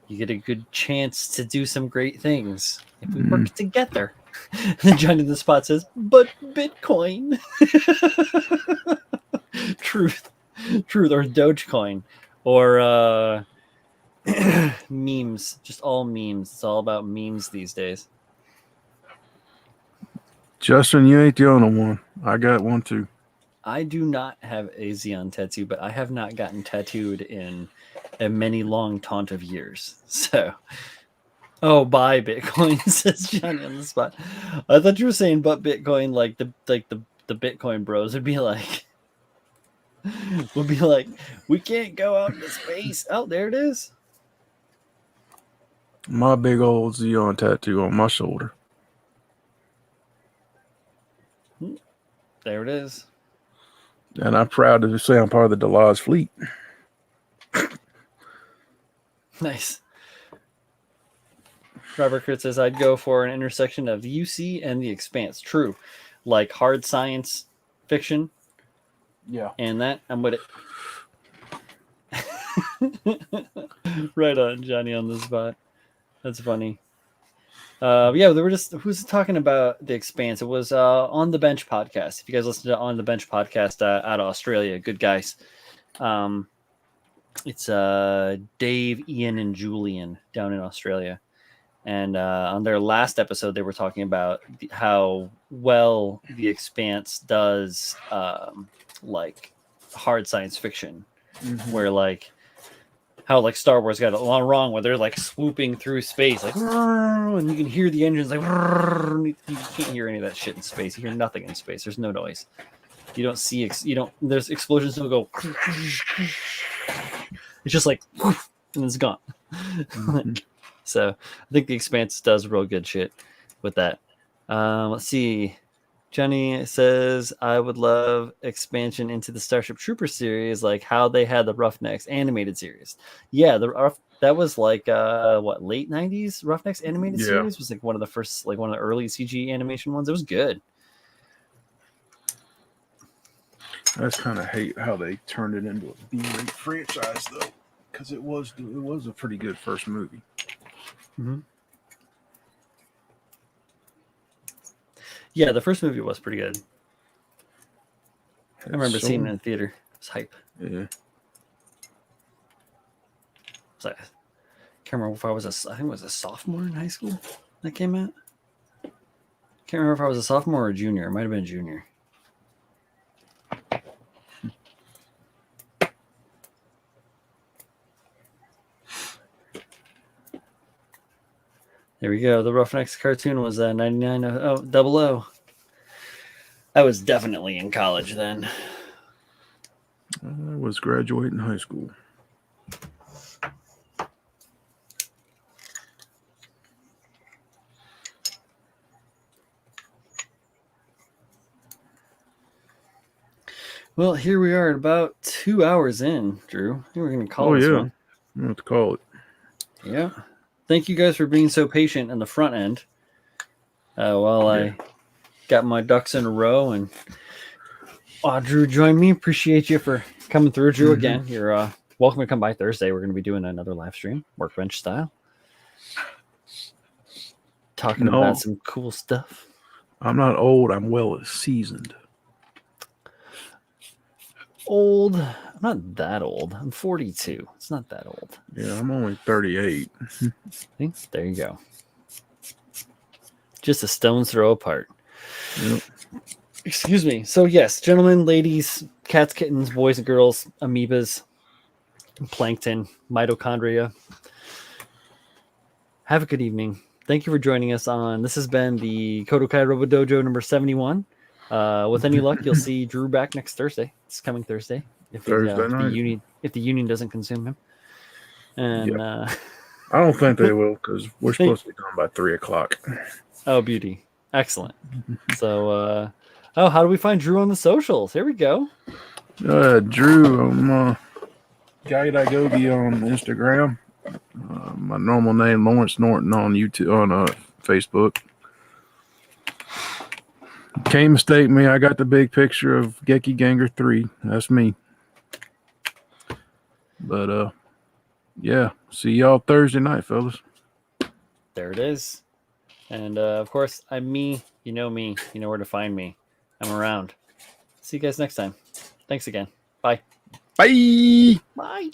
[SPEAKER 2] you get a good chance to do some great things if we work together. And Johnny in the Spot says, but Bitcoin. Truth, or Dogecoin, or memes, just all memes. It's all about memes these days.
[SPEAKER 1] Justin, you ain't the only one. I got one too.
[SPEAKER 2] I do not have a Xeon tattoo, but I have not gotten tattooed in a many long taunt of years. So, buy Bitcoin, says Johnny on the Spot. I thought you were saying, but Bitcoin, like the Bitcoin bros would be like, we can't go out into space. Oh, there it is.
[SPEAKER 1] My big old Xeon tattoo on my shoulder.
[SPEAKER 2] There it is.
[SPEAKER 1] And I'm proud to say I'm part of the Delage fleet.
[SPEAKER 2] Nice. Robert Kurt says, I'd go for an intersection of UC and The Expanse. True. Like hard science fiction.
[SPEAKER 1] Yeah.
[SPEAKER 2] And that, I'm with it. Right on, Johnny on the Spot. That's funny. They were who's talking about The Expanse? It was On the Bench podcast. If you guys listen to On the Bench podcast out of Australia, good guys. It's Dave, Ian, and Julian down in Australia. And on their last episode, they were talking about how well The Expanse does like hard science fiction, where like how like Star Wars got it all wrong, where they're like swooping through space, like, and you can hear the engines like, you can't hear any of that shit in space. You hear nothing in space. There's no noise. You don't see there's explosions don't go. It's just like and it's gone. So I think the Expanse does real good shit with that. Let's see. Johnny says, I would love expansion into the Starship Trooper series, like how they had the Roughnecks animated series. Yeah, that was like late 90s Roughnecks animated series was like one of the first, like one of the early CG animation ones. It was good.
[SPEAKER 1] I just kind of hate how they turned it into a B-rate franchise, though, because it was a pretty good first movie.
[SPEAKER 2] Mm-hmm. Yeah, the first movie was pretty good. I remember seeing it in the theater. It was hype.
[SPEAKER 1] Yeah.
[SPEAKER 2] I can't remember if I think it was a sophomore in high school that came out. Can't remember if I was a sophomore or a junior. It might have been a junior. There we go. The Roughnecks cartoon was 9900. I was definitely in college then.
[SPEAKER 1] I was graduating high school.
[SPEAKER 2] Well, here we are at about 2 hours in, Drew. I think we're going to call this one.
[SPEAKER 1] I'm going to call it.
[SPEAKER 2] Yeah. Thank you guys for being so patient in the front end while I got my ducks in a row. And Drew joined me. Appreciate you for coming through, Drew, again. You're welcome to come by Thursday. We're going to be doing another live stream, Workbench style. Talking about some cool stuff.
[SPEAKER 1] I'm not old. I'm well seasoned.
[SPEAKER 2] Old. I'm not that old. I'm 42. It's not that old.
[SPEAKER 1] Yeah, I'm only 38.
[SPEAKER 2] See? There you go. Just a stone's throw apart.
[SPEAKER 1] Yep.
[SPEAKER 2] Excuse me. So yes, gentlemen, ladies, cats, kittens, boys and girls, amoebas, plankton, mitochondria. Have a good evening. Thank you for joining us on. This has been the KotoKai Robo-Dojo number 71. With any luck, you'll see Drew back next Thursday. It's coming Thursday. If the union doesn't consume him. And
[SPEAKER 1] I don't think they will, because we're supposed to be done by 3:00.
[SPEAKER 2] Oh, beauty. Excellent. So how do we find Drew on the socials? Here we go.
[SPEAKER 1] Drew, Guide I Gogi on Instagram. My normal name, Lawrence Norton, on YouTube, on Facebook. Can't mistake me. I got the big picture of Geki Ganger 3. That's me. But see y'all Thursday night, fellas.
[SPEAKER 2] There it is. And of course, I'm me. You know me. You know where to find me. I'm around. See you guys next time. Thanks again. Bye.
[SPEAKER 1] Bye.
[SPEAKER 2] Bye.